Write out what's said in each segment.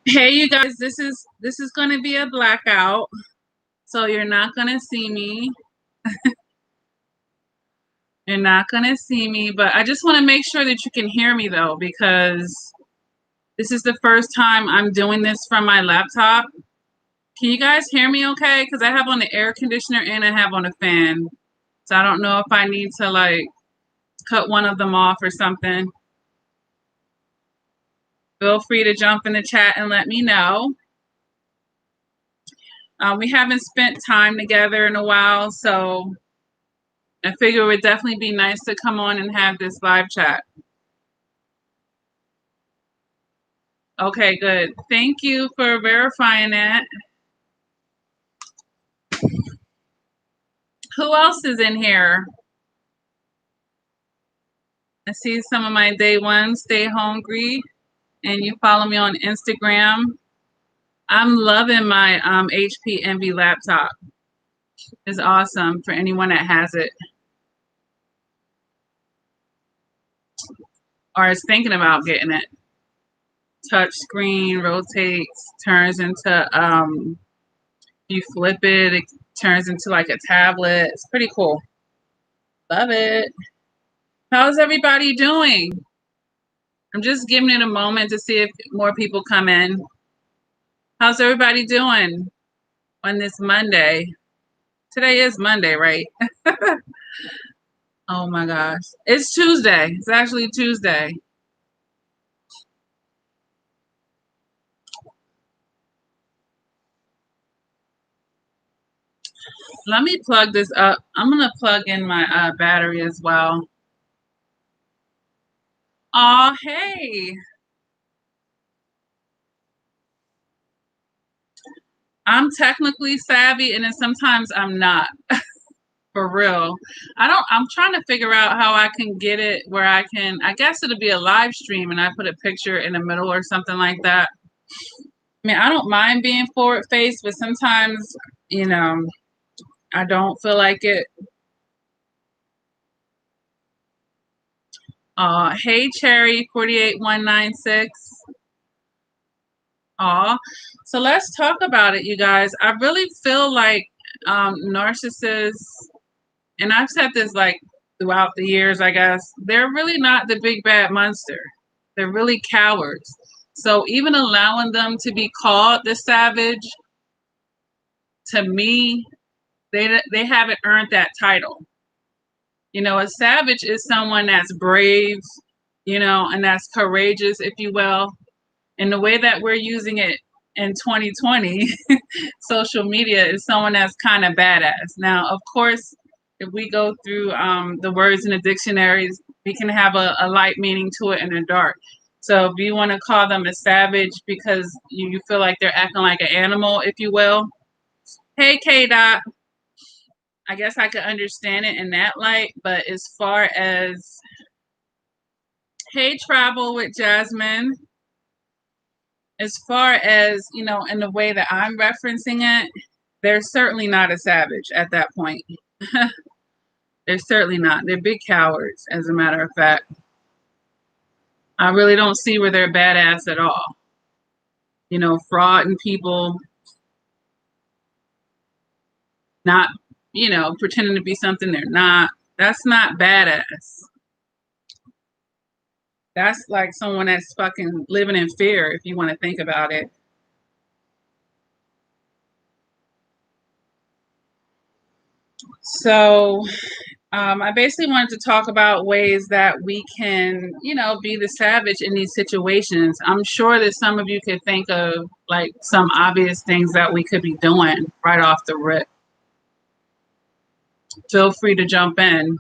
Hey, you guys, this is going to be a blackout, so you're not going to see me. You're not going to see me, but I just want to make sure that you can hear me though, because this is the first time I'm doing this from my laptop. Can you guys hear me okay? Because I have on the air conditioner and I have on a fan. So I don't know if I need to like cut one of them off or something. Feel free to jump in the chat and let me know. We haven't spent time together in a while, so I figure it would definitely be nice to come on and have this live chat. Okay, good. Thank you for verifying that. Who else is in here? I see some of my day ones, Stay Hungry, and you follow me on Instagram. I'm loving my HP Envy laptop. It's awesome for anyone that has it or is thinking about getting it. Touch screen, rotates, turns into you flip it, it turns into like a tablet. It's pretty cool. Love it. How's everybody doing? I'm just giving it a moment to see if more people come in. How's everybody doing on this Monday? Today is Monday, right? Oh my gosh. It's Tuesday. It's actually Tuesday. Let me plug this up. I'm going to plug in my battery as well. Oh, hey. I'm technically savvy and then sometimes I'm not. For real. I'm trying to figure out how I can get it where I guess it'll be a live stream and I put a picture in the middle or something like that. I mean, I don't mind being forward faced, but sometimes, I don't feel like it. Hey Cherry 48196. So let's talk about it, you guys. I really feel like narcissists, and I've said this like throughout the years, I guess, they're really not the big bad monster. They're really cowards. So even allowing them to be called the savage, to me, they haven't earned that title. A savage is someone that's brave, and that's courageous, if you will. And the way that we're using it in 2020, social media is someone that's kind of badass. Now, of course, if we go through the words in the dictionaries, we can have a light meaning to it and a dark. So if you want to call them a savage because you feel like they're acting like an animal, if you will. Hey, K Dot. I guess I could understand it in that light, but as far as hey, Travel with Jasmine, as far as, in the way that I'm referencing it, they're certainly not a savage at that point. They're certainly not. They're big cowards, as a matter of fact. I really don't see where they're badass at all. Fraud and people not, pretending to be something they're not. That's not badass. That's like someone that's fucking living in fear, if you want to think about it. So I basically wanted to talk about ways that we can, be the savage in these situations. I'm sure that some of you could think of like some obvious things that we could be doing right off the rip. Feel free to jump in.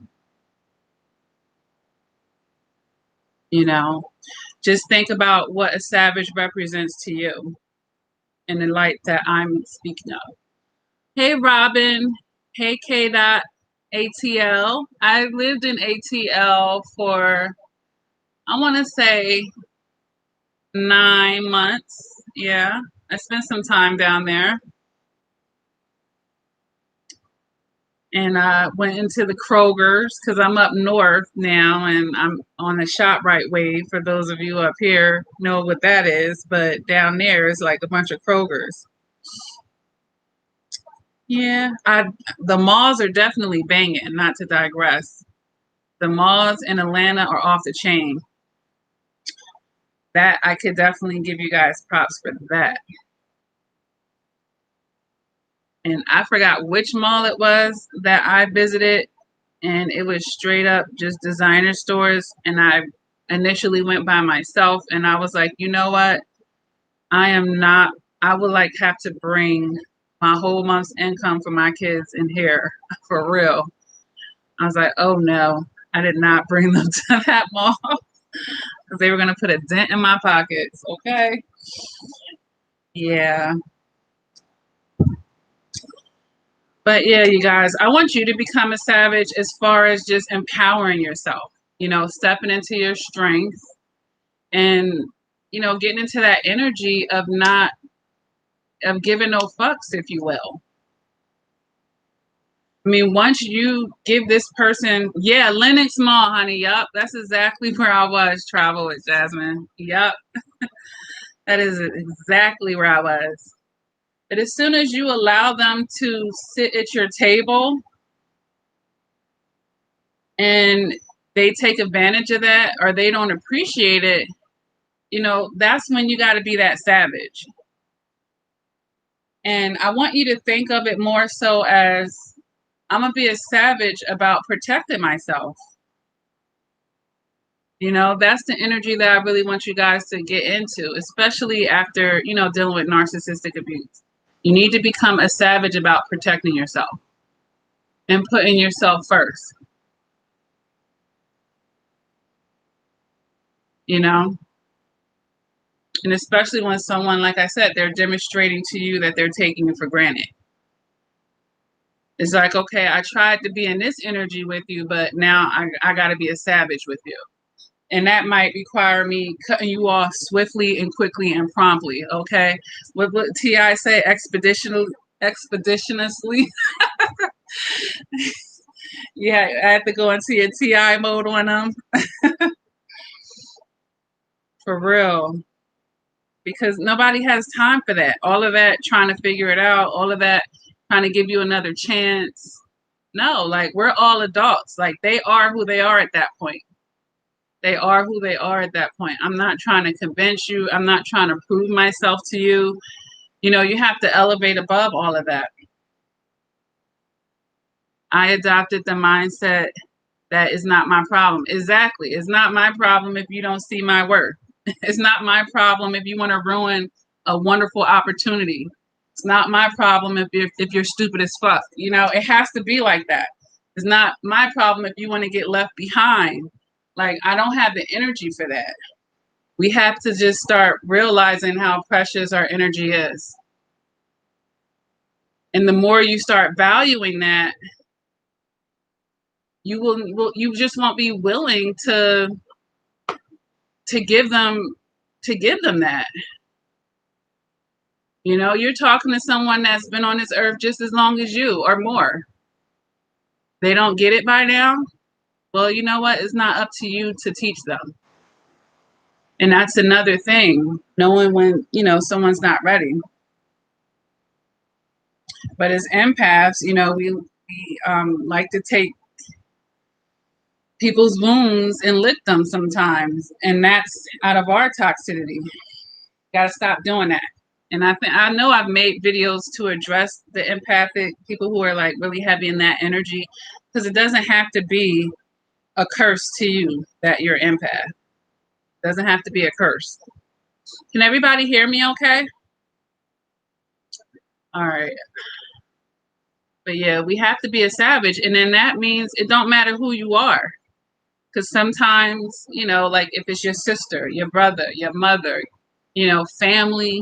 Just think about what a savage represents to you in the light that I'm speaking of. Hey, Robin. Hey, K. Dot. ATL. I lived in ATL for, I want to say, 9 months. Yeah, I spent some time down there. and I went into the Kroger's because I'm up north now and I'm on the ShopRite wave. For those of you up here know what that is, but down there is like a bunch of Kroger's. Yeah, the malls are definitely banging, not to digress. The malls in Atlanta are off the chain. That I could definitely give you guys props for that. And I forgot which mall it was that I visited, and it was straight up just designer stores. And I initially went by myself, and I was like, you know what? I would like have to bring my whole month's income for my kids in here for real. I was like, oh no, I did not bring them to that mall because they were going to put a dent in my pockets. Okay. Yeah. But yeah, you guys, I want you to become a savage as far as just empowering yourself, stepping into your strength and, getting into that energy of giving no fucks, if you will. I mean, once you give this person, yeah, Lenox Mall, honey. Yup. That's exactly where I was, travel with Jasmine. Yup. That is exactly where I was. But as soon as you allow them to sit at your table and they take advantage of that or they don't appreciate it, that's when you got to be that savage. And I want you to think of it more so as I'm going to be a savage about protecting myself. That's the energy that I really want you guys to get into, especially after, dealing with narcissistic abuse. You need to become a savage about protecting yourself and putting yourself first. And especially when someone, like I said, they're demonstrating to you that they're taking you for granted. It's like, okay, I tried to be in this energy with you, but now I got to be a savage with you. And that might require me cutting you off swiftly and quickly and promptly, okay? What T.I. say? Expeditiously? Yeah, I have to go into a T.I. mode on them. For real. Because nobody has time for that. All of that trying to figure it out, all of that trying to give you another chance. No, like we're all adults. Like they are who they are at that point. They are who they are at that point. I'm not trying to convince you. I'm not trying to prove myself to you. You have to elevate above all of that. I adopted the mindset that is not my problem. Exactly. It's not my problem if you don't see my worth. It's not my problem if you want to ruin a wonderful opportunity. It's not my problem if you're stupid as fuck. It has to be like that. It's not my problem if you want to get left behind. Like, I don't have the energy for that. We have to just start realizing how precious our energy is. And the more you start valuing that, you just won't be willing to give them that. You're talking to someone that's been on this earth just as long as you or more. They don't get it by now. Well, you know what? It's not up to you to teach them. And that's another thing, knowing when, someone's not ready. But as empaths, we like to take people's wounds and lick them sometimes. And that's out of our toxicity. Got to stop doing that. And I know I've made videos to address the empathic people who are like really heavy in that energy, because it doesn't have to be a curse to you that you're empath. It doesn't have to be a curse. Can everybody hear me okay? All right. But yeah, we have to be a savage. And then that means it don't matter who you are. Because sometimes, like if it's your sister, your brother, your mother, family,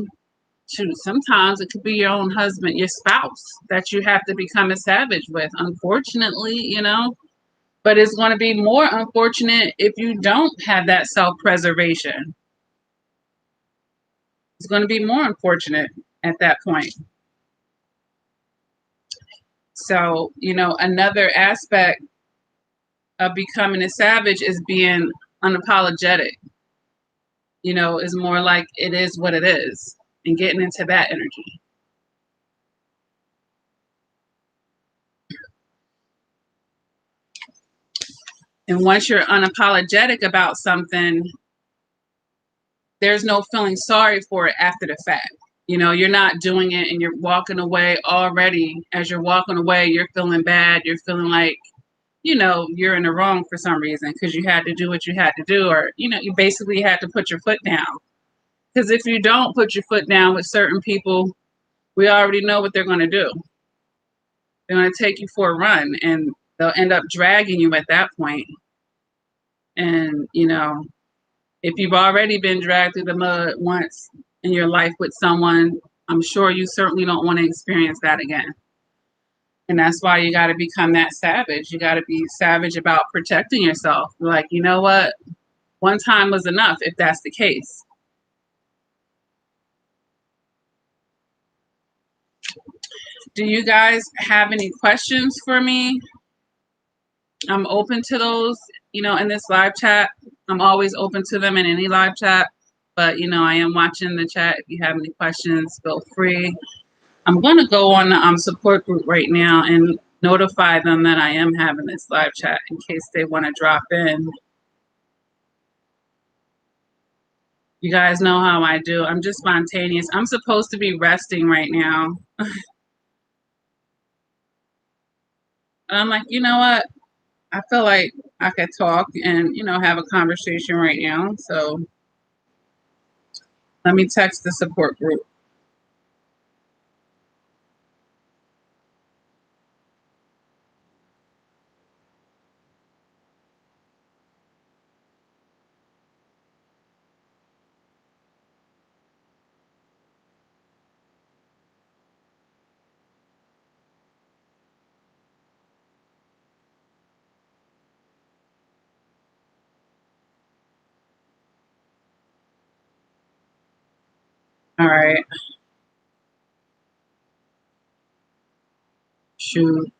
shoot, sometimes it could be your own husband, your spouse that you have to become a savage with, unfortunately, but it's going to be more unfortunate if you don't have that self-preservation. It's going to be more unfortunate at that point. So, another aspect of becoming a savage is being unapologetic. Is more like it is what it is, and getting into that energy. And once you're unapologetic about something, there's no feeling sorry for it after the fact. You're not doing it and you're walking away already. As you're walking away, you're feeling bad. You're feeling like, you're in the wrong for some reason because you had to do what you had to do, or, you basically had to put your foot down. Because if you don't put your foot down with certain people, we already know what they're going to do. They're going to take you for a run, and they'll end up dragging you at that point. And, if you've already been dragged through the mud once in your life with someone, I'm sure you certainly don't want to experience that again. And that's why you got to become that savage. You got to be savage about protecting yourself. Like, you know what? One time was enough if that's the case. Do you guys have any questions for me? I'm open to those, in this live chat. I'm always open to them in any live chat. But, I am watching the chat. If you have any questions, feel free. I'm going to go on the support group right now and notify them that I am having this live chat in case they want to drop in. You guys know how I do. I'm just spontaneous. I'm supposed to be resting right now. And I'm like, you know what? I feel like I could talk and, have a conversation right now. So let me text the support group. All right. Shoot.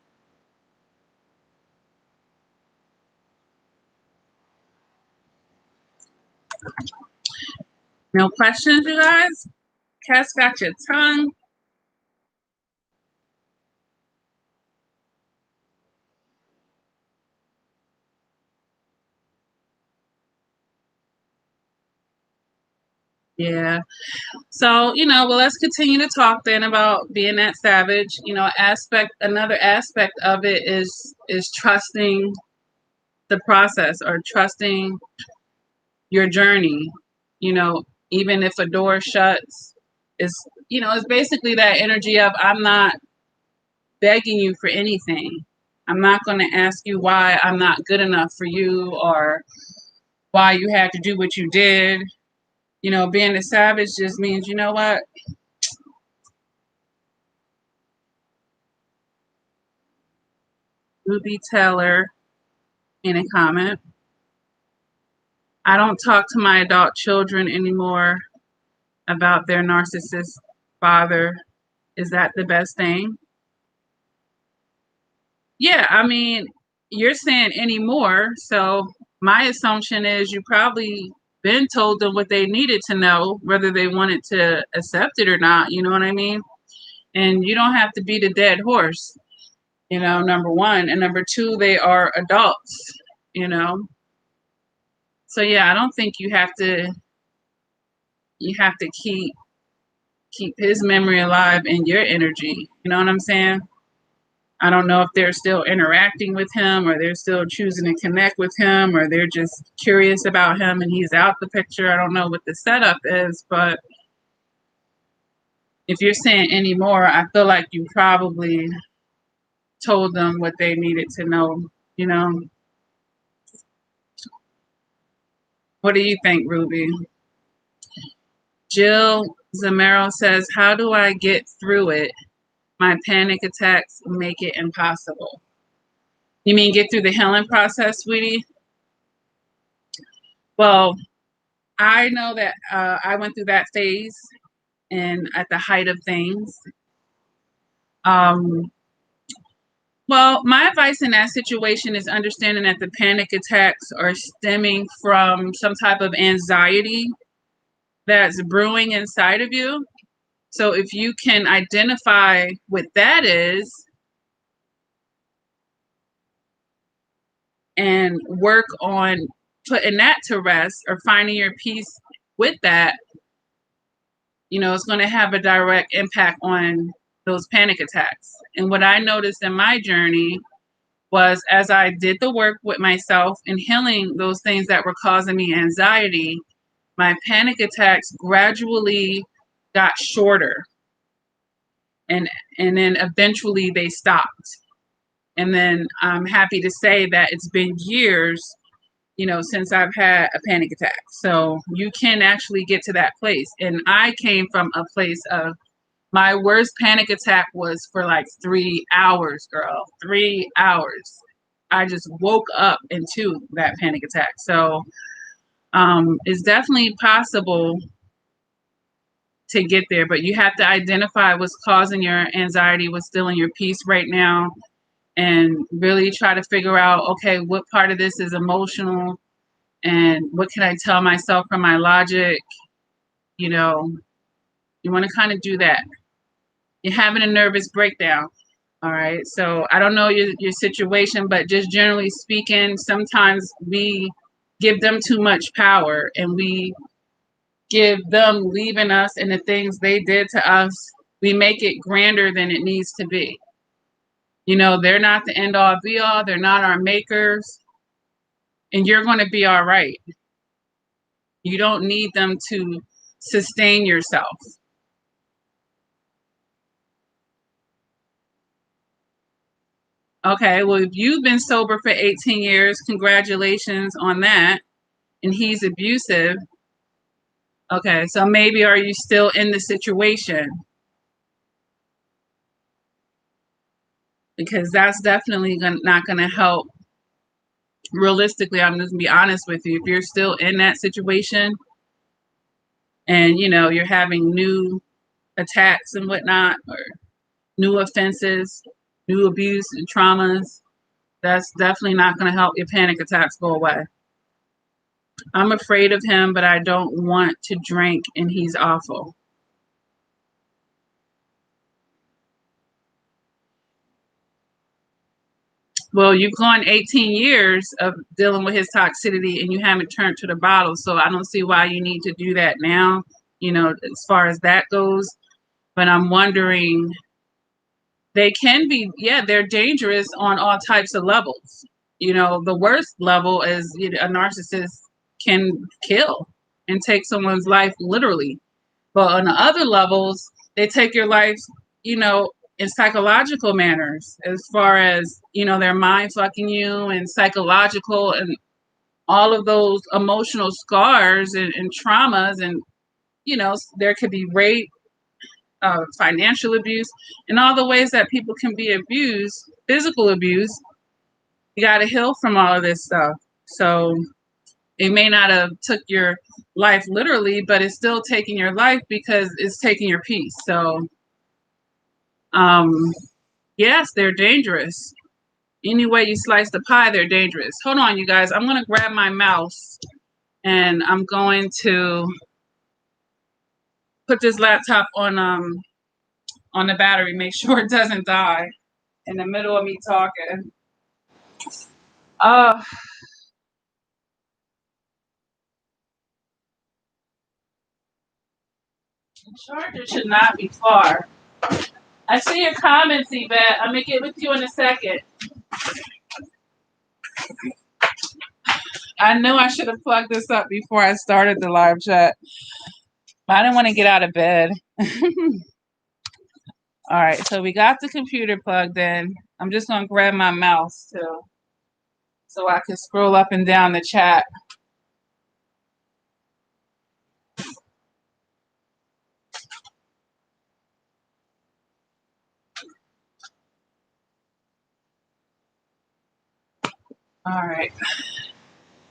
No questions, you guys? Cats got your tongue. Yeah. So, well, let's continue to talk then about being that savage. Another aspect of it is trusting the process, or trusting your journey. Even if a door shuts, it's basically that energy of, I'm not begging you for anything. I'm not going to ask you why I'm not good enough for you, or why you had to do what you did. Being a savage just means, you know what? Ruby Taylor in a comment. I don't talk to my adult children anymore about their narcissist father. Is that the best thing? Yeah, I mean, you're saying anymore. So my assumption is you probably been told them what they needed to know, whether they wanted to accept it or not. You know what I mean? And you don't have to beat a dead horse, number one. And number two, they are adults, you know? So yeah, I don't think you have to keep his memory alive in your energy. You know what I'm saying? I don't know if they're still interacting with him, or they're still choosing to connect with him, or they're just curious about him and he's out the picture. I don't know what the setup is, but if you're saying anymore, I feel like you probably told them what they needed to know, you know? What do you think, Ruby? Jill Zamero says, how do I get through it? My panic attacks make it impossible. You mean get through the healing process, sweetie? Well, I know that I went through that phase, and at the height of things. Um, Well, my advice in that situation is understanding that the panic attacks are stemming from some type of anxiety that's brewing inside of you. So if you can identify what that is and work on putting that to rest or finding your peace with that, it's going to have a direct impact on those panic attacks. And what I noticed in my journey was, as I did the work with myself and healing those things that were causing me anxiety, my panic attacks gradually got shorter, and then eventually they stopped. And then I'm happy to say that it's been years, since I've had a panic attack. So you can actually get to that place. And I came from a place of, my worst panic attack was for like 3 hours, girl. 3 hours. I just woke up into that panic attack. So it's definitely possible to get there, but you have to identify what's causing your anxiety, what's stealing your peace right now, and really try to figure out, okay, what part of this is emotional and what can I tell myself from my logic? You want to kind of do that. You're having a nervous breakdown. All right. So I don't know your situation, but just generally speaking, sometimes we give them too much power and we give them leaving us and the things they did to us. We make it grander than it needs to be. They're not the end all be all. They're not our makers. And you're going to be all right. You don't need them to sustain yourself. Okay, well, if you've been sober for 18 years, congratulations on that. And he's abusive. Okay, so maybe are you still in the situation? Because that's definitely not going to help. Realistically, I'm just going to be honest with you. If you're still in that situation and, you're having new attacks and whatnot, or new offenses, new abuse and traumas, that's definitely not going to help your panic attacks go away. I'm afraid of him, but I don't want to drink, and he's awful. Well, you've gone 18 years of dealing with his toxicity and you haven't turned to the bottle. So I don't see why you need to do that now, as far as that goes. But I'm wondering, they can be, they're dangerous on all types of levels. The worst level is, a narcissist can kill and take someone's life literally. But on the other levels, they take your life, in psychological manners, as far as, they're mind fucking you and psychological and all of those emotional scars and traumas. And, there could be rape, financial abuse, and all the ways that people can be abused, physical abuse. You got to heal from all of this stuff. So it may not have took your life literally, but it's still taking your life because it's taking your peace. So, yes, they're dangerous. Any way you slice the pie, they're dangerous. Hold on, you guys. I'm going to grab my mouse and I'm going to put this laptop on the battery, make sure it doesn't die in the middle of me talking. Uh, the charger should not be far. I see your comments, Yvette. I'm going to get with you in a second. I knew I should have plugged this up before I started the live chat. But I didn't want to get out of bed. All right, so we got the computer plugged in. I'm just going to grab my mouse too, so I can scroll up and down the chat. All right.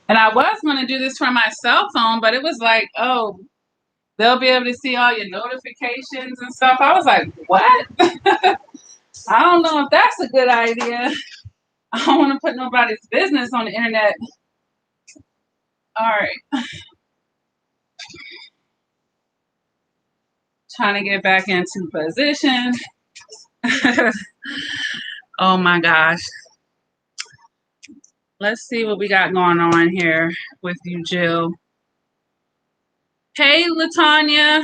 And I was going to do this from my cell phone, but it was like, oh, they'll be able to see all your notifications and stuff. I was like, what? I don't know if that's a good idea. I don't want to put nobody's business on the internet. All right. Trying to get back into position. Oh my gosh. Let's see what we got going on here with you, Jill. Hey, LaTanya.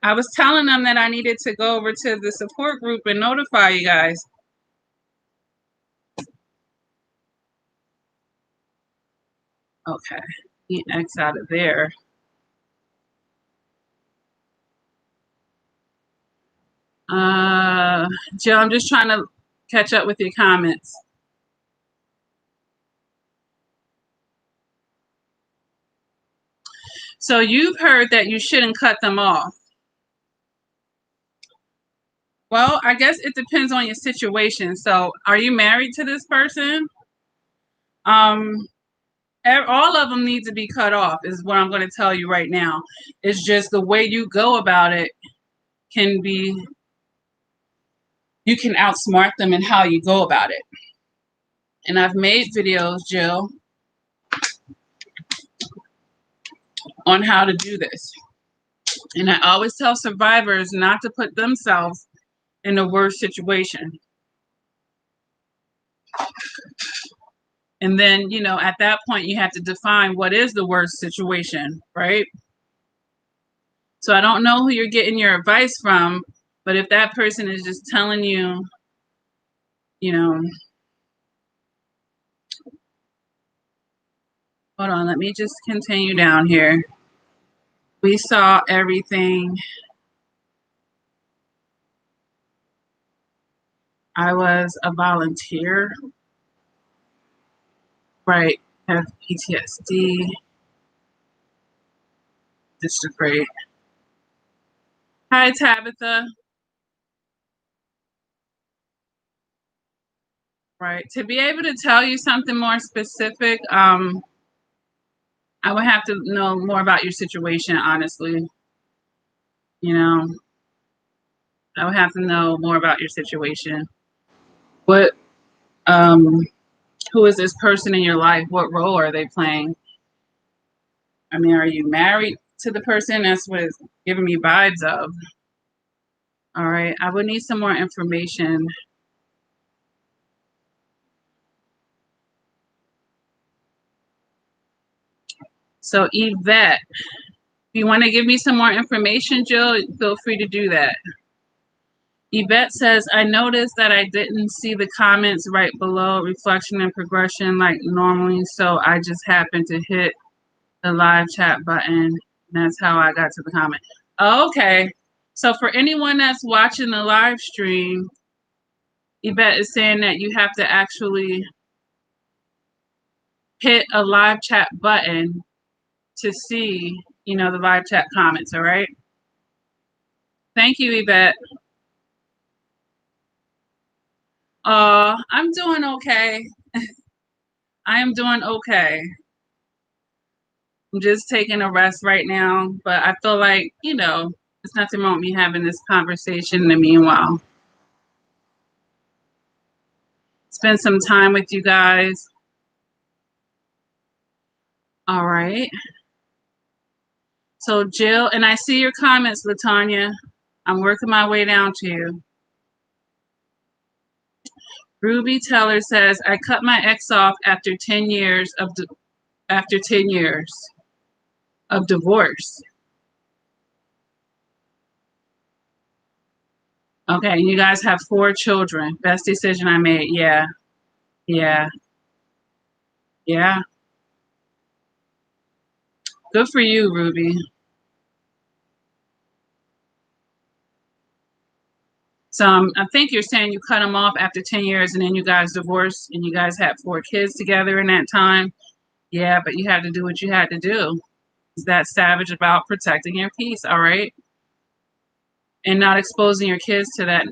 I was telling them that I needed to go over to the support group and notify you guys. Okay. X out of there. Jill, I'm just trying to catch up with your comments. So you've heard that you shouldn't cut them off. Well, I guess it depends on your situation. So are you married to this person? All of them need to be cut off is what I'm going to tell you right now. It's just the way you go about it can be, you can outsmart them in how you go about it. And I've made videos, Jill, on how to do this. And I always tell survivors not to put themselves in the worst situation. And then, you know, at that point, you have to define what is the worst situation, right? So I don't know who you're getting your advice from, but if that person is just telling you, you know, hold on, let me just continue down here. We saw everything. I was a volunteer. Right. Have PTSD. Just afraid. Hi, Tabitha. Right. To be able to tell you something more specific, I would have to know more about your situation, honestly. You know, I would have to know more about your situation. What, who is this person in your life? What role are they playing? I mean, are you married to the person? That's what it's giving me vibes of. All right. I would need some more information. So, Yvette, if you want to give me some more information, Jill, feel free to do that. Yvette says, I noticed that I didn't see the comments right below reflection and progression like normally, so I just happened to hit the live chat button. That's how I got to the comment. Okay. So for anyone that's watching the live stream, Yvette is saying that you have to actually hit a live chat button to see, you know, the live chat comments, all right? Thank you, Yvette. I'm doing okay. I am doing okay. I'm just taking a rest right now, but I feel like, you know, there's nothing wrong with me having this conversation in the meanwhile. Spend some time with you guys. All right. So Jill, and I see your comments, LaTanya. I'm working my way down to you. Ruby Teller says, I cut my ex off after 10 years of divorce. Okay, and you guys have 4 children. Best decision I made. Yeah. Yeah. Yeah. Good for you, Ruby. So I think you're saying you cut them off after 10 years and then you guys divorced and you guys had 4 kids together in that time. Yeah, but you had to do what you had to do. Is that savage about protecting your peace, all right? And not exposing your kids to that,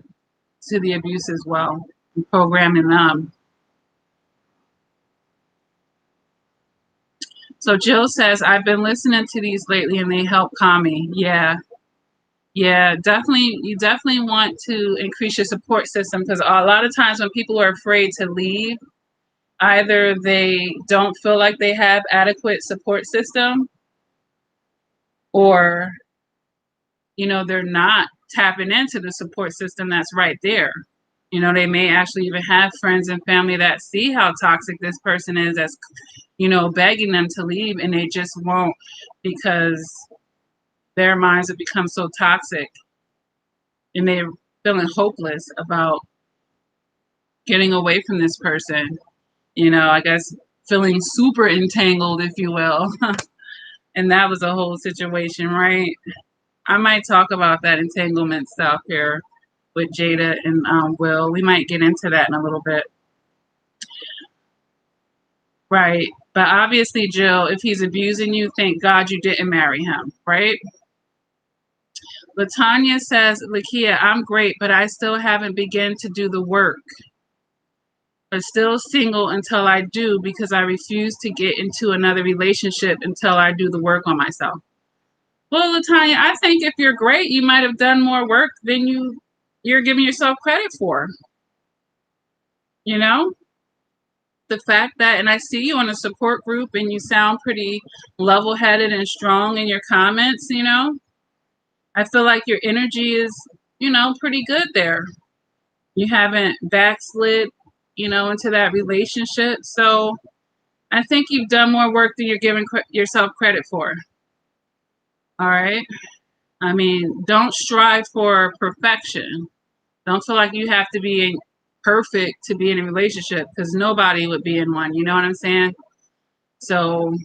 to the abuse as well, and programming them. So Jill says, I've been listening to these lately and they help calm me. Yeah. Yeah, definitely. You definitely want to increase your support system, because a lot of times when people are afraid to leave, either they don't feel like they have adequate support system, or they're not tapping into the support system that's right there. They may actually even have friends and family that see how toxic this person is, that's begging them to leave, and they just won't, because their minds have become so toxic, and they're feeling hopeless about getting away from this person. I guess feeling super entangled, if you will. And that was a whole situation, right? I might talk about that entanglement stuff here with Jada and Will. We might get into that in a little bit. Right. But obviously, Jill, if he's abusing you, thank God you didn't marry him, right? Latanya says, Lakia, I'm great, but I still haven't begun to do the work. But still single until I do, because I refuse to get into another relationship until I do the work on myself. Well, Latanya, I think if you're great, you might have done more work than you're giving yourself credit for. The fact that, and I see you in a support group and you sound pretty level-headed and strong in your comments, I feel like your energy is, pretty good there. You haven't backslid, into that relationship. So I think you've done more work than you're giving yourself credit for. All right. I mean, don't strive for perfection. Don't feel like you have to be perfect to be in a relationship, because nobody would be in one. You know what I'm saying? So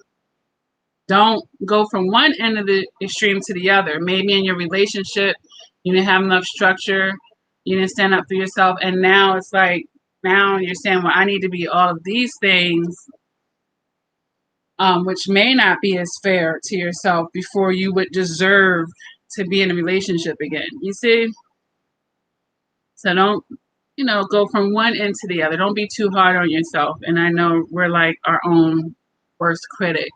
don't go from one end of the extreme to the other. Maybe in your relationship, you didn't have enough structure. You didn't stand up for yourself. And now it's like, now you're saying, well, I need to be all of these things, which may not be as fair to yourself, before you would deserve to be in a relationship again. You see? So don't, go from one end to the other. Don't be too hard on yourself. And I know we're like our own worst critic,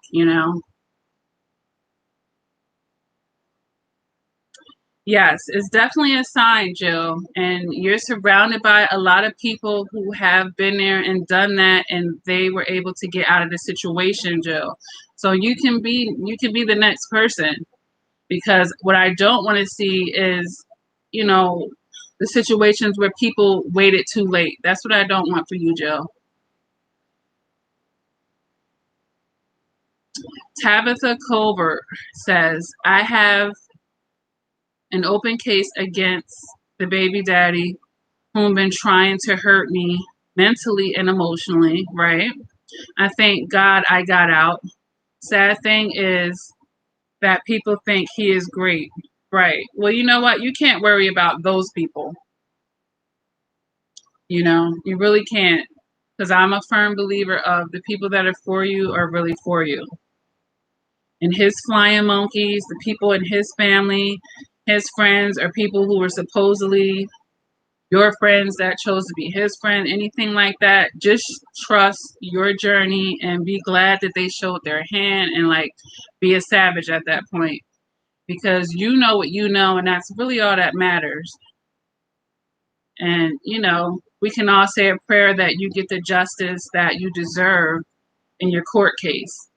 Yes, it's definitely a sign, Jill. And you're surrounded by a lot of people who have been there and done that, and they were able to get out of the situation, Jill. So you can be the next person, because what I don't want to see is, the situations where people waited too late. That's what I don't want for you, Jill. Tabitha Colbert says, I have an open case against the baby daddy who've been trying to hurt me mentally and emotionally, right? I thank God I got out. Sad thing is that people think he is great, right? Well, you know what? You can't worry about those people. You really can't, because I'm a firm believer of the people that are for you are really for you. And his flying monkeys, the people in his family, his friends, are people who were supposedly your friends that chose to be his friend, anything like that. Just trust your journey and be glad that they showed their hand, and like be a savage at that point, because you know what you know, and that's really all that matters. And we can all say a prayer that you get the justice that you deserve in your court case.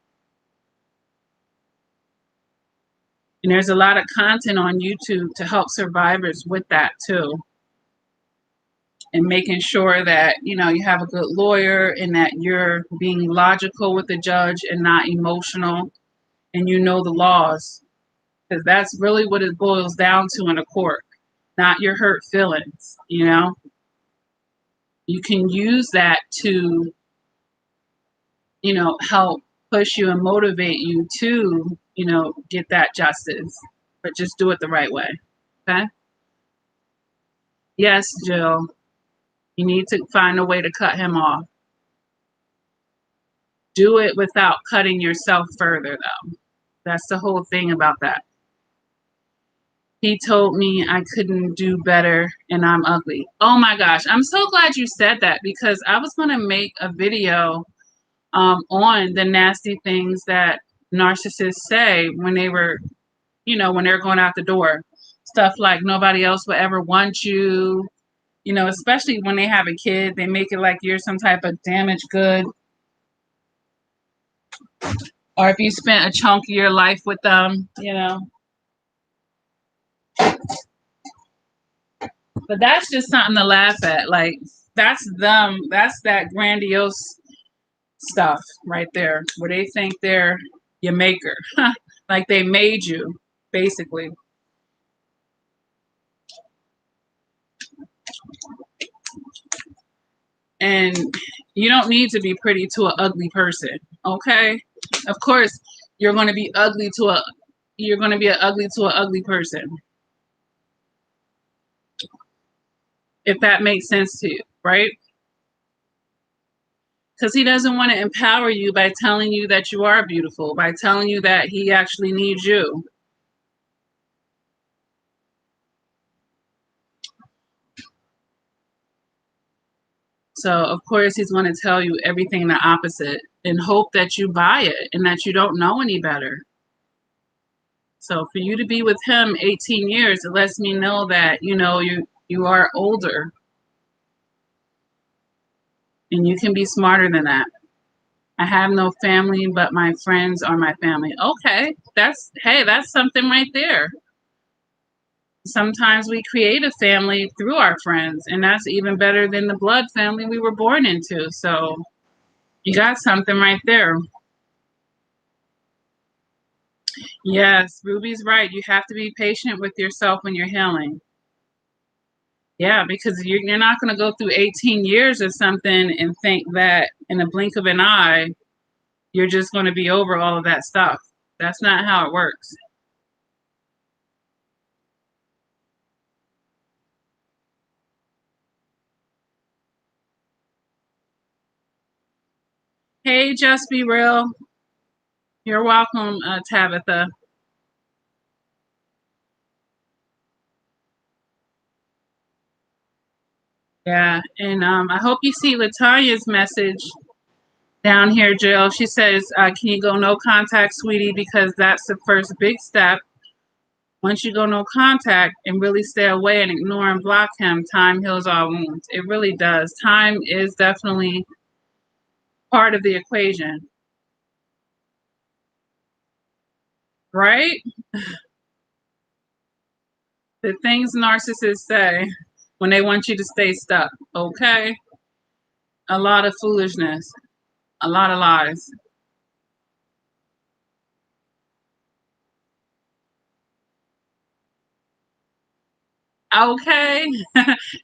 And there's a lot of content on YouTube to help survivors with that too. And making sure that, you have a good lawyer, and that you're being logical with the judge and not emotional, and the laws. Because that's really what it boils down to in a court, not your hurt feelings, You can use that to, help push you and motivate you to, get that justice. But just do it the right way. Okay? Yes, Jill. You need to find a way to cut him off. Do it without cutting yourself further, though. That's the whole thing about that. He told me I couldn't do better and I'm ugly. Oh my gosh. I'm so glad you said that, because I was going to make a video on the nasty things that narcissists say when they were, when they're going out the door. Stuff like nobody else will ever want you. You know, especially when they have a kid, they make it like you're some type of damaged good. Or if you spent a chunk of your life with them, you know. But that's just something to laugh at. Like, that's them. That's that grandiose stuff right there, where they think they're your maker. Like they made you, basically. And you don't need to be pretty to an ugly person, okay? Of course, you're going to be ugly to a you're going to be ugly to an ugly person. If that makes sense to you, right? Because he doesn't want to empower you by telling you that you are beautiful, by telling you that he actually needs you. So, of course, he's going to tell you everything the opposite and hope that you buy it and that you don't know any better. So, for you to be with him 18 years, it lets me know that, you know, you are older and you can be smarter than that. I have no family, but my friends are my family. Okay, that's something right there. Sometimes we create a family through our friends, and that's even better than the blood family we were born into. So you got something right there. Yes, Ruby's right. You have to be patient with yourself when you're healing. Yeah, because you're not going to go through 18 years of something and think that in a blink of an eye, you're just going to be over all of that stuff. That's not how it works. Hey, Just Be Real. You're welcome, Tabitha. Yeah, and I hope you see Latanya's message down here, Jill. She says, can you go no contact, sweetie? Because that's the first big step. Once you go no contact and really stay away and ignore and block him, time heals all wounds. It really does. Time is definitely part of the equation, right? The things narcissists say when they want you to stay stuck, okay? A lot of foolishness, a lot of lies. Okay.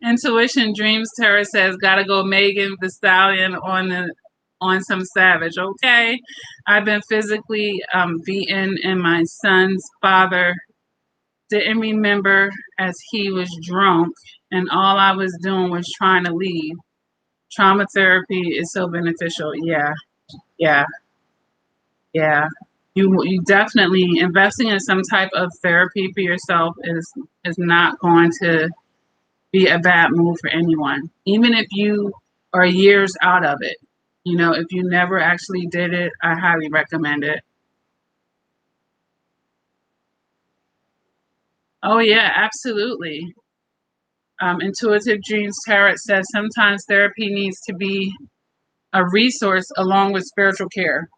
Intuition Dreams Terror says, gotta go Megan the Stallion on some savage. Okay. I've been physically beaten, and my son's father didn't remember as he was drunk, and all I was doing was trying to leave. Trauma therapy is so beneficial. Yeah, yeah, yeah. You definitely investing in some type of therapy for yourself is not going to be a bad move for anyone, even if you are years out of it. You know, if you never actually did it, I highly recommend it. Oh, yeah, absolutely. Intuitive Dreams Tarot says sometimes therapy needs to be a resource along with spiritual care.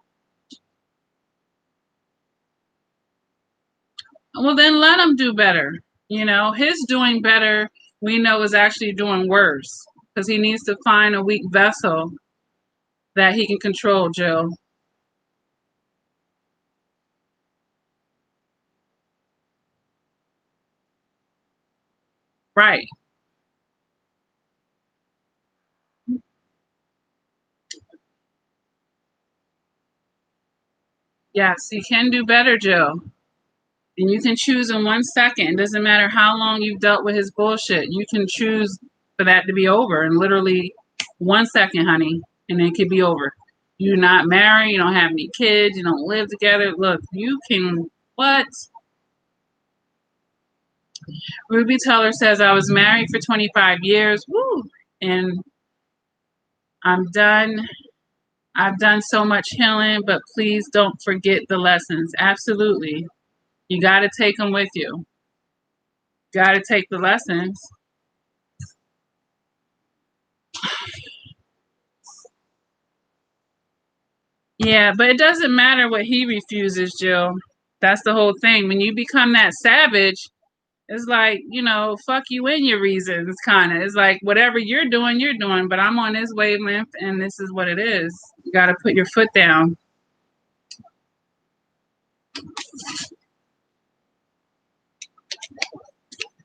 Well, then let him do better. You know, his doing better, we know, is actually doing worse because he needs to find a weak vessel that he can control, Jill. Right. Yes, you can do better, Jill. And you can choose in 1 second. It doesn't matter how long you've dealt with his bullshit. You can choose for that to be over in literally 1 second, honey, and it could be over. You're not married, you don't have any kids, you don't live together. Look, you can what? Ruby Teller says I was married for 25 years. Woo! And I'm done. I've done so much healing, but please don't forget the lessons. Absolutely. You got to take them with you. Got to take the lessons. Yeah, but it doesn't matter what he refuses, Jill. That's the whole thing. When you become that savage, it's like, fuck you and your reasons, kind of. It's like whatever you're doing, but I'm on this wavelength and this is what it is. You got to put your foot down.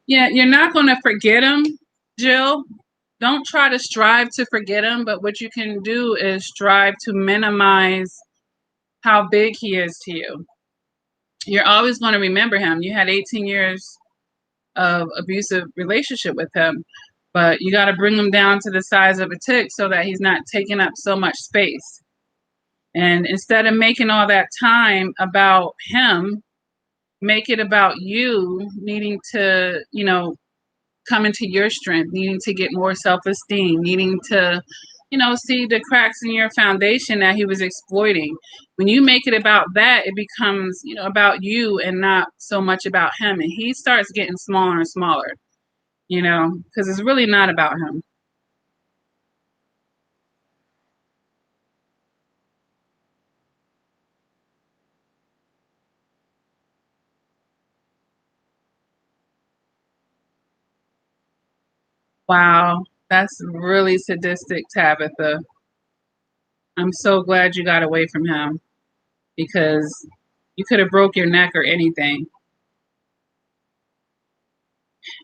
Yeah, you're not going to forget him, Jill. Don't try to strive to forget him, but what you can do is strive to minimize how big he is to you. You're always going to remember him. You had 18 years of abusive relationship with him, but you got to bring him down to the size of a tick so that he's not taking up so much space. And instead of making all that time about him, make it about you needing to, come into your strength, needing to get more self-esteem, needing to, see the cracks in your foundation that he was exploiting. When you make it about that, it becomes, about you and not so much about him. And he starts getting smaller and smaller, because it's really not about him. Wow, that's really sadistic, Tabitha. I'm so glad you got away from him because you could have broke your neck or anything.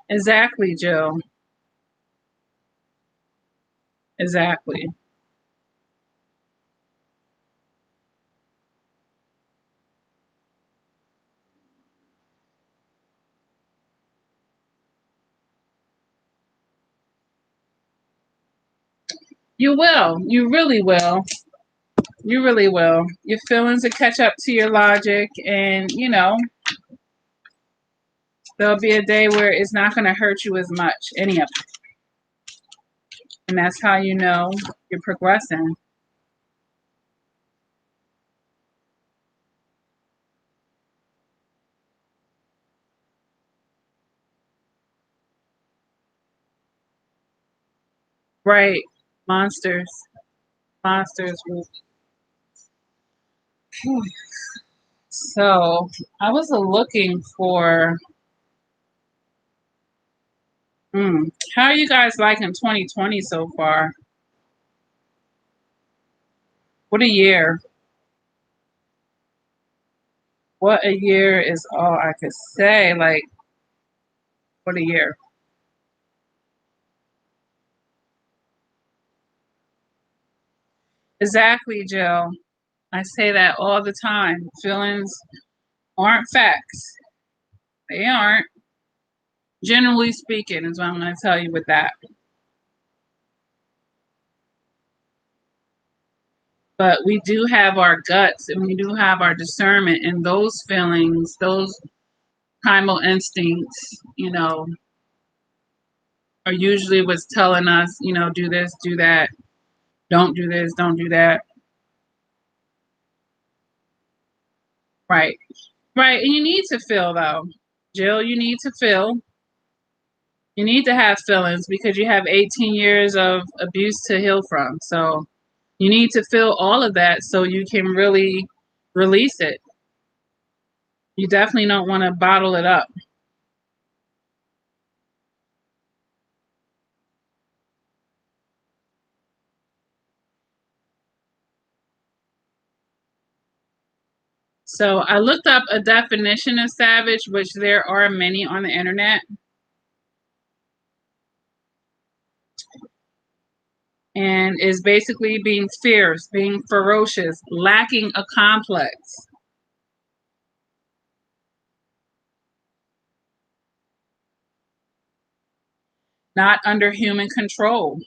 Exactly, Jill. Exactly. You will. You really will. You really will. Your feelings will catch up to your logic, and there'll be a day where it's not going to hurt you as much, any of it. And that's how you know you're progressing. Right. Monsters. Monsters. So I was looking for. How are you guys liking 2020 so far? What a year. What a year is all I could say. Like, what a year. Exactly, Jill. I say that all the time. Feelings aren't facts. They aren't. Generally speaking, is what I'm going to tell you with that. But we do have our guts and we do have our discernment, and those feelings, those primal instincts, are usually what's telling us, do this, do that, don't do this, don't do that. Right. Right. And you need to feel, though. Jill, you need to feel. You need to have feelings because you have 18 years of abuse to heal from. So you need to feel all of that so you can really release it. You definitely don't want to bottle it up. So I looked up a definition of savage, which there are many on the internet. And is basically being fierce, being ferocious, lacking a complex, not under human control.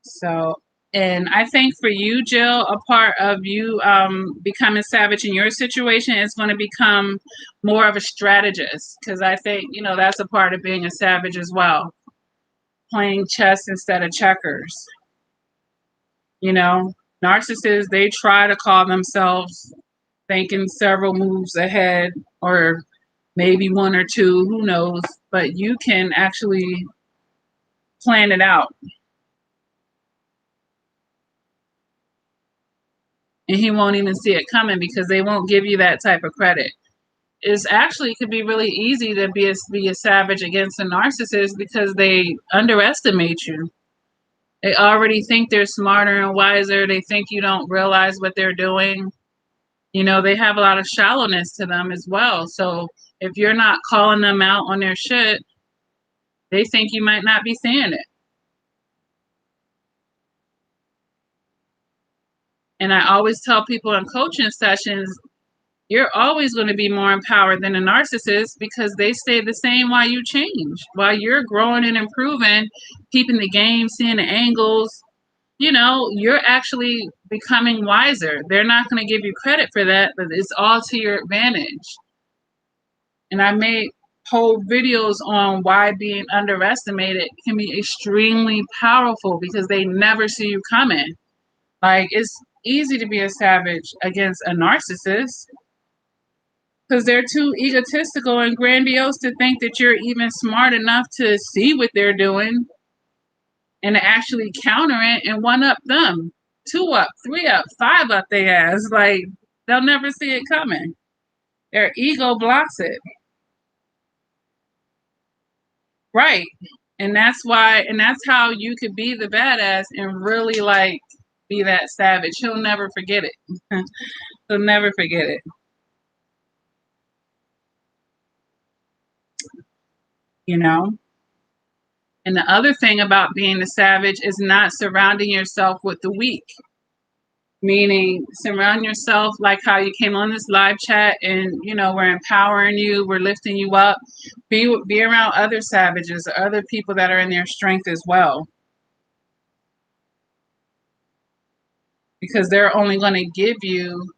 So, and I think for you, Jill, a part of you becoming savage in your situation is going to become more of a strategist because I think, that's a part of being a savage as well. Playing chess instead of checkers, you know? Narcissists, they try to call themselves thinking several moves ahead, or maybe one or two, who knows, but you can actually plan it out. And he won't even see it coming because they won't give you that type of credit. It's actually could be really easy to be a savage against a narcissist because they underestimate you. They already think they're smarter and wiser. They think you don't realize what they're doing. You know, they have a lot of shallowness to them as well. So if you're not calling them out on their shit, they think you might not be seeing it. And I always tell people in coaching sessions, you're always going to be more empowered than a narcissist because they stay the same while you change, while you're growing and improving, keeping the game, seeing the angles. You know, you're actually becoming wiser. They're not going to give you credit for that, but it's all to your advantage. And I made whole videos on why being underestimated can be extremely powerful because they never see you coming. Like, it's easy to be a savage against a narcissist because they're too egotistical and grandiose to think that you're even smart enough to see what they're doing and to actually counter it and one up them. 2 up, 3 up, 5 up their ass. Like, they'll never see it coming. Their ego blocks it. Right. And that's why, and that's how you could be the badass and really like be that savage. He'll never forget it. He'll never forget it. You know? And the other thing about being a savage is not surrounding yourself with the weak. Meaning surround yourself like how you came on this live chat and, you know, we're empowering you, we're lifting you up. Be around other savages or other people that are in their strength as well. Because they're only going to give you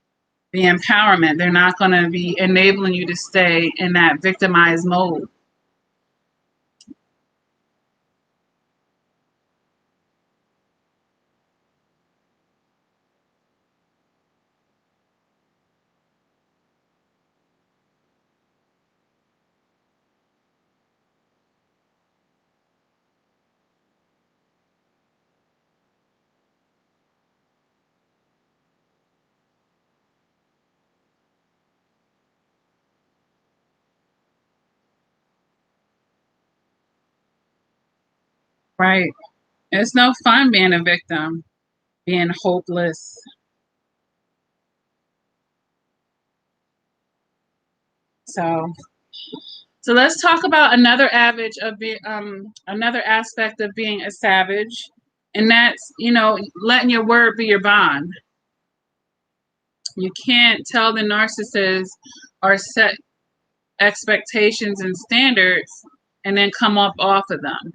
the empowerment. They're not going to be enabling you to stay in that victimized mode. Right. It's no fun being a victim, being hopeless. So let's talk about another another aspect of being a savage, and that's, you know, letting your word be your bond. You can't tell the narcissist or set expectations and standards and then come up off of them.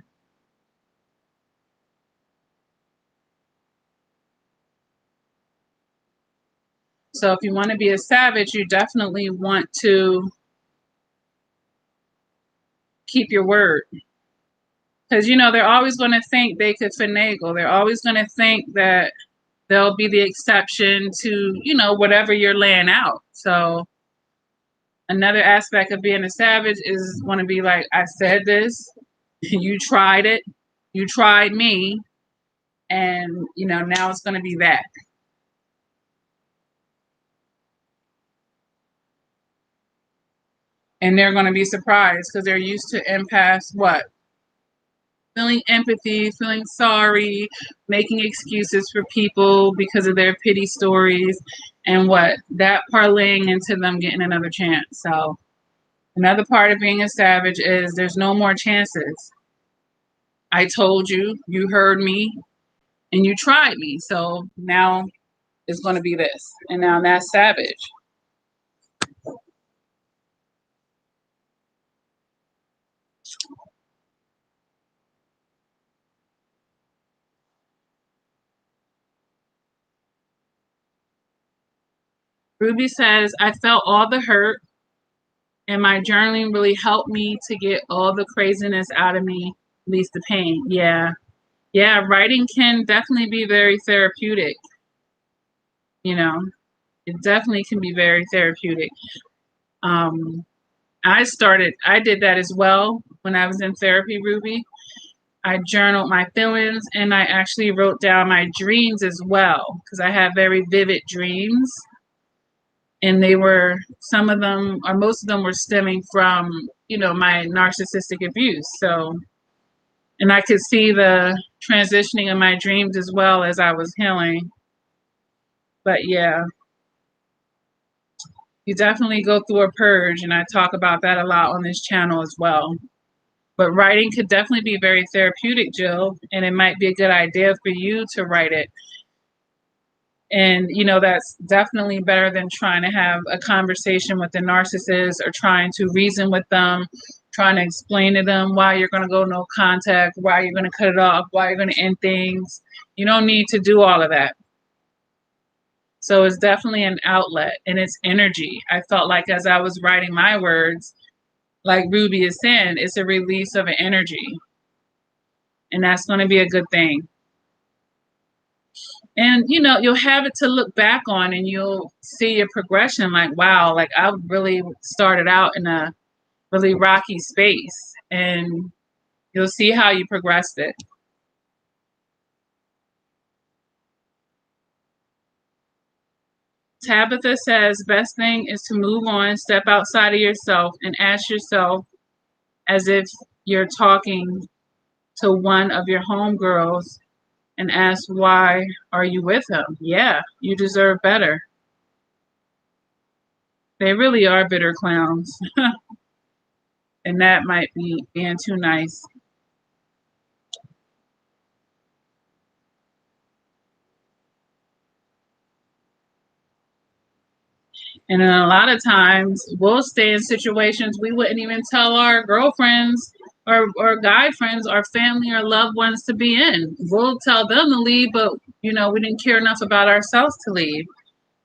So if you want to be a savage, you definitely want to keep your word. Because, you know, they're always going to think they could finagle. They're always going to think that they'll be the exception to, you know, whatever you're laying out. So another aspect of being a savage is want to be like, I said this, you tried it, you tried me, and, you know, now it's going to be that. And they're going to be surprised because they're used to empaths, what? Feeling empathy, feeling sorry, making excuses for people because of their pity stories, and what? That parlaying into them getting another chance. So another part of being a savage is there's no more chances. I told you, you heard me, and you tried me. So now it's going to be this. And now that's savage. Ruby says, I felt all the hurt, and my journaling really helped me to get all the craziness out of me, at least the pain. Yeah. Yeah, writing can definitely be very therapeutic. You know, it definitely can be very therapeutic. I did that as well when I was in therapy, Ruby. I journaled my feelings and I actually wrote down my dreams as well because I have very vivid dreams. And they were, some of them, or most of them were stemming from, my narcissistic abuse. So, and I could see the transitioning of my dreams as well as I was healing. But yeah, you definitely go through a purge, and I talk about that a lot on this channel as well. But writing could definitely be very therapeutic, Jill, and it might be a good idea for you to write it. And, that's definitely better than trying to have a conversation with the narcissist or trying to reason with them, trying to explain to them why you're going to go no contact, why you're going to cut it off, why you're going to end things. You don't need to do all of that. So it's definitely an outlet, and it's energy. I felt like as I was writing my words, like Ruby is saying, it's a release of an energy. And that's going to be a good thing. And, you'll have it to look back on, and you'll see your progression like, wow, like I really started out in a really rocky space, and you'll see how you progressed it. Tabitha says, best thing is to move on, step outside of yourself, and ask yourself as if you're talking to one of your homegirls and ask, why are you with him? Yeah, you deserve better. They really are bitter clowns. And that might be being too nice. And then a lot of times we'll stay in situations we wouldn't even tell our girlfriends or guy friends or family or loved ones to be in. We'll tell them to leave, but we didn't care enough about ourselves to leave.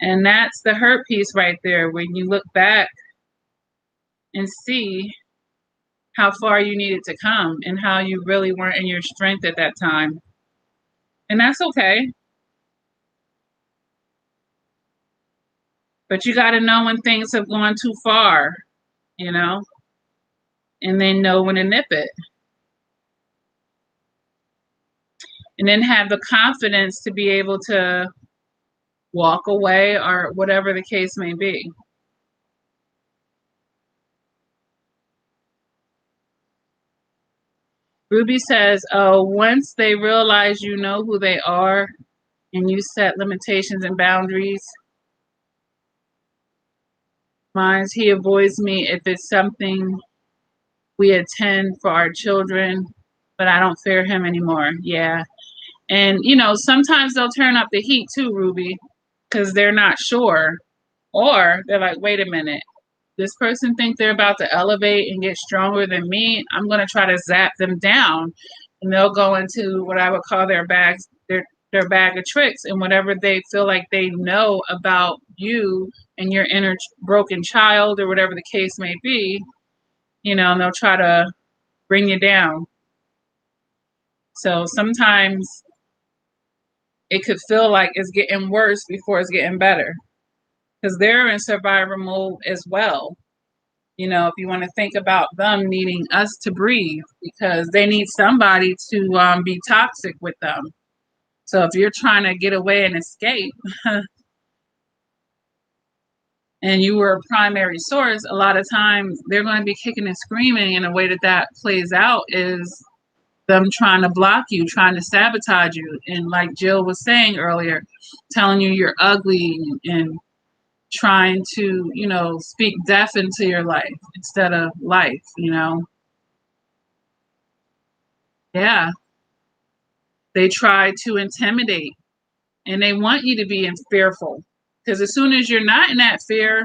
And that's the hurt piece right there, when you look back and see how far you needed to come and how you really weren't in your strength at that time. And that's okay. But you got to know when things have gone too far, and then know when to nip it. And then have the confidence to be able to walk away or whatever the case may be. Ruby says, oh, once they realize you know who they are and you set limitations and boundaries, Mines, he avoids me if it's something we attend for our children, but I don't fear him anymore. Yeah. And, sometimes they'll turn up the heat too, Ruby, because they're not sure. Or they're like, wait a minute, this person thinks they're about to elevate and get stronger than me. I'm going to try to zap them down. And they'll go into what I would call their bags, their bag of tricks, and whatever they feel like they know about you and your inner broken child or whatever the case may be, and they'll try to bring you down. So sometimes it could feel like it's getting worse before it's getting better, because they're in survivor mode as well. If you want to think about them needing us to breathe, because they need somebody to be toxic with them. So if you're trying to get away and escape and you were a primary source, a lot of times they're going to be kicking and screaming. And the way that plays out is them trying to block you, trying to sabotage you. And like Jill was saying earlier, telling you you're ugly and trying to, speak death into your life instead of life, Yeah. They try to intimidate, and they want you to be fearful. Because as soon as you're not in that fear,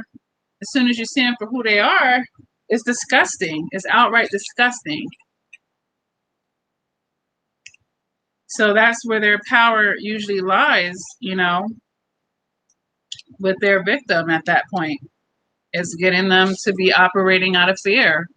as soon as you see them for who they are, it's disgusting. It's outright disgusting. So that's where their power usually lies, with their victim at that point. Is getting them to be operating out of fear.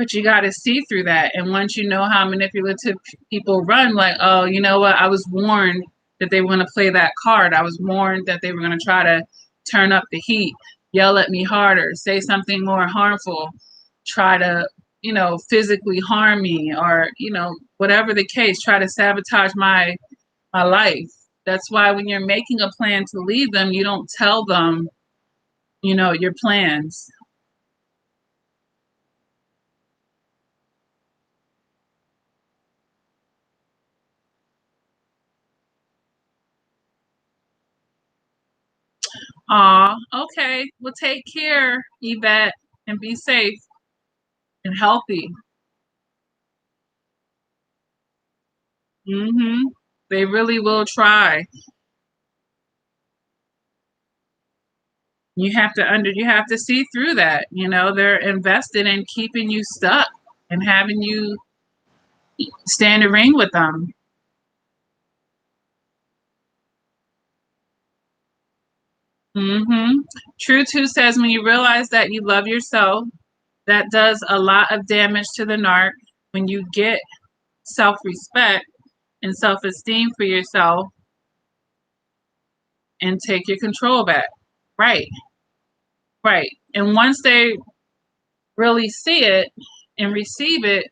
But you got to see through that. And once you know how manipulative people run, like, oh, you know what? I was warned that they were going to play that card. I was warned that they were going to try to turn up the heat, yell at me harder, say something more harmful, try to, physically harm me, or, whatever the case, try to sabotage my life. That's why when you're making a plan to leave them, you don't tell them, your plans. Aw, okay. Well, take care, Yvette, and be safe and healthy. They really will try. You have to see through that. They're invested in keeping you stuck and having you stay in the ring with them. True Two says when you realize that you love yourself, that does a lot of damage to the narc. When you get self-respect and self-esteem for yourself and take your control back. Right. Right. And once they really see it and receive it,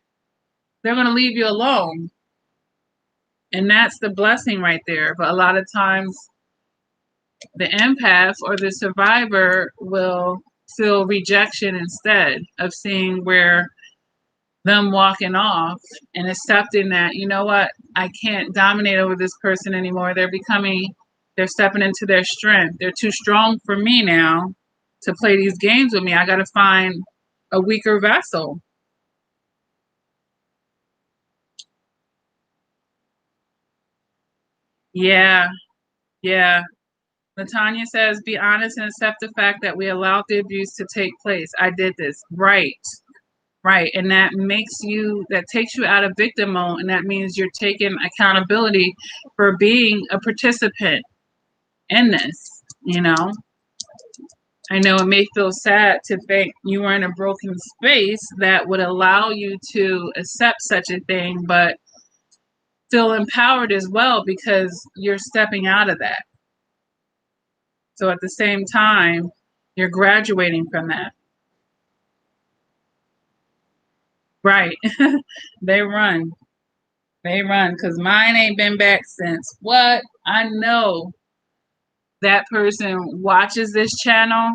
they're going to leave you alone. And that's the blessing right there. But a lot of times, the empath or the survivor will feel rejection instead of seeing where them walking off and accepting that, you know what, I can't dominate over this person anymore. They're stepping into their strength. They're too strong for me now to play these games with me. I got to find a weaker vessel. Yeah, yeah. Latanya says, be honest and accept the fact that we allowed the abuse to take place. I did this. Right. Right. And that takes you out of victim mode. And that means you're taking accountability for being a participant in this. I know it may feel sad to think you were in a broken space that would allow you to accept such a thing, but feel empowered as well because you're stepping out of that. So at the same time, you're graduating from that. Right. They run. They run because mine ain't been back since what? I know that person watches this channel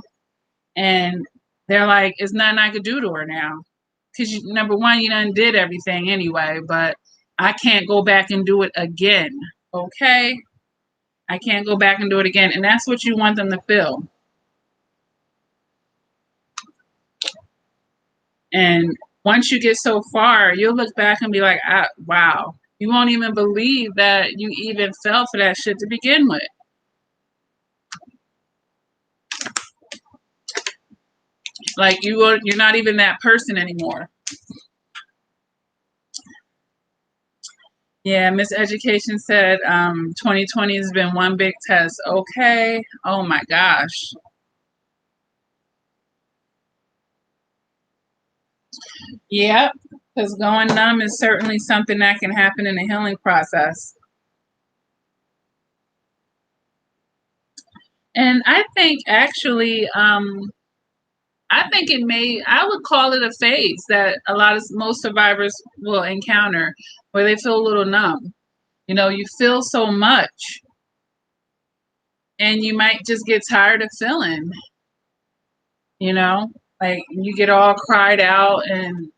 and they're like, it's nothing I could do to her now. Because number one, you done did everything anyway, but I can't go back and do it again. Okay? I can't go back and do it again. And that's what you want them to feel. And once you get so far, you'll look back and be like, wow. You won't even believe that you even fell for that shit to begin with. Like you're not even that person anymore. Yeah, Miss Education said 2020 has been one big test. Okay. Oh my gosh. Yep. Because going numb is certainly something that can happen in the healing process. And I think actually, I would call it a phase that most survivors will encounter where they feel a little numb. You feel so much and you might just get tired of feeling, like you get all cried out and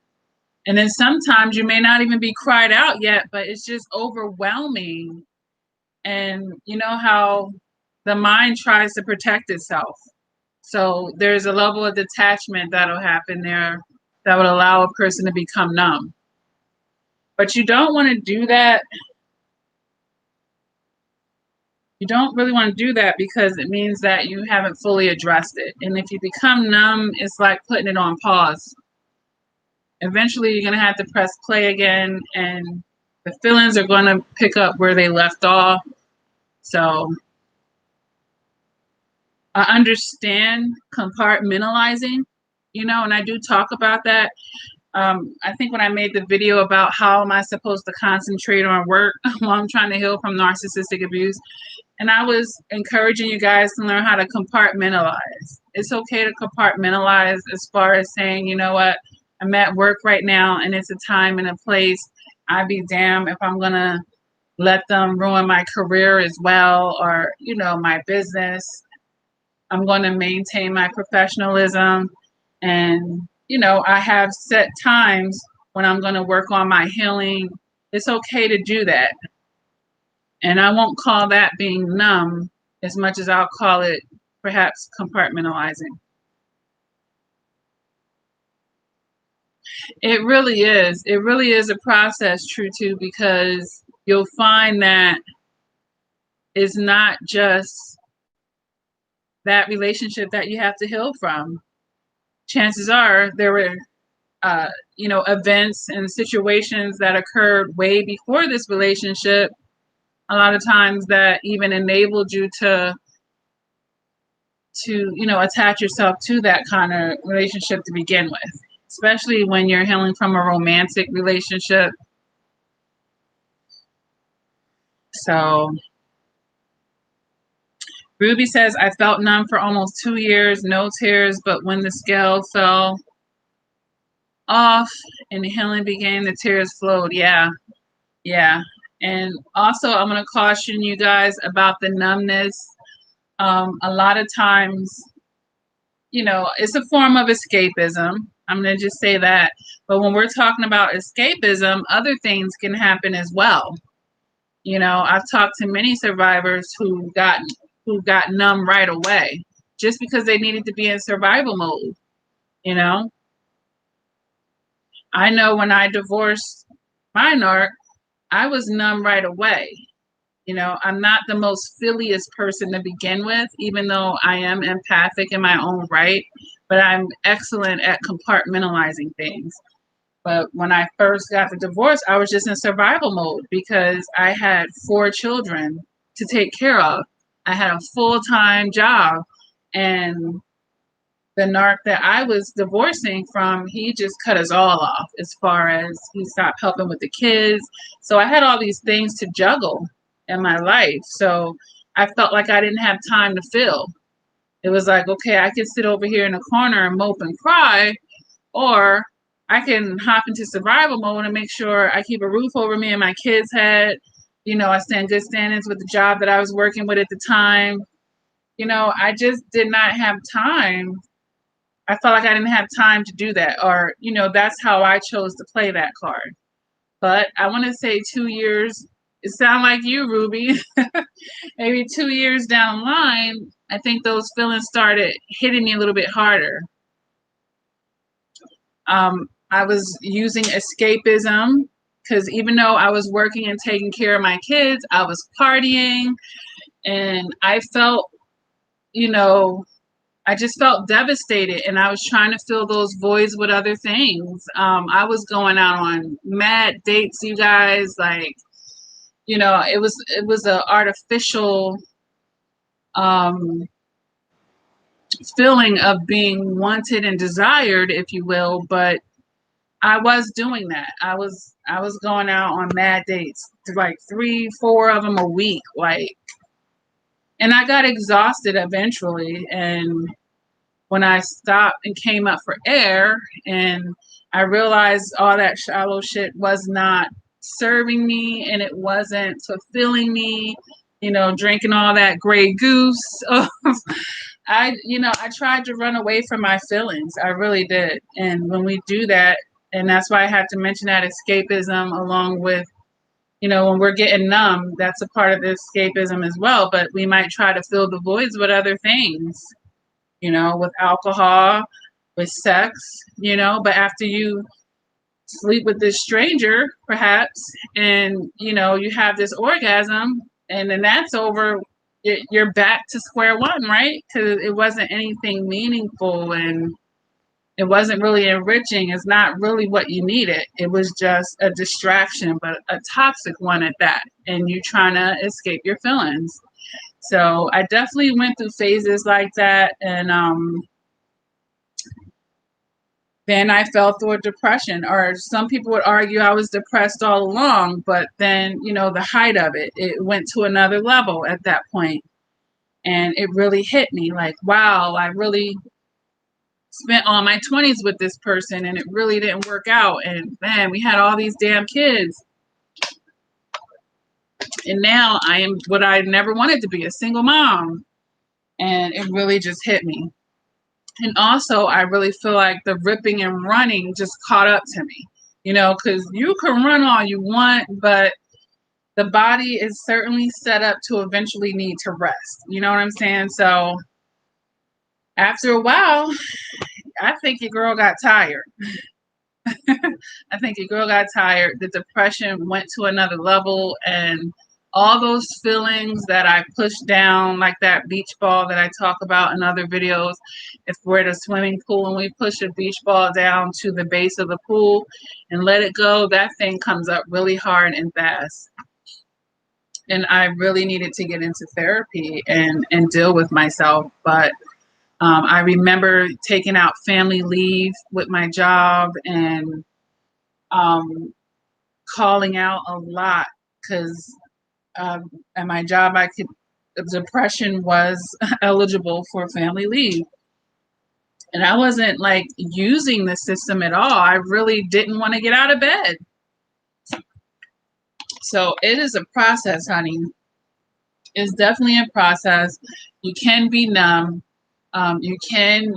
then sometimes you may not even be cried out yet, but it's just overwhelming. And you know how the mind tries to protect itself. So there's a level of detachment that'll happen there that would allow a person to become numb. But you don't want to do that. You don't really want to do that because it means that you haven't fully addressed it. And if you become numb, it's like putting it on pause. Eventually, you're going to have to press play again, and the feelings are going to pick up where they left off. So I understand compartmentalizing, and I do talk about that. I think when I made the video about how am I supposed to concentrate on work while I'm trying to heal from narcissistic abuse, and I was encouraging you guys to learn how to compartmentalize. It's okay to compartmentalize as far as saying, you know what, I'm at work right now and it's a time and a place. I'd be damned if I'm going to let them ruin my career as well, or, you know, my business. I'm going to maintain my professionalism. And, you know, I have set times when I'm going to work on my healing. It's okay to do that. And I won't call that being numb as much as I'll call it perhaps compartmentalizing. It really is. It really is a process, True Too, because you'll find that it's not just that relationship that you have to heal from. Chances are there were, you know, events and situations that occurred way before this relationship, a lot of times that even enabled you to you know, attach yourself to that kind of relationship to begin with, especially when you're healing from a romantic relationship. So Ruby says, I felt numb for almost 2 years, no tears, but when the scale fell off and the healing began, the tears flowed. Yeah. And also, I'm going to caution you guys about the numbness. A lot of times, you know, it's a form of escapism. I'm going to just say that. But when we're talking about escapism, other things can happen as well. You know, I've talked to many survivors who got numb right away just because they needed to be in survival mode. You know, I know when I divorced my narc, I was numb right away. You know, I'm not the most filious person to begin with, even though I am empathic in my own right, but I'm excellent at compartmentalizing things. But when I first got the divorce, I was just in survival mode because I had 4 children to take care of. I had a full-time job, and the narc that I was divorcing from, he just cut us all off as far as he stopped helping with the kids. So I had all these things to juggle in my life. So I felt like I didn't have time to fill. It was like, okay, I can sit over here in a corner and mope and cry, or I can hop into survival mode and make sure I keep a roof over me and my kids' head. You know, I stay in good standings with the job that I was working with at the time. You know, I just did not have time. I felt like I didn't have time to do that, or, you know, that's how I chose to play that card. But I want to say 2 years, it sounds like you, Ruby, maybe 2 years down the line, I think those feelings started hitting me a little bit harder. I was using escapism because even though I was working and taking care of my kids, I was partying, and I felt, you know, I just felt devastated, and I was trying to fill those voids with other things. I was going out on mad dates, you guys. Like, you know, it was an artificial feeling of being wanted and desired, if you will. But I was doing that. I was going out on mad dates, like 3, 4 of them a week, like, and I got exhausted eventually. And when I stopped and came up for air, and I realized all that shallow shit was not serving me and it wasn't fulfilling me, you know, drinking all that Grey Goose. I tried to run away from my feelings. I really did. And when we do that, and that's why I have to mention that escapism along with, you know, when we're getting numb, that's a part of the escapism as well. But we might try to fill the voids with other things, you know, with alcohol, with sex, you know. But after you sleep with this stranger, perhaps, and, you know, you have this orgasm, and then that's over, you're back to square one, right? Because it wasn't anything meaningful and it wasn't really enriching. It's not really what you needed. It was just a distraction, but a toxic one at that. And you trying to escape your feelings. So I definitely went through phases like that. And then I fell through a depression. Or some people would argue I was depressed all along, but then, the height of it, it went to another level at that point. And it really hit me like, wow, I really spent all my 20s with this person and it really didn't work out. And man, we had all these damn kids. And now I am what I never wanted to be, a single mom. And it really just hit me. And also, I really feel like the ripping and running just caught up to me, because you can run all you want, but the body is certainly set up to eventually need to rest. You know what I'm saying? So after a while, I think your girl got tired. I think your girl got tired. The depression went to another level, and all those feelings that I pushed down, like that beach ball that I talk about in other videos. If we're at a swimming pool and we push a beach ball down to the base of the pool and let it go, that thing comes up really hard and fast. And I really needed to get into therapy and deal with myself. But I remember taking out family leave with my job and calling out a lot because at my job, depression was eligible for family leave. And I wasn't like using the system at all. I really didn't want to get out of bed. So it is a process, honey. It's definitely a process. You can be numb. You can,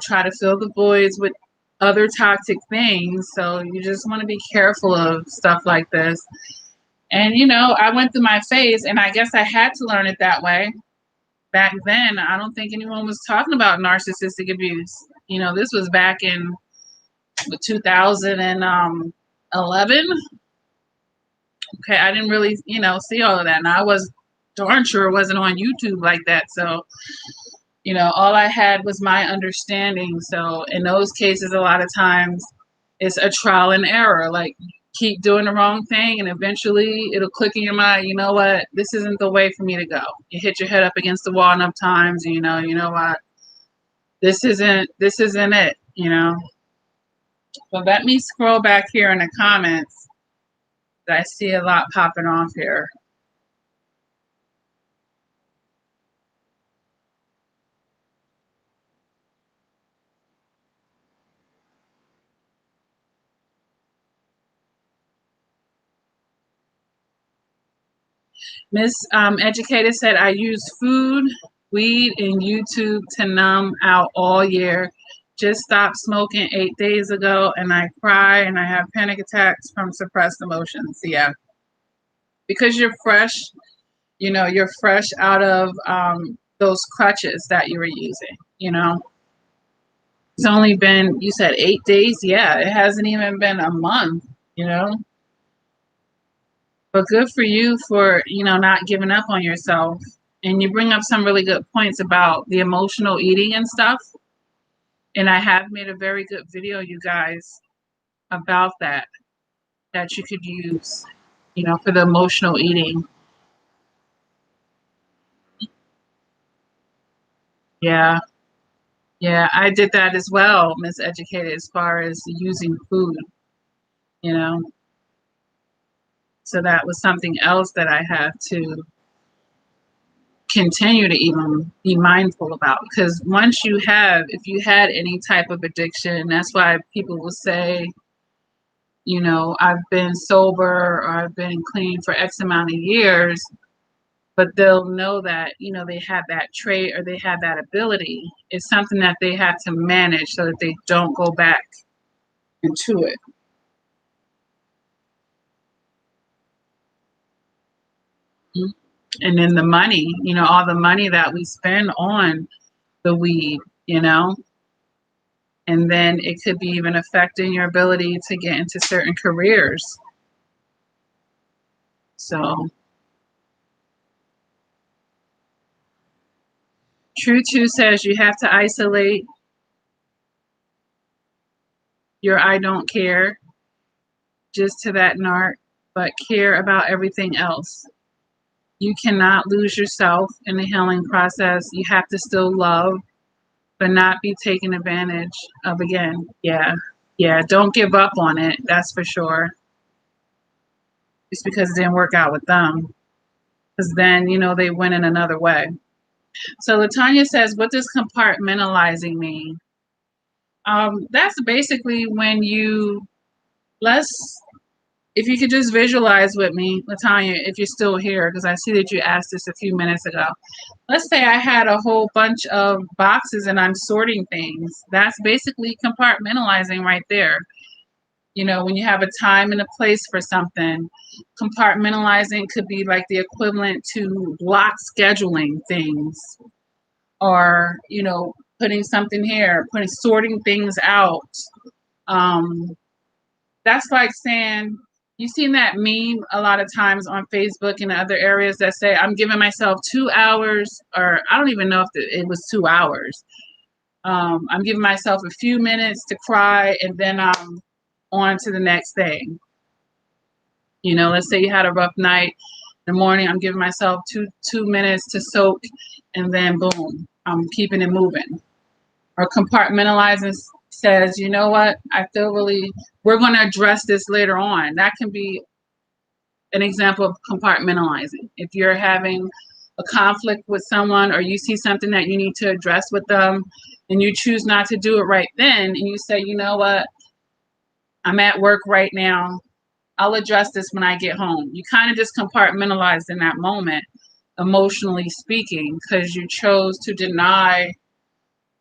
try to fill the voids with other toxic things. So you just want to be careful of stuff like this. And, I went through my phase, and I guess I had to learn it that way. Back then, I don't think anyone was talking about narcissistic abuse. This was back in 2011. Okay, I didn't really, see all of that. And I was darn sure it wasn't on YouTube like that. So, all I had was my understanding. So in those cases, a lot of times it's a trial and error. Like, keep doing the wrong thing and eventually it'll click in your mind, you know what, this isn't the way for me to go. You hit your head up against the wall enough times, you know what, this isn't it. But let me scroll back here in the comments. I see a lot popping off here. Miss Educator said, I use food, weed, and YouTube to numb out all year. Just stopped smoking 8 days ago, and I cry and I have panic attacks from suppressed emotions. Yeah. Because you're fresh, you're fresh out of those crutches that you were using, It's only been, you said 8 days? Yeah, it hasn't even been a month, But good for you for, not giving up on yourself. And you bring up some really good points about the emotional eating and stuff. And I have made a very good video, you guys, about that you could use, for the emotional eating. Yeah. Yeah, I did that as well, Miss Educated, as far as using food, So that was something else that I have to continue to even be mindful about. Because if you had any type of addiction, that's why people will say, I've been sober or I've been clean for X amount of years, but they'll know that, they have that trait or they have that ability. It's something that they have to manage so that they don't go back into it. And then the money, all the money that we spend on the weed, and then it could be even affecting your ability to get into certain careers. So True Two says you have to isolate your I don't care just to that narc, but care about everything else. You cannot lose yourself in the healing process. You have to still love, but not be taken advantage of again. Yeah. Yeah, don't give up on it. That's for sure. Just because it didn't work out with them. Because then, they went in another way. So Latanya says, what does compartmentalizing mean? That's basically when if you could just visualize with me, Latanya, if you're still here, because I see that you asked this a few minutes ago. Let's say I had a whole bunch of boxes and I'm sorting things. That's basically compartmentalizing right there. When you have a time and a place for something, compartmentalizing could be like the equivalent to block scheduling things, or, putting something here, sorting things out. That's like saying, you've seen that meme a lot of times on Facebook and other areas that say, I'm giving myself 2 hours, or I don't even know if it was 2 hours. I'm giving myself a few minutes to cry, and then I'm on to the next thing. Let's say you had a rough night. In the morning, I'm giving myself two minutes to soak, and then boom, I'm keeping it moving. Or compartmentalizing says, you know what, we're going to address this later on. That can be an example of compartmentalizing. If you're having a conflict with someone, or you see something that you need to address with them, and you choose not to do it right then, and you say, you know what, I'm at work right now, I'll address this when I get home. You kind of just compartmentalized in that moment, emotionally speaking, because you chose to deny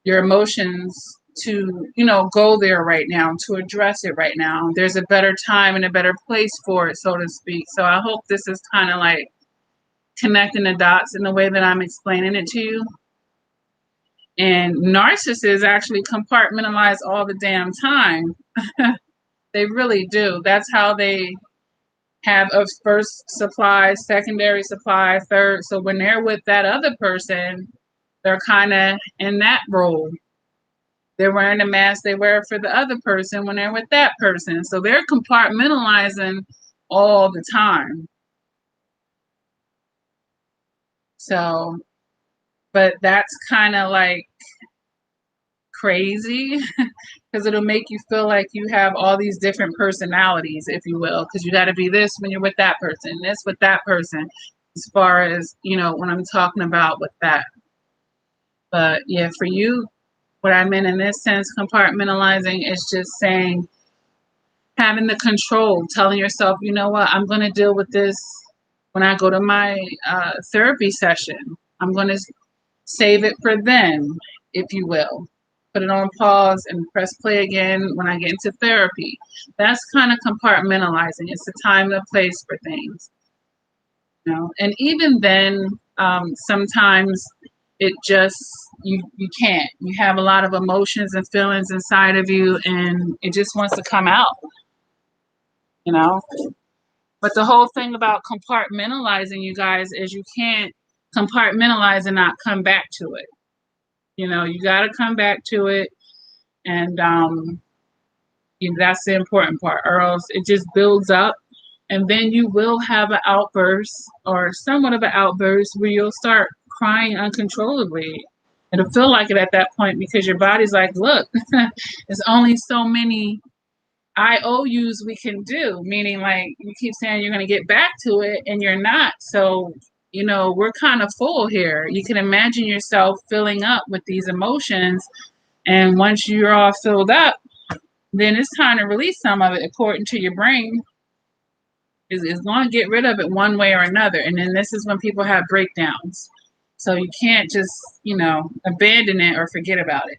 your emotions to, go there right now, to address it right now. There's a better time and a better place for it, so to speak. So I hope this is kind of like connecting the dots in the way that I'm explaining it to you. And narcissists actually compartmentalize all the damn time. They really do. That's how they have a first supply, secondary supply, third. So when they're with that other person, they're kind of in that role. They're wearing the mask they wear for the other person when they're with that person. So they're compartmentalizing all the time. So, but that's kind of like crazy, because it'll make you feel like you have all these different personalities, if you will, because you got to be this when you're with that person, this with that person, as far as, when I'm talking about with that. But yeah, for you, what I meant in this sense, compartmentalizing, is just saying, having the control, telling yourself, you know what, I'm going to deal with this when I go to my therapy session. I'm going to save it for then, if you will. Put it on pause and press play again when I get into therapy. That's kind of compartmentalizing. It's a time and a place for things. And even then, sometimes it just, you can't. You have a lot of emotions and feelings inside of you, and it just wants to come out. But the whole thing about compartmentalizing, you guys, is you can't compartmentalize and not come back to it. You got to come back to it, and that's the important part, or else it just builds up, and then you will have an outburst, or somewhat of an outburst, where you'll start crying uncontrollably. It'll feel like it at that point, because your body's like, look, there's only so many IOUs we can do, meaning like you keep saying you're going to get back to it and you're not. So, we're kind of full here. You can imagine yourself filling up with these emotions. And once you're all filled up, then it's time to release some of it, according to your brain. It's going to get rid of it one way or another. And then this is when people have breakdowns. So you can't just, abandon it or forget about it.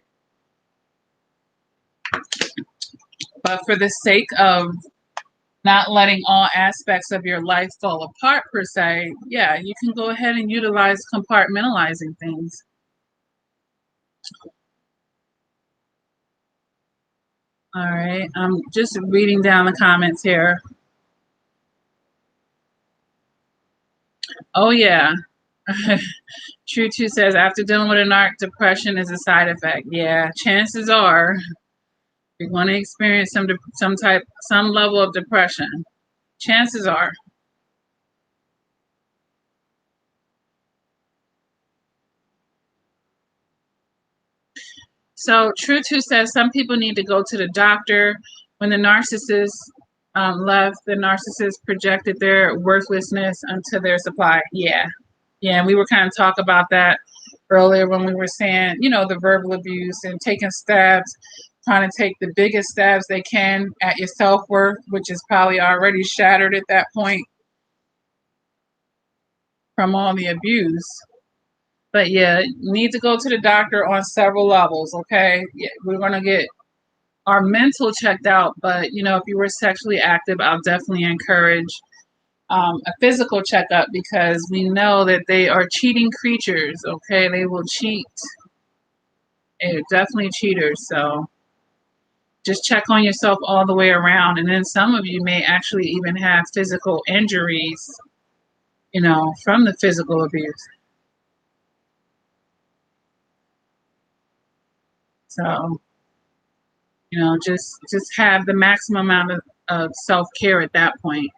But for the sake of not letting all aspects of your life fall apart, per se, yeah, you can go ahead and utilize compartmentalizing things. All right, I'm just reading down the comments here. Oh, yeah. True 2 says, after dealing with a narc, depression is a side effect. Yeah, chances are you're going to experience some level of depression. Chances are. So True Two says some people need to go to the doctor. When the narcissist left, the narcissist projected their worthlessness onto their supply. Yeah. Yeah, and we were kind of talk about that earlier when we were saying, the verbal abuse and taking stabs, trying to take the biggest stabs they can at your self-worth, which is probably already shattered at that point from all the abuse. But yeah, you need to go to the doctor on several levels, okay? Yeah, we're going to get our mental checked out, but if you were sexually active, I'll definitely encourage a physical checkup because we know that they are cheating creatures, okay? They will cheat. They're definitely cheaters, so just check on yourself all the way around. And then some of you may actually even have physical injuries, from the physical abuse. So, just have the maximum amount of self-care at that point.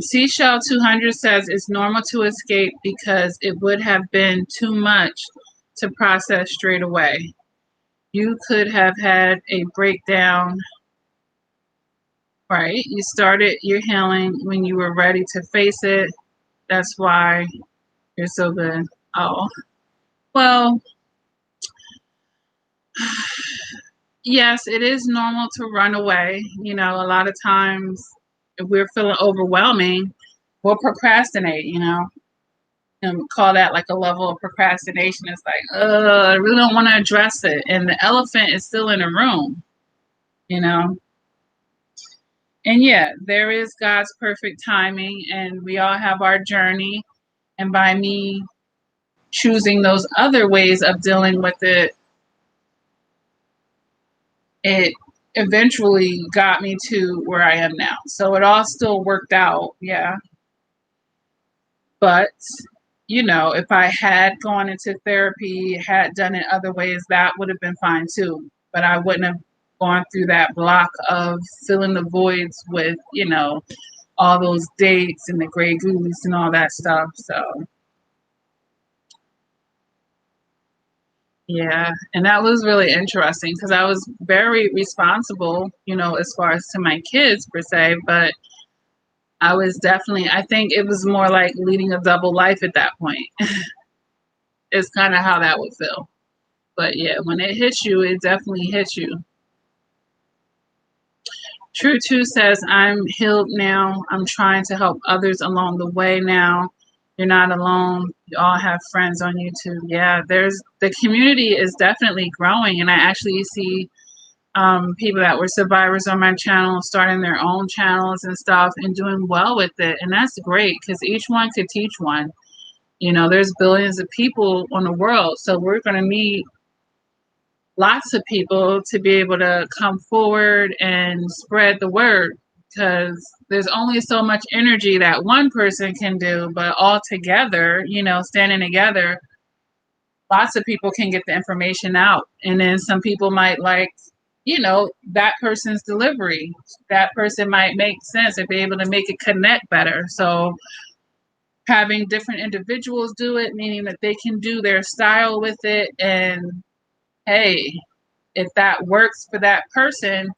Seashell 200 says it's normal to escape because it would have been too much to process straight away. You could have had a breakdown, right? You started your healing when you were ready to face it. That's why you're so good. Oh, well, yes, it is normal to run away. A lot of times if we're feeling overwhelming, we'll procrastinate, and call that like a level of procrastination. It's like, I really don't want to address it. And the elephant is still in the room, And yeah, there is God's perfect timing, and we all have our journey. And by me choosing those other ways of dealing with it, it eventually got me to where I am now. So it all still worked out, yeah. But, if I had gone into therapy, had done it other ways, that would have been fine too. But I wouldn't have gone through that block of filling the voids with, all those dates and the Grey Goose and all that stuff. So, yeah. And that was really interesting because I was very responsible, as far as to my kids per se. But I think it was more like leading a double life at that point. It's kind of how that would feel. But yeah, when it hits you, it definitely hits you. True 2 says, I'm healed now. I'm trying to help others along the way now. You're not alone. You all have friends on YouTube. Yeah, the community is definitely growing. And I actually see people that were survivors on my channel starting their own channels and stuff and doing well with it. And that's great because each one could teach one. There's billions of people on the world. So we're going to meet lots of people to be able to come forward and spread the word because there's only so much energy that one person can do, but all together, standing together, lots of people can get the information out. And then some people might like, that person's delivery. That person might make sense and be able to make it connect better. So having different individuals do it, meaning that they can do their style with it. And hey, if that works for that person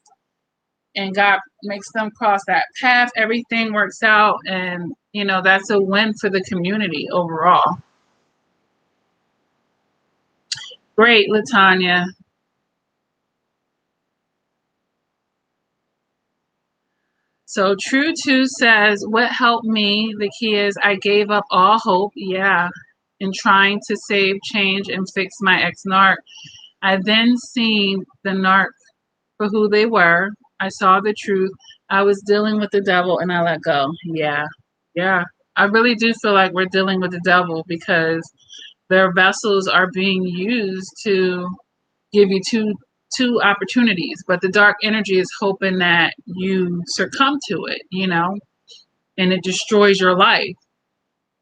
and God makes them cross that path, everything works out. And, that's a win for the community overall. Great, Latanya. So True 2 says, what helped me, the key is I gave up all hope, yeah, in trying to save, change, and fix my ex-narc. I then seen the narc for who they were. I saw the truth. I was dealing with the devil and I let go. Yeah. Yeah. I really do feel like we're dealing with the devil because their vessels are being used to give you two opportunities, but the dark energy is hoping that you succumb to it, and it destroys your life.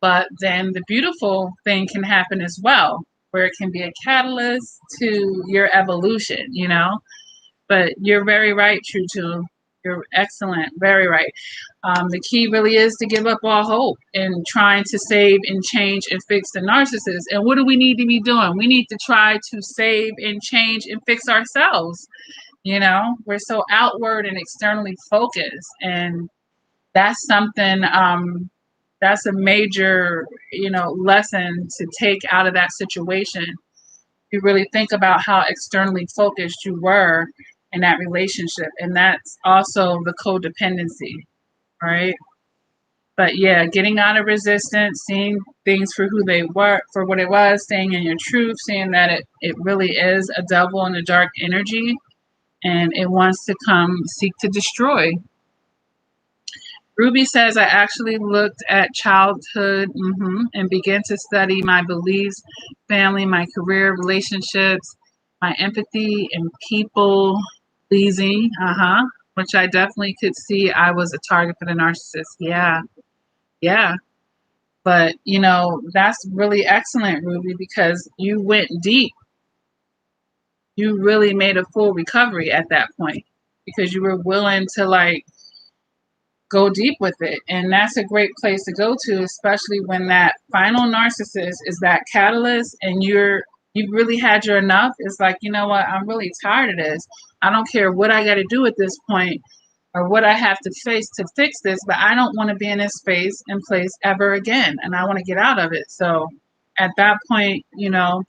But then the beautiful thing can happen as well, where it can be a catalyst to your evolution, But you're very right, True 2. You're excellent. Very right. The key really is to give up all hope and trying to save and change and fix the narcissist. And what do we need to be doing? We need to try to save and change and fix ourselves. You know, we're so outward and externally focused. And that's something, that's a major, lesson to take out of that situation. You really think about how externally focused you were in that relationship. And that's also the codependency, right? But yeah, getting out of resistance, seeing things for who they were, for what it was, staying in your truth, seeing that it really is a devil and a dark energy, and it wants to come seek to destroy. Ruby says, I actually looked at childhood and began to study my beliefs, family, my career, relationships, my empathy, and people pleasing, which I definitely could see I was a target for the narcissist. Yeah. But, that's really excellent, Ruby, because you went deep. You really made a full recovery at that point because you were willing to go deep with it. And that's a great place to go to, especially when that final narcissist is that catalyst and you've really had your enough. It's like, you know what, I'm really tired of this. I don't care what I got to do at this point or what I have to face to fix this, but I don't want to be in this space and place ever again. And I want to get out of it. So at that point,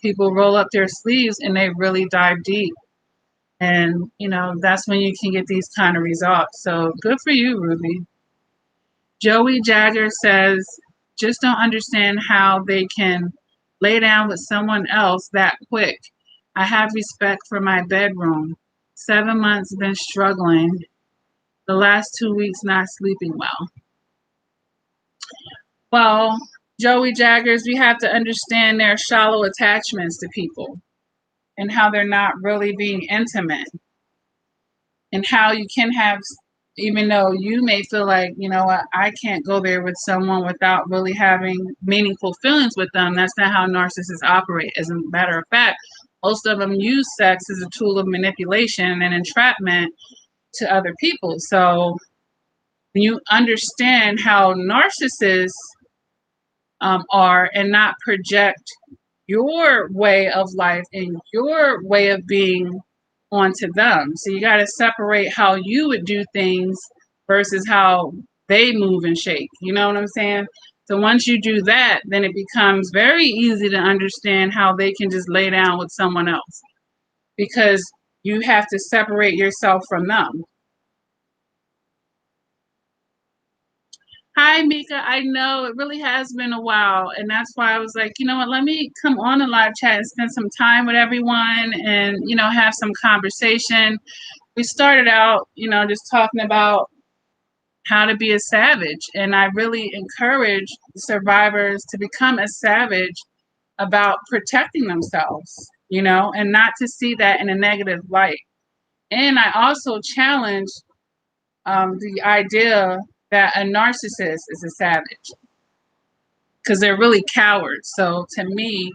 people roll up their sleeves and they really dive deep. And, that's when you can get these kind of results. So good for you, Ruby. Joey Jagger says, just don't understand how they can lay down with someone else that quick. I have respect for my bedroom. 7 months been struggling. The last 2 weeks not sleeping well. Well, Joey Jaggers, we have to understand their shallow attachments to people and how they're not really being intimate and how you can have, even though you may feel like, you know what, I can't go there with someone without really having meaningful feelings with them. That's not how narcissists operate. As a matter of fact, most of them use sex as a tool of manipulation and entrapment to other people. So when you understand how narcissists are and not project your way of life and your way of being onto them. So you got to separate how you would do things versus how they move and shake. You know what I'm saying? So once you do that, then it becomes very easy to understand how they can just lay down with someone else because you have to separate yourself from them. Hi, Mika. I know it really has been a while. And that's why I was like, you know what, let me come on a live chat and spend some time with everyone and, have some conversation. We started out, just talking about how to be a savage. And I really encourage survivors to become a savage about protecting themselves, and not to see that in a negative light. And I also challenge the idea that a narcissist is a savage because they're really cowards. So to me,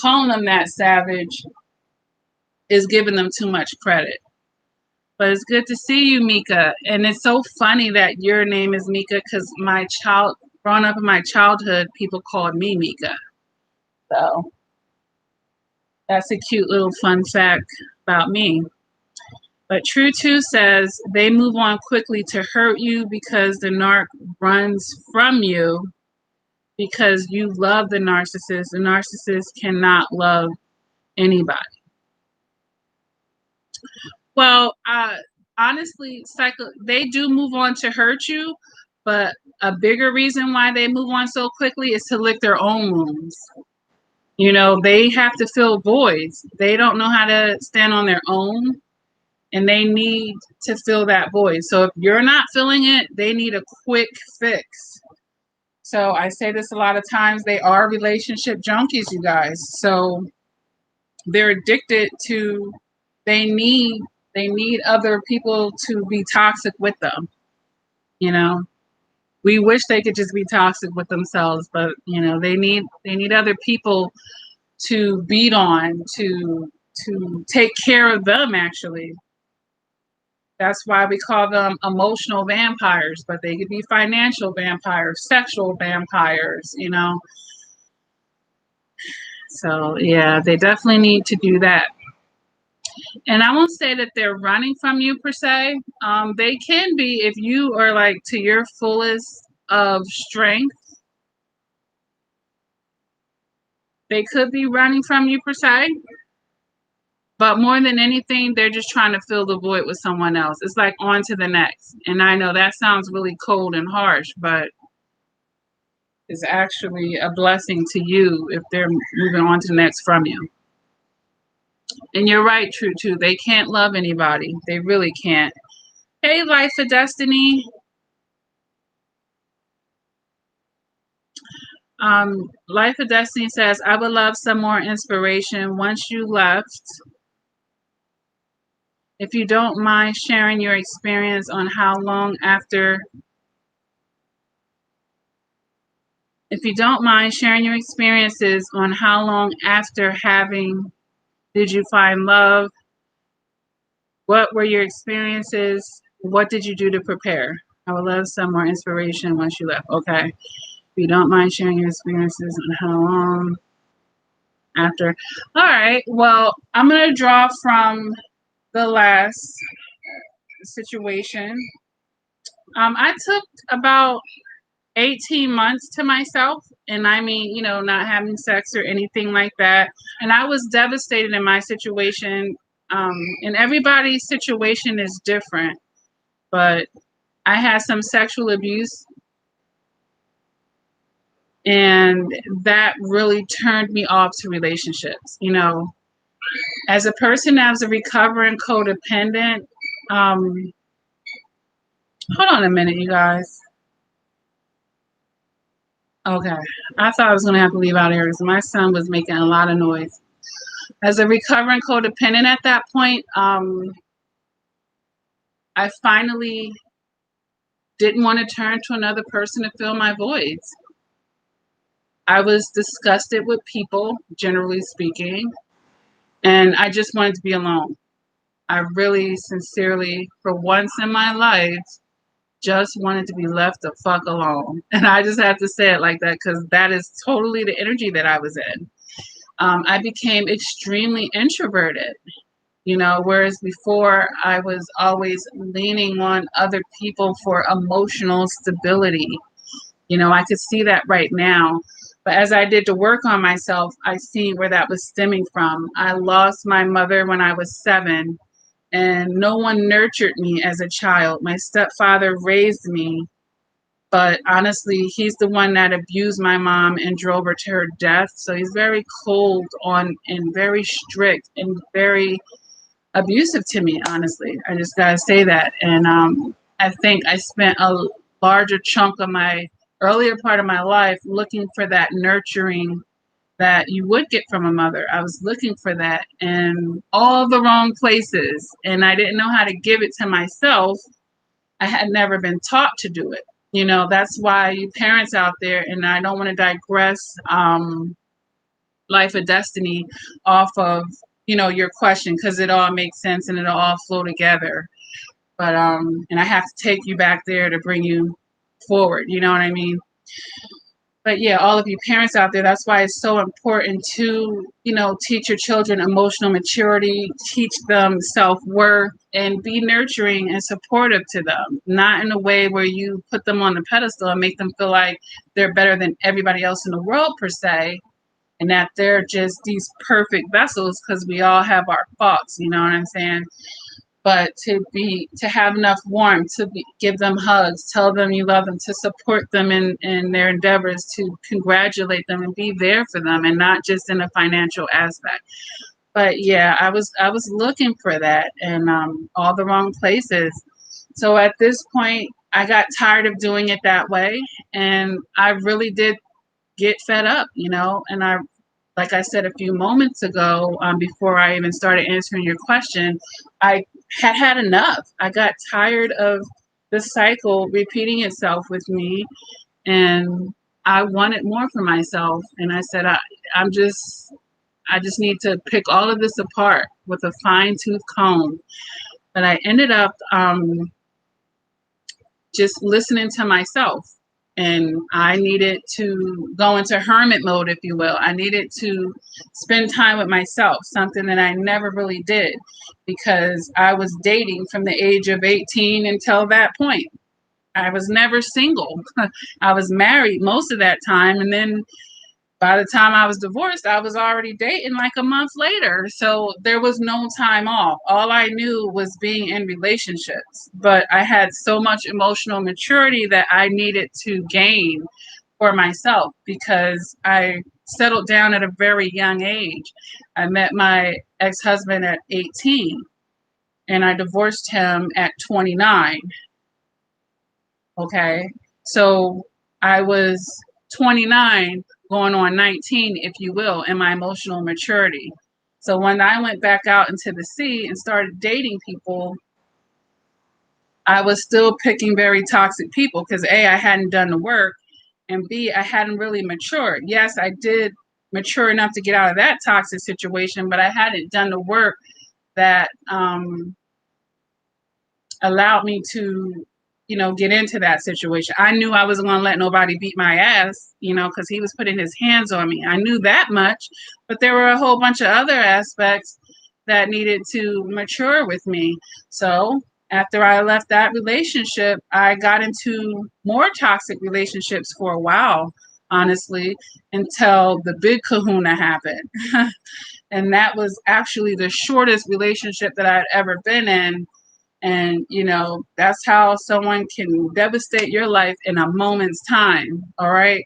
calling them that savage is giving them too much credit. But it's good to see you, Mika. And it's so funny that your name is Mika because growing up in my childhood, people called me Mika. So that's a cute little fun fact about me. But True 2 says they move on quickly to hurt you because the narc runs from you because you love the narcissist. The narcissist cannot love anybody. Well, honestly, they do move on to hurt you, but a bigger reason why they move on so quickly is to lick their own wounds. They have to fill voids. They don't know how to stand on their own. And they need to fill that void. So if you're not filling it, they need a quick fix. So I say this a lot of times, they are relationship junkies, you guys. So they're addicted to, they need other people to be toxic with them. We wish they could just be toxic with themselves, but they need other people to beat on, to take care of them actually. That's why we call them emotional vampires, but they could be financial vampires, sexual vampires, you know. So yeah, they definitely need to do that. And I won't say that they're running from you per se. They can be if you are like to your fullest of strength. They could be running from you per se. But more than anything, they're just trying to fill the void with someone else. It's like on to the next. And I know that sounds really cold and harsh, but it's actually a blessing to you if they're moving on to the next from you. And you're right, True too. They can't love anybody. They really can't. Hey, Life of Destiny. Life of Destiny says, I would love some more inspiration once you left. If you don't mind sharing your experience on how long after, if you don't mind sharing your experiences on how long after having did you find love? What were your experiences? What did you do to prepare? I would love some more inspiration once you left. Okay. If you don't mind sharing your experiences on how long after. All right. Well, I'm going to draw from the last situation. I took about 18 months to myself. And I mean, you know, not having sex or anything like that. And I was devastated in my situation. And everybody's situation is different. But I had some sexual abuse. And that really turned me off to relationships. You know, as a person that's a recovering codependent, hold on a minute, you guys. Okay. I thought I was going to have to leave out here because my son was making a lot of noise. As a recovering codependent at that point, I finally didn't want to turn to another person to fill my voids. I was disgusted with people, generally speaking, and I just wanted to be alone. I really, sincerely, for once in my life, just wanted to be left the fuck alone. And I just have to say it like that because that is totally the energy that I was in. I became extremely introverted, you know, whereas before I was always leaning on other people for emotional stability. You know, I could see that right now. But as I did to work on myself, I see where that was stemming from. I lost my mother when I was 7, and no one nurtured me as a child. My stepfather raised me, but honestly, he's the one that abused my mom and drove her to her death. So he's very cold on and very strict and very abusive to me, honestly. I just gotta say that. And I think I spent a larger chunk of my earlier part of my life looking for that nurturing that you would get from a mother. I was looking for that in all the wrong places, and I didn't know how to give it to myself. I had never been taught to do it. You know, that's why you parents out there, and I don't want to digress Life of Destiny off of, you know, your question, because it all makes sense and it'll all flow together. But and I have to take you back there to bring you forward, you know what I mean? But yeah, all of you parents out there, that's why it's so important to, you know, teach your children emotional maturity, teach them self-worth, and be nurturing and supportive to them, not in a way where you put them on the pedestal and make them feel like they're better than everybody else in the world per se, and that they're just these perfect vessels, because we all have our faults, you know what I'm saying? But to have enough warmth to give them hugs, tell them you love them, to support them in their endeavors, to congratulate them and be there for them, and not just in a financial aspect. But yeah, I was looking for that in all the wrong places. So at this point, I got tired of doing it that way, and I really did get fed up, you know. And I, like I said a few moments ago, before I even started answering your question, I had enough. I got tired of the cycle repeating itself with me, and I wanted more for myself. And I said, I'm just, I just need to pick all of this apart with a fine tooth comb. But I ended up just listening to myself. And I needed to go into hermit mode, if you will. I needed to spend time with myself, something that I never really did because I was dating from the age of 18 until that point. I was never single. I was married most of that time. And then by the time I was divorced, I was already dating like a month later. So there was no time off. All I knew was being in relationships. But I had so much emotional maturity that I needed to gain for myself because I settled down at a very young age. I met my ex-husband at 18 and I divorced him at 29. Okay. So I was 29 going on 19, if you will, in my emotional maturity. So when I went back out into the sea and started dating people, I was still picking very toxic people because A, I hadn't done the work, and B, I hadn't really matured. Yes, I did mature enough to get out of that toxic situation, but I hadn't done the work that allowed me to, get into that situation. I knew I wasn't going to let nobody beat my ass, because he was putting his hands on me. I knew that much, but there were a whole bunch of other aspects that needed to mature with me. So after I left that relationship, I got into more toxic relationships for a while, honestly, until the big kahuna happened. And that was actually the shortest relationship that I'd ever been in. And, that's how someone can devastate your life in a moment's time. All right.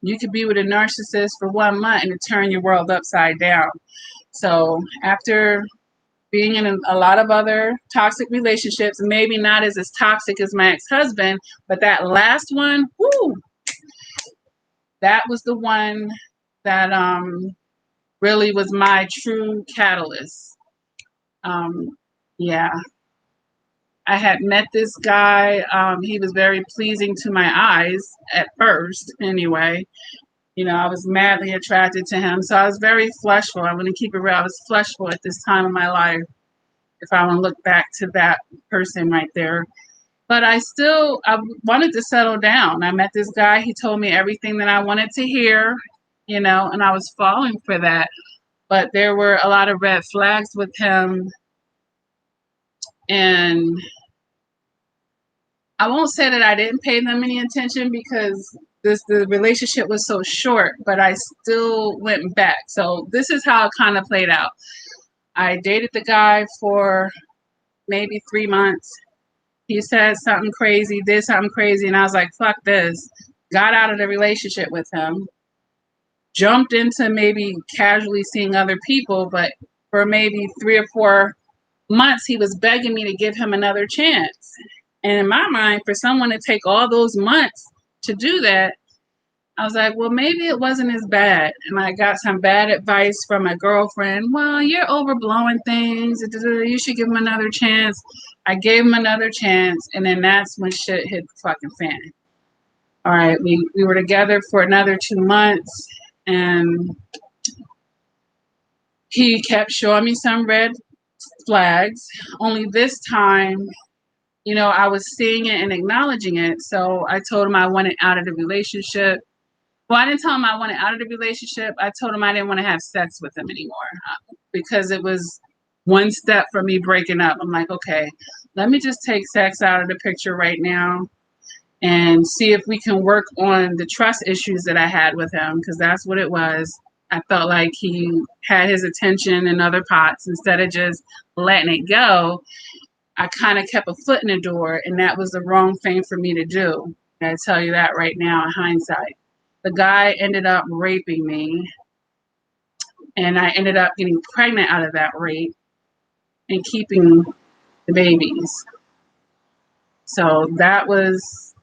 You could be with a narcissist for 1 month and it turn your world upside down. So after being in a lot of other toxic relationships, maybe not as toxic as my ex-husband, but that last one, whoo, that was the one that really was my true catalyst. Yeah. I had met this guy. He was very pleasing to my eyes at first, anyway. I was madly attracted to him. So I was very fleshful. I'm going to keep it real. I was fleshful at this time of my life, if I want to look back to that person right there. But I wanted to settle down. I met this guy. He told me everything that I wanted to hear, and I was falling for that. But there were a lot of red flags with him. And I won't say that I didn't pay them any attention because the relationship was so short, but I still went back. So this is how it kind of played out. I dated the guy for maybe 3 months. He said something crazy, did something crazy, and I was like, fuck this. Got out of the relationship with him. Jumped into maybe casually seeing other people, but for maybe 3 or 4 months, he was begging me to give him another chance. And in my mind, for someone to take all those months to do that, I was like, well, maybe it wasn't as bad. And I got some bad advice from a girlfriend. Well, you're overblowing things. You should give him another chance. I gave him another chance. And then that's when shit hit the fucking fan. All right. We were together for another 2 months. And he kept showing me some red flags. Only this time, I was seeing it and acknowledging it. So I told him I wanted out of the relationship. Well, I didn't tell him I wanted out of the relationship. I told him I didn't want to have sex with him anymore because it was one step for me breaking up. I'm like, okay, let me just take sex out of the picture right now and see if we can work on the trust issues that I had with him, because that's what it was. I felt like he had his attention in other pots instead of just letting it go. I kind of kept a foot in the door, and that was the wrong thing for me to do. I tell you that right now in hindsight. The guy ended up raping me, and I ended up getting pregnant out of that rape and keeping the babies. So that was,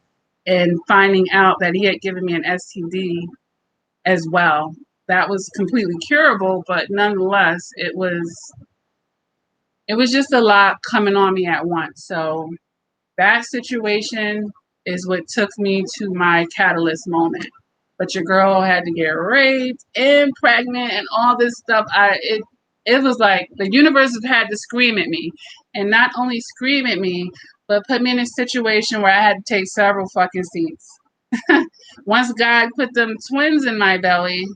and finding out that he had given me an STD as well. That was completely curable, but nonetheless, it was just a lot coming on me at once. So that situation is what took me to my catalyst moment. But your girl had to get raped and pregnant and all this stuff. it was like the universe had to scream at me, and not only scream at me, but put me in a situation where I had to take several fucking seats. Once God put them twins in my belly,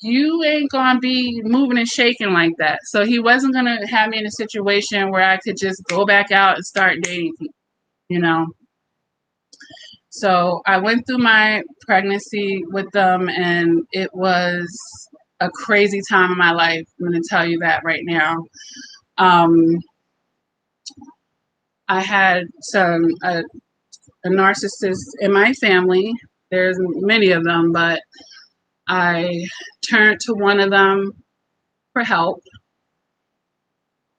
you ain't gonna be moving and shaking like that. So he wasn't gonna have me in a situation where I could just go back out and start dating people, you know. So I went through my pregnancy with them, and it was a crazy time in my life. I'm going to tell you that right now. I had a narcissist in my family. There's many of them, but I turned to one of them for help.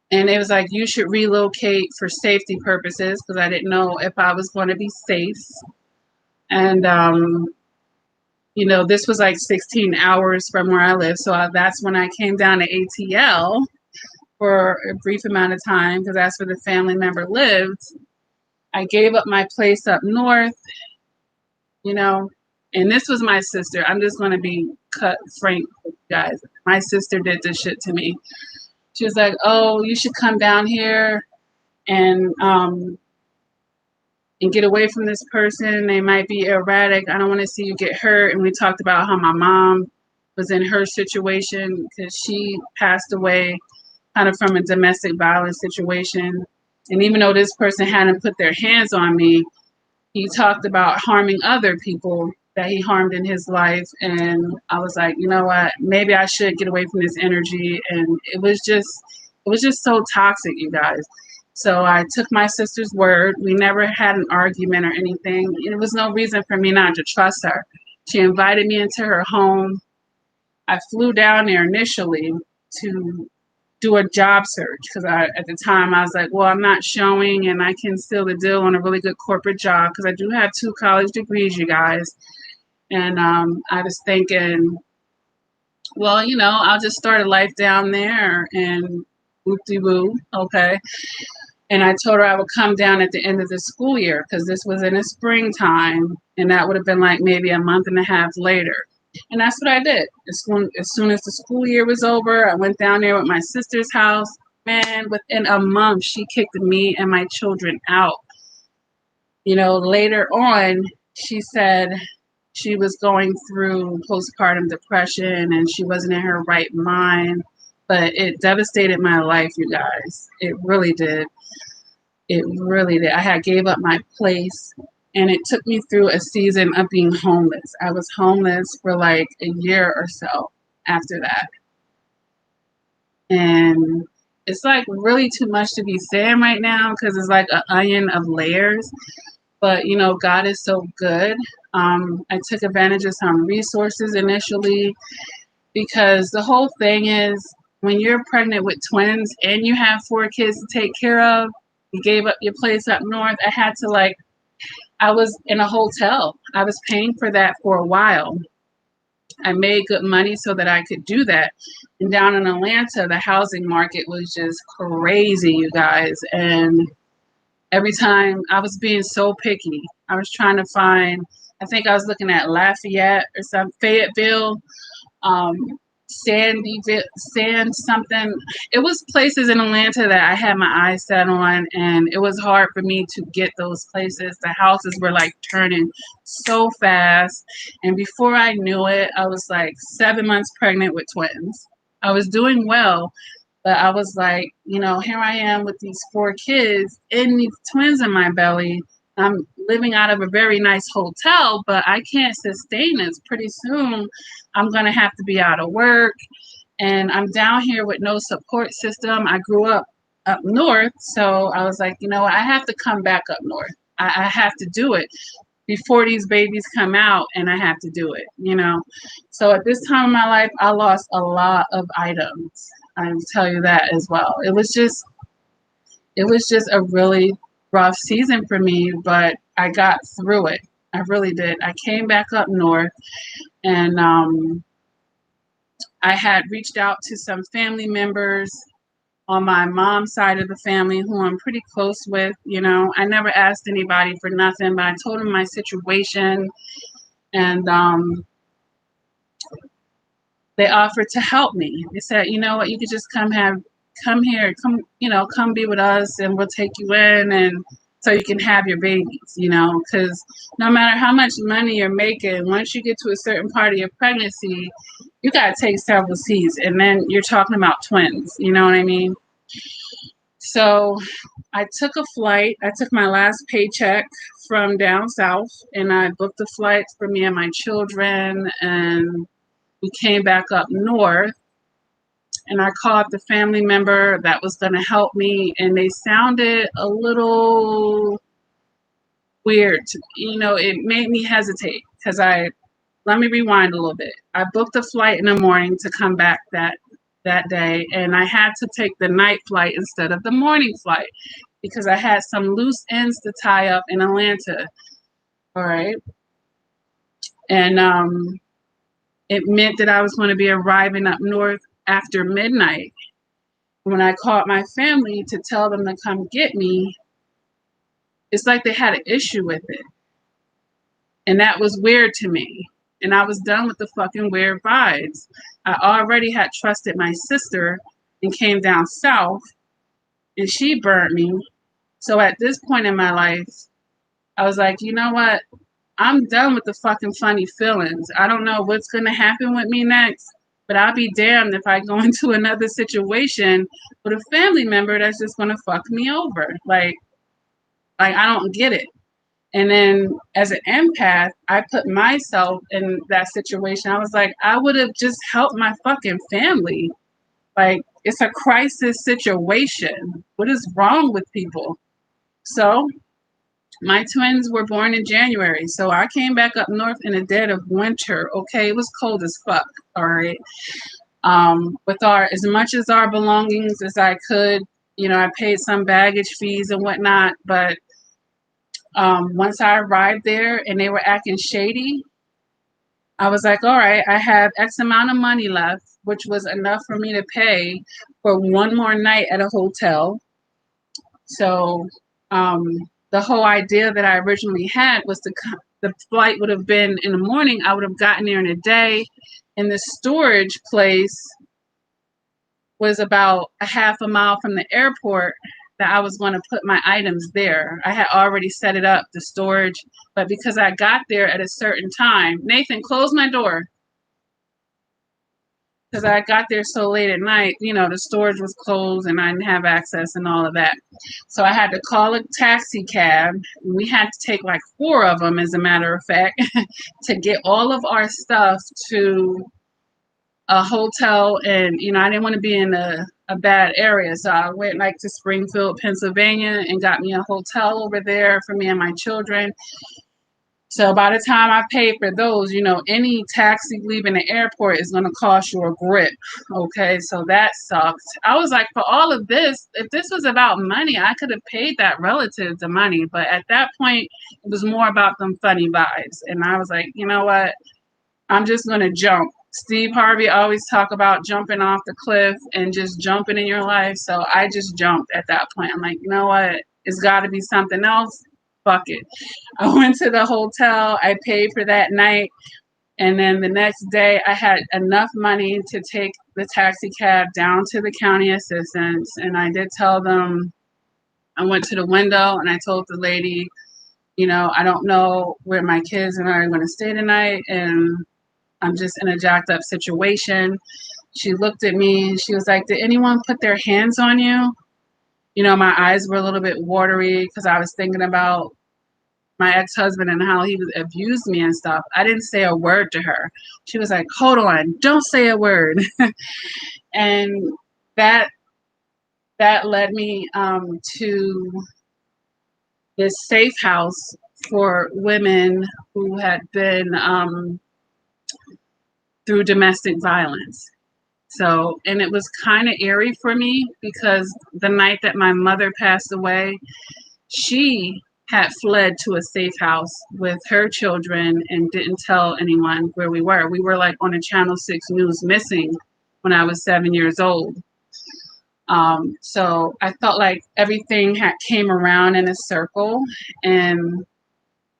And it was like, you should relocate for safety purposes, because I didn't know if I was going to be safe. And, you know, this was like 16 hours from where I live. So that's when I came down to ATL for a brief amount of time, because that's where the family member lived. I gave up my place up north, you know, and this was my sister. I'm just going to be cut frank with you guys. My sister did this shit to me. She was like, oh, you should come down here and get away from this person. They might be erratic. I don't want to see you get hurt. And we talked about how my mom was in her situation because she passed away kind of from a domestic violence situation. And even though this person hadn't put their hands on me, he talked about harming other people that he harmed in his life. And I was like, you know what, maybe I should get away from this energy. And it was just so toxic, you guys. So I took my sister's word. We never had an argument or anything. There was no reason for me not to trust her. She invited me into her home. I flew down there initially to do a job search because at the time I was like, well, I'm not showing and I can seal the deal on a really good corporate job because I do have 2 college degrees, you guys. And I was thinking, well, you know, I'll just start a life down there and whoop-de-woo, okay. And I told her I would come down at the end of the school year because this was in the springtime, and that would have been like maybe a month and a half later. And that's what I did. As soon as the school year was over, I went down there with my sister's house. Man, within a month, she kicked me and my children out. You know, later on, she said she was going through postpartum depression and she wasn't in her right mind. But it devastated my life, you guys. It really did. It really did. I had gave up my place, and it took me through a season of being homeless. I was homeless for like a year or so after that. And it's like really too much to be saying right now because it's like an onion of layers. But, you know, God is so good. I took advantage of some resources initially because the whole thing is when you're pregnant with twins and you have 4 kids to take care of, you gave up your place up north. I was in a hotel. I was paying for that for a while. I made good money so that I could do that. And down in Atlanta, the housing market was just crazy, you guys. And every time I was being so picky, I was trying to find, I think I was looking at Lafayette or some Fayetteville, Sand something. It was places in Atlanta that I had my eyes set on, and it was hard for me to get those places. The houses were like turning so fast, and before I knew it, I was like 7 months pregnant with twins. I was doing well, but I was like, you know, here I am with these 4 kids and these twins in my belly. I'm living out of a very nice hotel, but I can't sustain this. Pretty soon, I'm going to have to be out of work. And I'm down here with no support system. I grew up north. So I was like, you know what? I have to come back up north. I have to do it before these babies come out, and I have to do it, you know. So at this time in my life, I lost a lot of items. I will tell you that as well. It was just a really rough season for me, but I got through it. I really did. I came back up north, and I had reached out to some family members on my mom's side of the family who I'm pretty close with. You know, I never asked anybody for nothing, but I told them my situation, and they offered to help me. They said, you know what, you could just come here, come be with us, and we'll take you in, and so you can have your babies, because no matter how much money you're making, once you get to a certain part of your pregnancy, you got to take several seeds, and then you're talking about twins, you know what I mean? So I took a flight. I took my last paycheck from down south, and I booked a flight for me and my children, and we came back up north. And I called the family member that was going to help me, and they sounded a little weird. It made me hesitate because let me rewind a little bit. I booked a flight in the morning to come back that day, and I had to take the night flight instead of the morning flight because I had some loose ends to tie up in Atlanta. All right. And it meant that I was going to be arriving up north after midnight. When I called my family to tell them to come get me, it's like they had an issue with it. And that was weird to me. And I was done with the fucking weird vibes. I already had trusted my sister and came down south, and she burnt me. So at this point in my life, I was like, you know what? I'm done with the fucking funny feelings. I don't know what's going to happen with me next, but I'll be damned if I go into another situation with a family member that's just going to fuck me over. Like I don't get it. And then as an empath, I put myself in that situation. I was like, I would have just helped my fucking family. Like, it's a crisis situation. What is wrong with people? So my twins were born in January. So I came back up north in the dead of winter. Okay, it was cold as fuck. All right. With as much as our belongings as I could, I paid some baggage fees and whatnot, but once I arrived there and they were acting shady, I was like, all right, I have X amount of money left, which was enough for me to pay for one more night at a hotel. So the whole idea that I originally had was the flight would have been in the morning. I would have gotten there in a day. And the storage place was about a half a mile from the airport that I was going to put my items there. I had already set it up, the storage, but because I got there at a certain time, Nathan, close my door. Because I got there so late at night, the storage was closed and I didn't have access and all of that. So I had to call a taxi cab. We had to take like 4 of them, as a matter of fact, to get all of our stuff to a hotel. And I didn't want to be in a bad area, so I went like to Springfield, Pennsylvania, and got me a hotel over there for me and my children. So by the time I paid for those, any taxi leaving the airport is going to cost you a grip. Okay, so that sucked. I was like, for all of this, if this was about money, I could have paid that relative to money, but at that point it was more about them funny vibes. And I was like, you know what, I'm just going to jump. Steve Harvey always talk about jumping off the cliff and just jumping in your life. So I just jumped at that point. I'm like, you know what? It's got to be something else. Fuck it. I went to the hotel. I paid for that night. And then the next day, I had enough money to take the taxi cab down to the county assistants. And I did tell them, I went to the window and I told the lady, I don't know where my kids and I are going to stay tonight. And I'm just in a jacked up situation. She looked at me and she was like, did anyone put their hands on you? My eyes were a little bit watery because I was thinking about my ex-husband and how he was abused me and stuff. I didn't say a word to her. She was like, hold on, don't say a word. And that led me to this safe house for women who had been through domestic violence. So, and it was kind of eerie for me because the night that my mother passed away, she had fled to a safe house with her children and didn't tell anyone where we were. We were like on a Channel 6 News missing when I was 7 years old. So I felt like everything had came around in a circle, and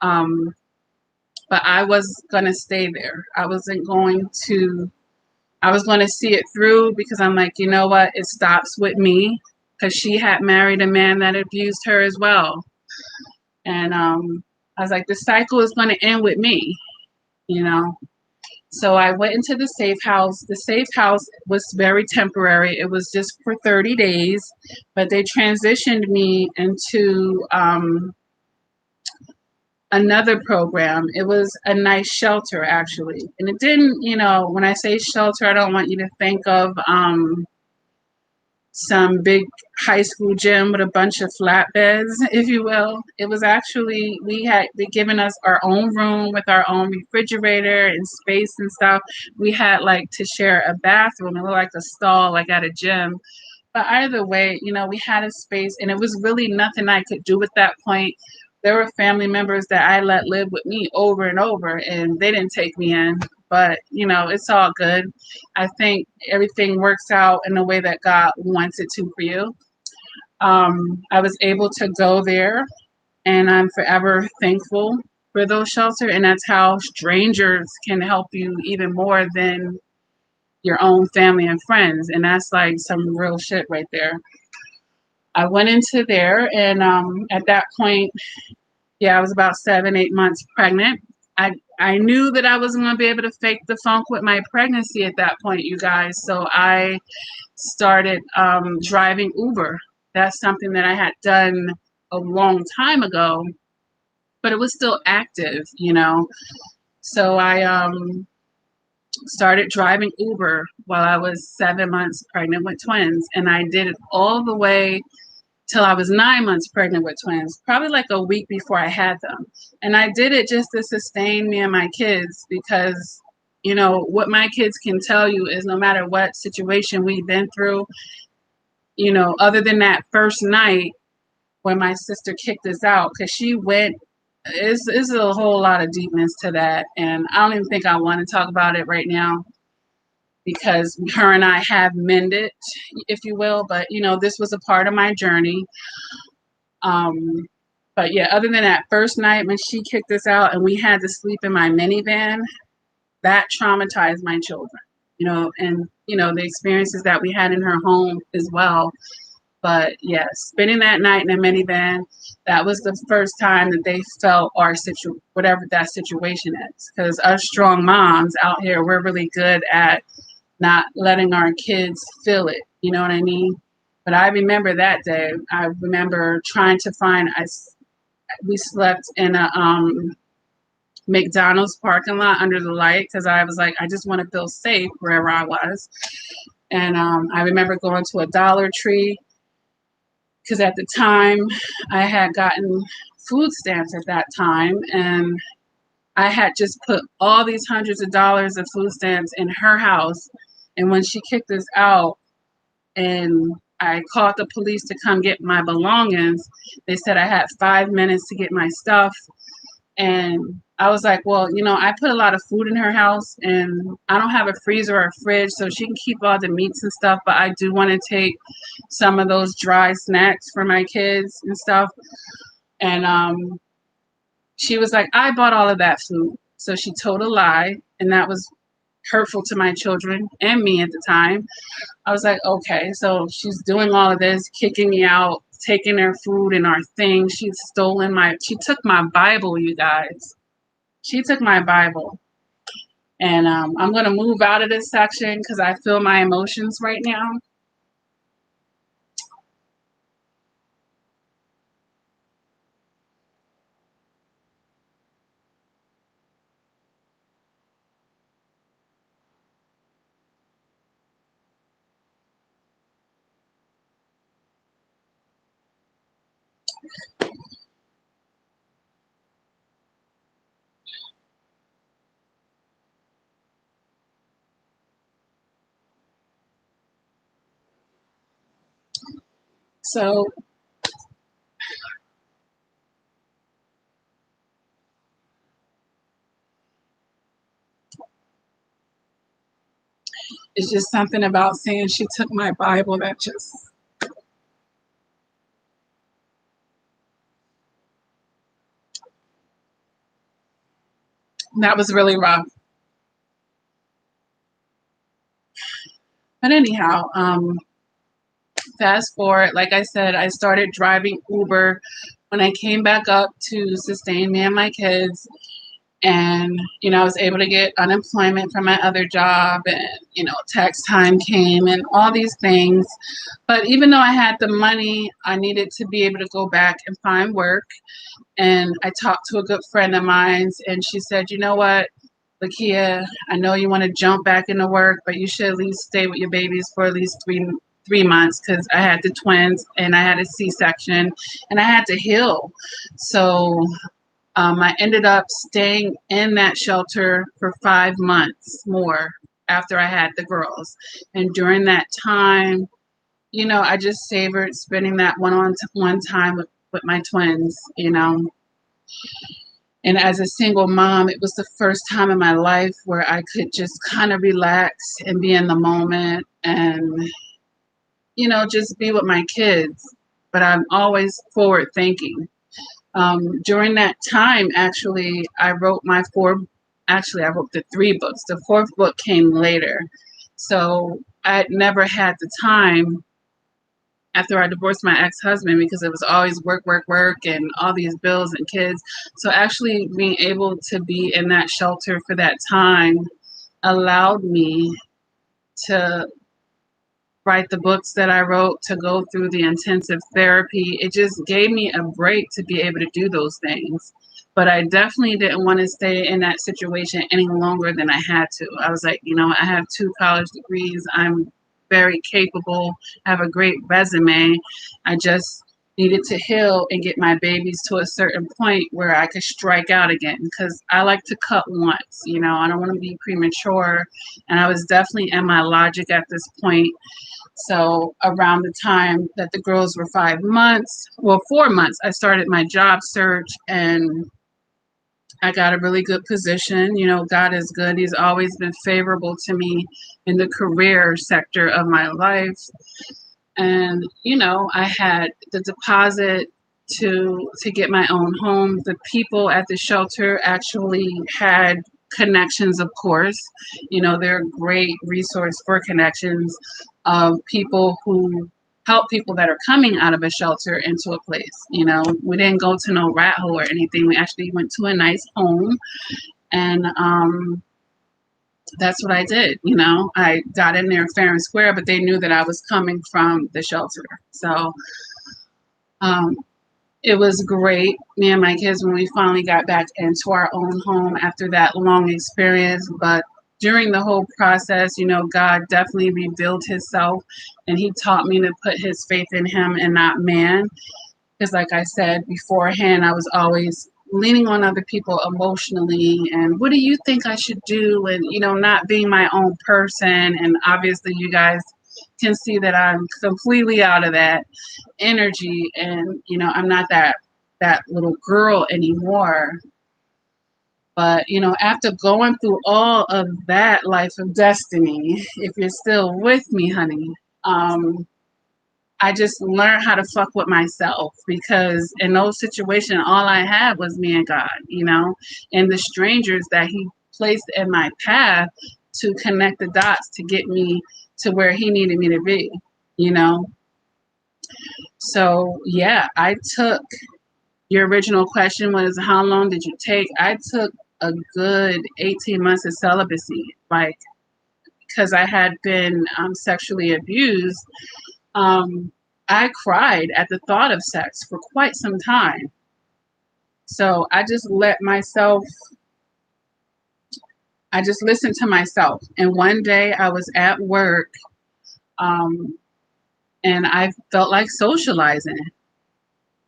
but I was going to stay there. I wasn't going to I was going to see it through because I'm like, you know what? It stops with me, because she had married a man that abused her as well. And I was like, the cycle is going to end with me, you know? So I went into the safe house. The safe house was very temporary. It was just for 30 days, but they transitioned me into another program. It was a nice shelter, actually. And it didn't, when I say shelter, I don't want you to think of some big high school gym with a bunch of flatbeds, if you will. It was actually, they given us our own room with our own refrigerator and space and stuff. We had like to share a bathroom. It looked like a stall, like at a gym. But either way, we had a space, and it was really nothing I could do at that point. There were family members that I let live with me over and over, and they didn't take me in. But, it's all good. I think everything works out in the way that God wants it to for you. I was able to go there, and I'm forever thankful for those shelters. And that's how strangers can help you even more than your own family and friends. And that's like some real shit right there. I went into there, and at that point, yeah, I was about 7, 8 months pregnant. I knew that I wasn't going to be able to fake the funk with my pregnancy at that point, you guys. So I started driving Uber. That's something that I had done a long time ago, but it was still active. So I started driving Uber while I was 7 months pregnant with twins. And I did it all the way till I was 9 months pregnant with twins, probably like a week before I had them. And I did it just to sustain me and my kids, because, what my kids can tell you is no matter what situation we've been through, other than that first night when my sister kicked us out, because she went, is a whole lot of deepness to that. And I don't even think I want to talk about it right now, because her and I have mended, if you will. But, this was a part of my journey. But yeah, other than that first night when she kicked us out and we had to sleep in my minivan, that traumatized my children, and, the experiences that we had in her home as well. But yeah, spending that night in a minivan, that was the first time that they felt whatever that situation is. Because us strong moms out here, we're really good at not letting our kids feel it. You know what I mean? But I remember that day. I remember trying to we slept in a McDonald's parking lot under the light, because I was like, I just want to feel safe wherever I was. And I remember going to a Dollar Tree, because at the time I had gotten food stamps at that time, and I had just put all these hundreds of dollars of food stamps in her house. And when she kicked us out and I called the police to come get my belongings, they said I had 5 minutes to get my stuff. And I was like, well, I put a lot of food in her house, and I don't have a freezer or a fridge, so she can keep all the meats and stuff, but I do want to take some of those dry snacks for my kids and stuff. And she was like, I bought all of that food. So she told a lie, and that was hurtful to my children and me at the time. I was like, okay, so she's doing all of this, kicking me out, taking their food and our things. She took my Bible, you guys. She took my Bible. And I'm going to move out of this section because I feel my emotions right now. So it's just something about saying she took my Bible that was really rough. But anyhow, fast forward, like I said, I started driving Uber when I came back up to sustain me and my kids. And, I was able to get unemployment from my other job, and, tax time came and all these things. But even though I had the money, I needed to be able to go back and find work. And I talked to a good friend of mine, and she said, you know what, Lakia, I know you want to jump back into work, but you should at least stay with your babies for at least three months, because I had the twins and I had a C-section and I had to heal. So I ended up staying in that shelter for 5 months more after I had the girls. And during that time, I just savored spending that one-on-one time with my twins. And as a single mom, it was the first time in my life where I could just kind of relax and be in the moment and, just be with my kids. But I'm always forward thinking. During that time, actually, I wrote I wrote the 3 books. The 4th book came later. So I never had the time after I divorced my ex-husband, because it was always work, work, work, and all these bills and kids. So actually being able to be in that shelter for that time allowed me to write the books that I wrote, to go through the intensive therapy. It just gave me a break to be able to do those things. But I definitely didn't want to stay in that situation any longer than I had to. I was like, I have 2 college degrees. I'm very capable, I have a great resume. I just needed to heal and get my babies to a certain point where I could strike out again, because I like to cut once. I don't want to be premature. And I was definitely in my logic at this point. So around the time that the girls were 5 months, well, 4 months, I started my job search, and I got a really good position. God is good. He's always been favorable to me in the career sector of my life. And, I had the deposit to get my own home. The people at the shelter actually had connections, of course. They're a great resource for connections of people who help people that are coming out of a shelter into a place. We didn't go to no rat hole or anything. We actually went to a nice home, and that's what I did. I got in there fair and square, but they knew that I was coming from the shelter. So um, it was great, me and my kids, when we finally got back into our own home after that long experience. But during the whole process, God definitely revealed himself, and he taught me to put his faith in him and not man. Because like I said beforehand, I was always leaning on other people emotionally, and what do you think I should do? And, not being my own person. And obviously you guys can see that I'm completely out of that energy, and, I'm not that little girl anymore. But, after going through all of that life of destiny, if you're still with me, honey, I just learned how to fuck with myself, because in those situations, all I had was me and God, and the strangers that he placed in my path to connect the dots to get me to where he needed me to be, you know? So, yeah, I took your original question was, how long did you take? I took a good 18 months of celibacy, like, because I had been sexually abused. I cried at the thought of sex for quite some time. So I just listened to myself. And one day I was at work, um, and I felt like socializing.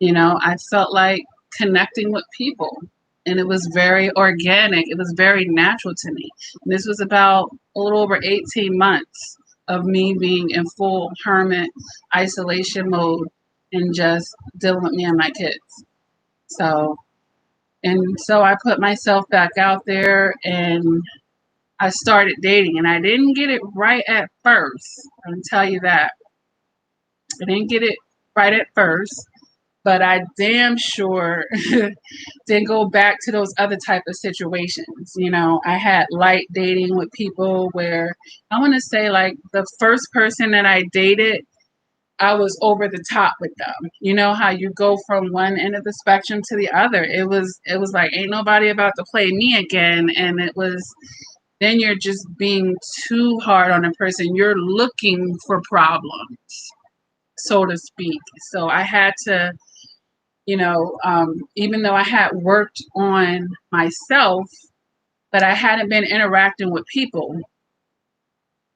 I felt like connecting with people. And it was very organic. It was very natural to me. And this was about a little over 18 months of me being in full hermit isolation mode and just dealing with me and my kids. So I put myself back out there, and I started dating, and I didn't get it right at first. I can tell you that. I didn't get it right at first. but I damn sure didn't go back to those other type of situations. You know, I had light dating with people where I want to say like the first person that I dated, I was over the top with them. You know how you go from one end of the spectrum to the other. It was like ain't nobody about to play me again, and it was then you're just being too hard on a person. You're looking for problems, so to speak. So I had to, even though I had worked on myself, but I hadn't been interacting with people.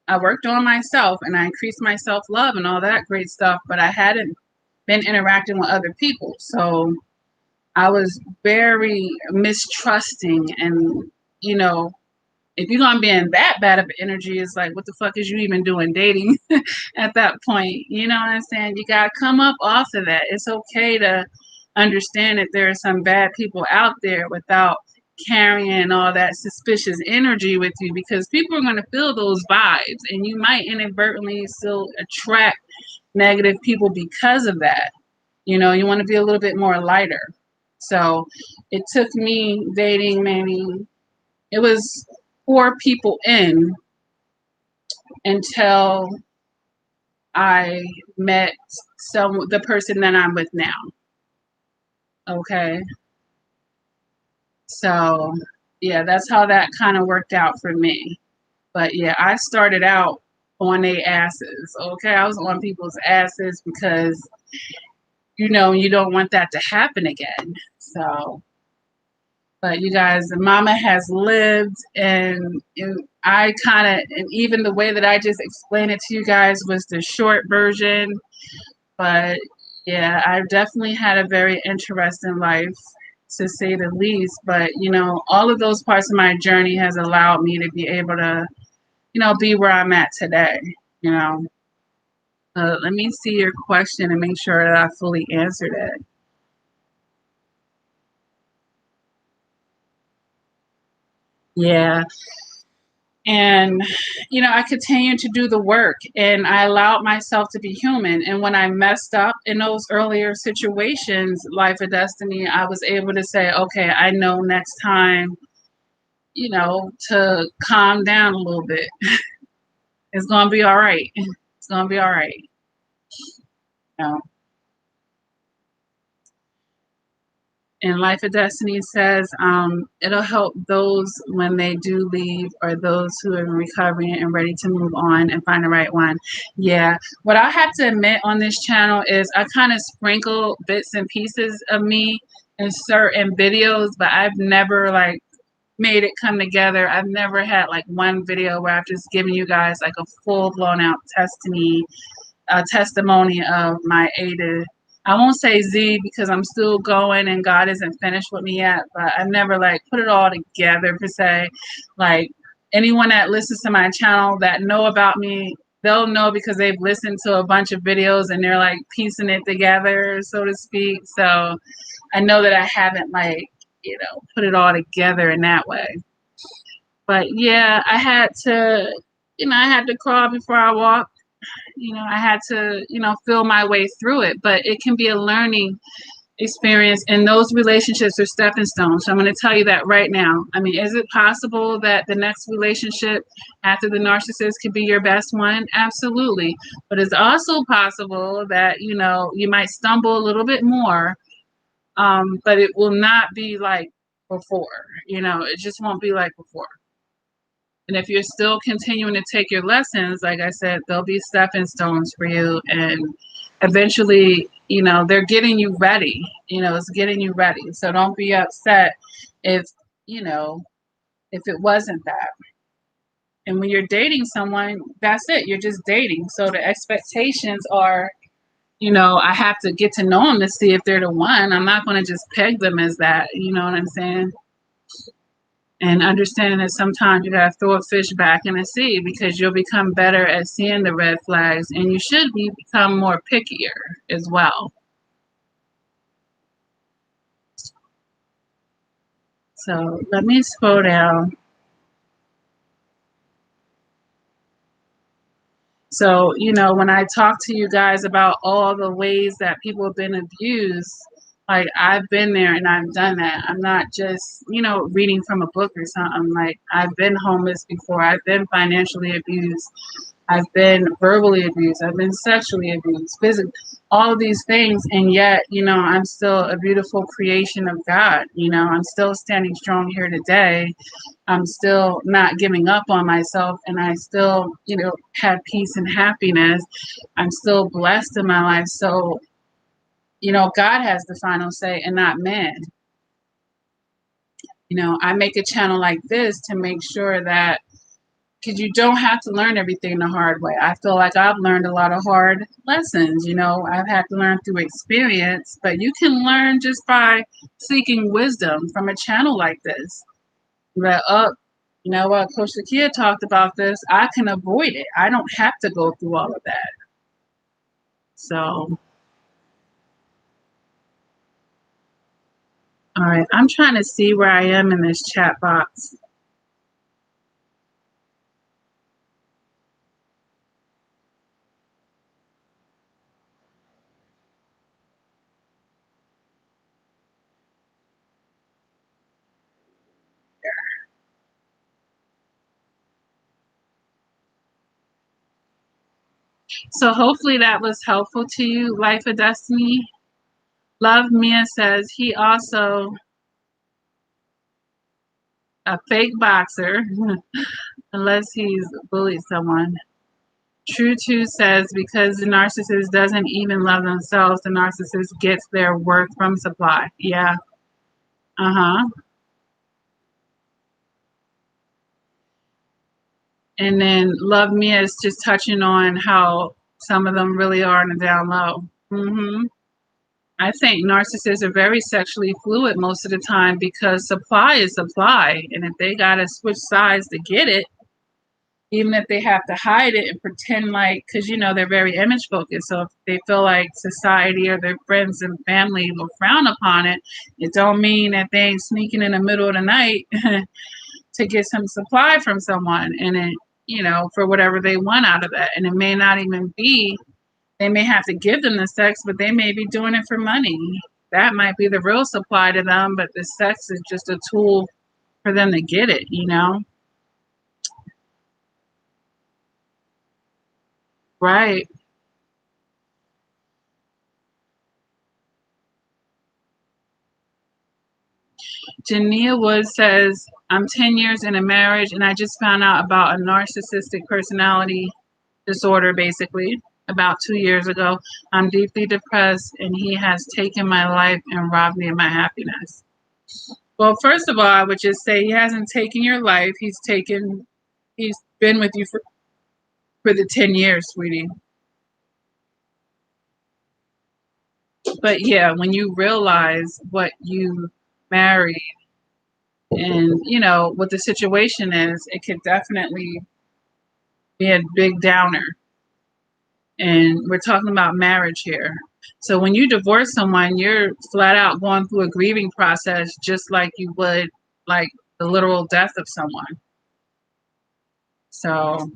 I worked on myself and I increased my self love and all that great stuff, but I hadn't been interacting with other people. So I was very mistrusting. And, you know, if you're going to be in that bad of energy, it's like, what the fuck is you even doing dating at that point? You know what I'm saying? You got to come up off of that. It's okay to understand that there are some bad people out there without carrying all that suspicious energy with you, because people are going to feel those vibes and you might inadvertently still attract negative people because of that. You know, you want to be a little bit more lighter. So it took me dating maybe, it was 4 people in until I met the person that I'm with now. Okay. So yeah, that's how that kind of worked out for me. But yeah, I started out on their asses. Okay. I was on people's asses because, you don't want that to happen again. So, but you guys, Mama has lived, and I kind of, and even the way that I just explained it to you guys was the short version. But yeah, I've definitely had a very interesting life, to say the least. But all of those parts of my journey has allowed me to be able to, be where I'm at today. You know, let me see your question and make sure that I fully answered it. Yeah. And, I continued to do the work and I allowed myself to be human. And when I messed up in those earlier situations, Life of Destiny, I was able to say, okay, I know next time, to calm down a little bit. It's going to be all right. It's going to be all right. You know? And Life of Destiny says it'll help those when they do leave, or those who are recovering and ready to move on and find the right one. Yeah. What I have to admit on this channel is I kind of sprinkle bits and pieces of me in certain videos, but I've never like made it come together. I've never had like one video where I've just given you guys like a full blown out testimony of my A to, I won't say Z because I'm still going and God isn't finished with me yet, but I've never like put it all together per se. Like anyone that listens to my channel that know about me, they'll know because they've listened to a bunch of videos and they're like piecing it together, so to speak. So I know that I haven't like, put it all together in that way. But yeah, I had to crawl before I walk. I had to, feel my way through it, but it can be a learning experience, and those relationships are stepping stones. So I'm going to tell you that right now. I mean, is it possible that the next relationship after the narcissist could be your best one? Absolutely. But it's also possible that, you might stumble a little bit more, but it will not be like before. It just won't be like before. And if you're still continuing to take your lessons, like I said, they'll be stepping stones for you. And eventually, they're getting you ready. It's getting you ready. So don't be upset if, if it wasn't that. And when you're dating someone, that's it. You're just dating. So the expectations are, I have to get to know them to see if they're the one. I'm not going to just peg them as that. You know what I'm saying? And understanding that sometimes you gotta throw a fish back in the sea, because you'll become better at seeing the red flags, and you should become more pickier as well. So let me scroll down. So, you know, when I talk to you guys about all the ways that people have been abused, like I've been there and I've done that. I'm not just, you know, reading from a book or something. Like I've been homeless before. I've been financially abused. I've been verbally abused. I've been sexually abused, physically, all of these things. And yet, you know, I'm still a beautiful creation of God. You know, I'm still standing strong here today. I'm still not giving up on myself, and I still, you know, have peace and happiness. I'm still blessed in my life. So, you know, God has the final say and not man. You know, I make a channel like this to make sure that, because you don't have to learn everything the hard way. I feel like I've learned a lot of hard lessons. You know, I've had to learn through experience, but you can learn just by seeking wisdom from a channel like this. That you know what, Coach Lakia talked about this. I can avoid it. I don't have to go through all of that. So, all right, I'm trying to see where I am in this chat box. So hopefully that was helpful to you, Life of Destiny. Love Mia says he also a fake boxer, unless he's bullied someone. True Two says because the narcissist doesn't even love themselves, the narcissist gets their worth from supply. Yeah. Uh-huh. And then Love Mia is just touching on how some of them really are in the down low. I think narcissists are very sexually fluid most of the time because supply is supply. And if they got to switch sides to get it, even if they have to hide it and pretend like, because, you know, they're very image focused. So if they feel like society or their friends and family will frown upon it, it don't mean that they ain't sneaking in the middle of the night to get some supply from someone. And it, you know, for whatever they want out of that. And it may not even be, they may have to give them the sex, but they may be doing it for money. That might be the real supply to them, but the sex is just a tool for them to get it, you know? Right. Jania Wood says, I'm 10 years in a marriage and I just found out about a narcissistic personality disorder, basically, about 2 years ago. I'm deeply depressed and he has taken my life and robbed me of my happiness. Well, first of all, I would just say he hasn't taken your life. He's been with you for the 10 years, sweetie. But yeah, when you realize what you married and, you know, what the situation is, it could definitely be a big downer. And we're talking about marriage here. So when you divorce someone, you're flat out going through a grieving process just like you would like the literal death of someone. So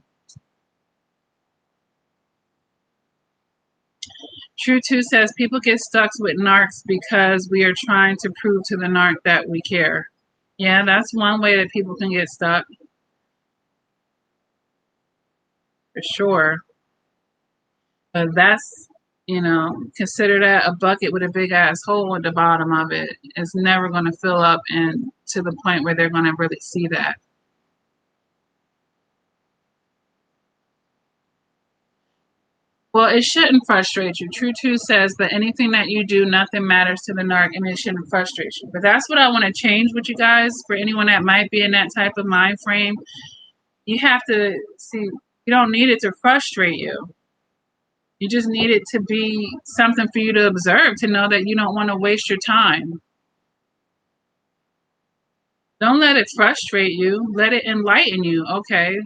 True Two says people get stuck with narcs because we are trying to prove to the narc that we care. Yeah, that's one way that people can get stuck. For sure. But that's, you know, consider that a bucket with a big ass hole at the bottom of it. It's never going to fill up and to the point where they're going to really see that. Well, it shouldn't frustrate you. True Two says that anything that you do, nothing matters to the narc and it shouldn't frustrate you. But that's what I want to change with you guys. For anyone that might be in that type of mind frame, you have to see, you don't need it to frustrate you. You just need it to be something for you to observe, to know that you don't want to waste your time. Don't let it frustrate you. Let it enlighten you. Okay,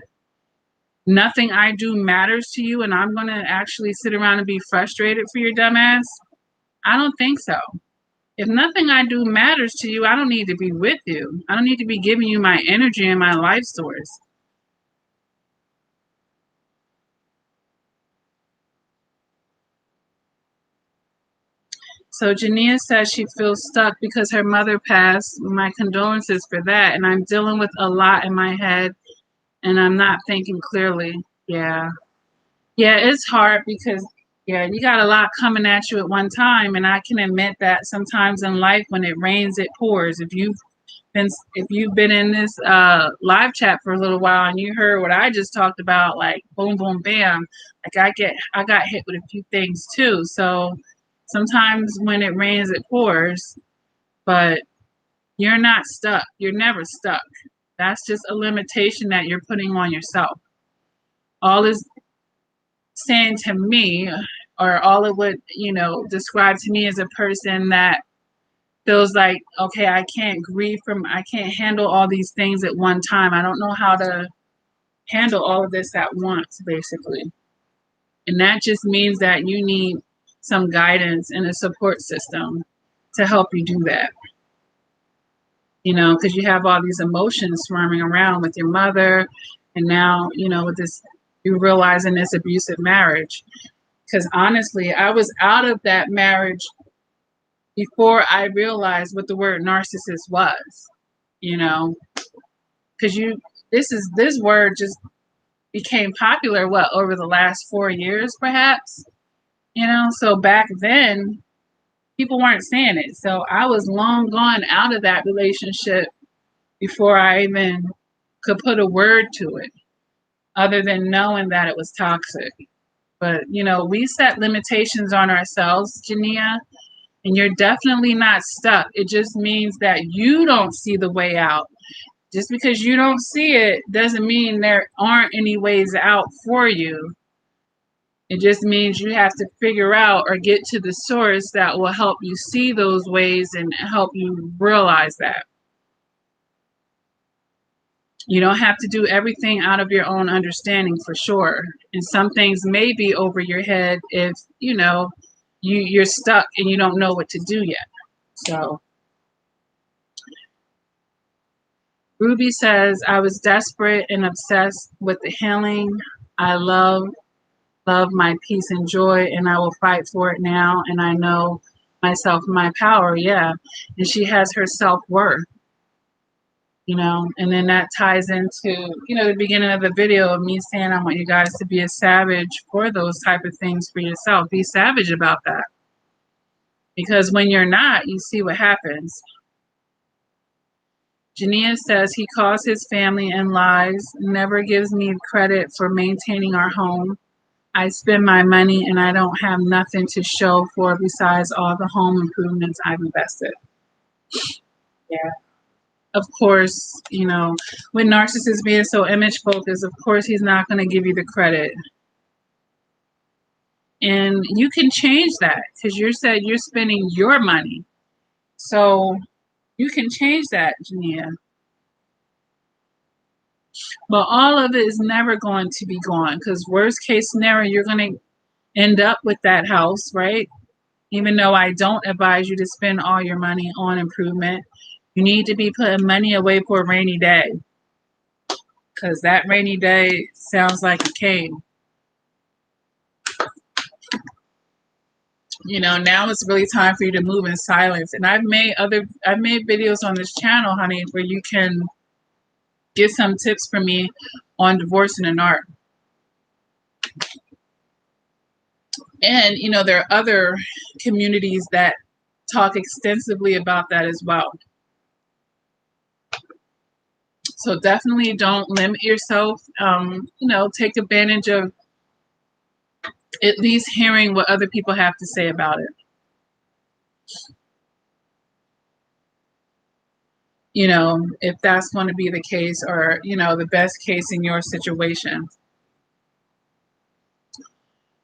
nothing I do matters to you, and I'm going to actually sit around and be frustrated for your dumb ass? I don't think so. If nothing I do matters to you, I don't need to be with you. I don't need to be giving you my energy and my life source. So Jania says she feels stuck because her mother passed. My condolences for that. And I'm dealing with a lot in my head and I'm not thinking clearly. Yeah. Yeah, it's hard because you got a lot coming at you at one time. And I can admit that sometimes in life when it rains, it pours. If you've been in this live chat for a little while and you heard what I just talked about, like boom, boom, bam, like I got hit with a few things too. So sometimes when it rains, it pours, but you're not stuck. You're never stuck. That's just a limitation that you're putting on yourself. All is saying to me, or all it would, describe to me as a person that feels like, okay, I can't handle all these things at one time. I don't know how to handle all of this at once, basically. And that just means that you need some guidance and a support system to help you do that. Because you have all these emotions swarming around with your mother, and now, with this, you realizing this abusive marriage. Because honestly, I was out of that marriage before I realized what the word narcissist was, because this word just became popular, over the last 4 years, perhaps, so back then people weren't saying it. So I was long gone out of that relationship before I even could put a word to it, other than knowing that it was toxic. But, we set limitations on ourselves, Jania, and you're definitely not stuck. It just means that you don't see the way out. Just because you don't see it doesn't mean there aren't any ways out for you. It just means you have to figure out or get to the source that will help you see those ways and help you realize that. You don't have to do everything out of your own understanding, for sure. And some things may be over your head if, you're stuck and you don't know what to do yet. So Ruby says, I was desperate and obsessed with the healing. I love my peace and joy, and I will fight for it now. And I know myself, my power. Yeah. And she has her self-worth, and then that ties into, the beginning of the video of me saying, I want you guys to be a savage for those type of things for yourself. Be savage about that. Because when you're not, you see what happens. Jania says he calls his family and lies, never gives me credit for maintaining our home. I spend my money and I don't have nothing to show for besides all the home improvements I've invested. Yeah. Of course, with narcissists being so image focused, of course, he's not going to give you the credit. And you can change that because you said you're spending your money. So you can change that, Jania. But all of it is never going to be gone because worst case scenario, you're going to end up with that house, right? Even though I don't advise you to spend all your money on improvement, you need to be putting money away for a rainy day because that rainy day sounds like it came. Now it's really time for you to move in silence. And I've made videos on this channel, honey, where you can get some tips from me on divorcing an art. And, there are other communities that talk extensively about that as well. So definitely don't limit yourself. Take advantage of at least hearing what other people have to say about it. If that's going to be the case, or, the best case in your situation.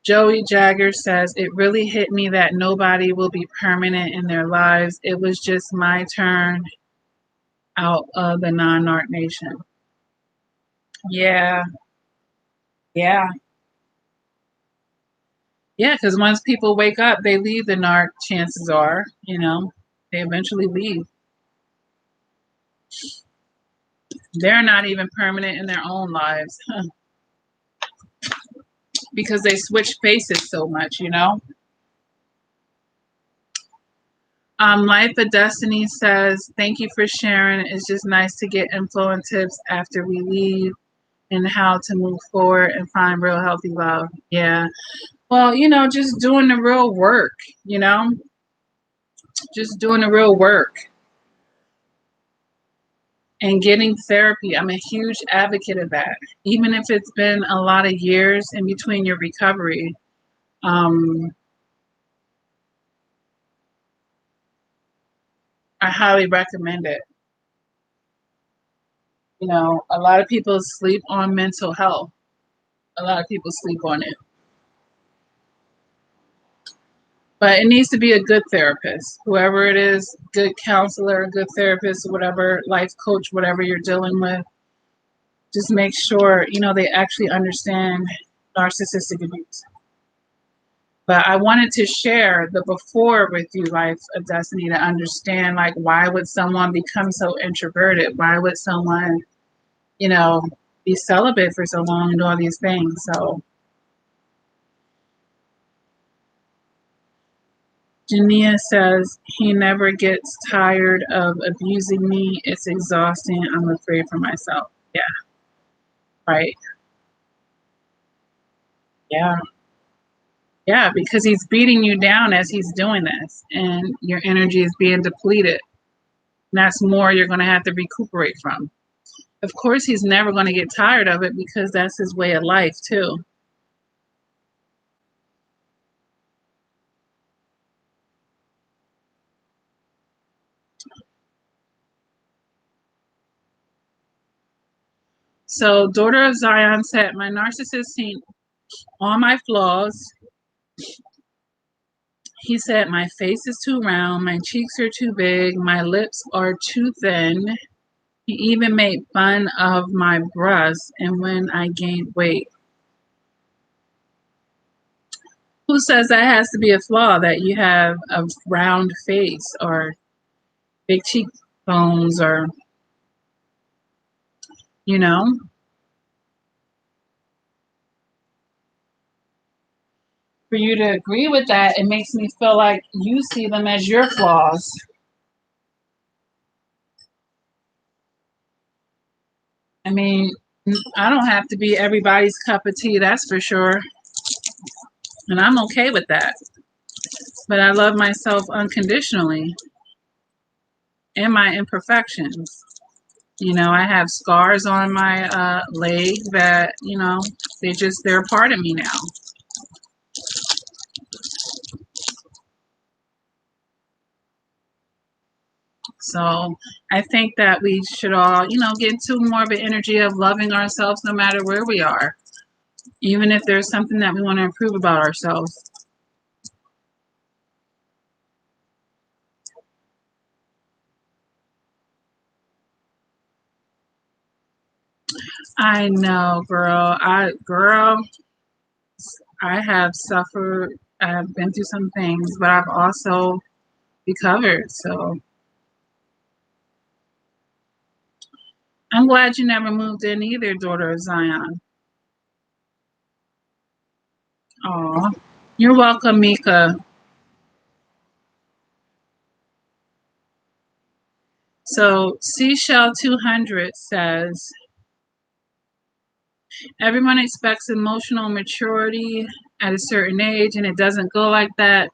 Joey Jagger says, it really hit me that nobody will be permanent in their lives. It was just my turn out of the non-narc nation. Yeah. Yeah. Yeah, because once people wake up, they leave the narc, chances are, they eventually leave. They're not even permanent in their own lives because they switch faces so much, Life of Destiny says, thank you for sharing. It's just nice to get info and tips after we leave and how to move forward and find real healthy love. Yeah. Well, just doing the real work, just doing the real work and getting therapy. I'm a huge advocate of that. Even if it's been a lot of years in between your recovery, I highly recommend it. A lot of people sleep on mental health. A lot of people sleep on it. But it needs to be a good therapist, whoever it is, good counselor, good therapist, whatever, life coach, whatever you're dealing with. Just make sure, they actually understand narcissistic abuse. But I wanted to share the before with you, Life of Destiny, to understand, like, why would someone become so introverted? Why would someone, be celibate for so long and do all these things? So Jania says, he never gets tired of abusing me. It's exhausting. I'm afraid for myself. Yeah, right. Yeah. Yeah, because he's beating you down as he's doing this, and your energy is being depleted. And that's more you're going to have to recuperate from. Of course, he's never going to get tired of it because that's his way of life, too. So, Daughter of Zion said, my narcissist seen all my flaws. He said, my face is too round, my cheeks are too big, my lips are too thin. He even made fun of my breasts and when I gained weight. Who says that has to be a flaw, that you have a round face or big cheekbones or, you know? For you to agree with that, it makes me feel like you see them as your flaws. I mean, I don't have to be everybody's cup of tea, that's for sure. And I'm okay with that. But I love myself unconditionally and my imperfections. I have scars on my leg that, they're a part of me now. So I think that we should all, get into more of an energy of loving ourselves no matter where we are, even if there's something that we want to improve about ourselves. I know, girl. I have suffered. I have been through some things, but I've also recovered. So I'm glad you never moved in either, Daughter of Zion. Oh, you're welcome, Mika. So Seashell 200 says, everyone expects emotional maturity at a certain age, and it doesn't go like that.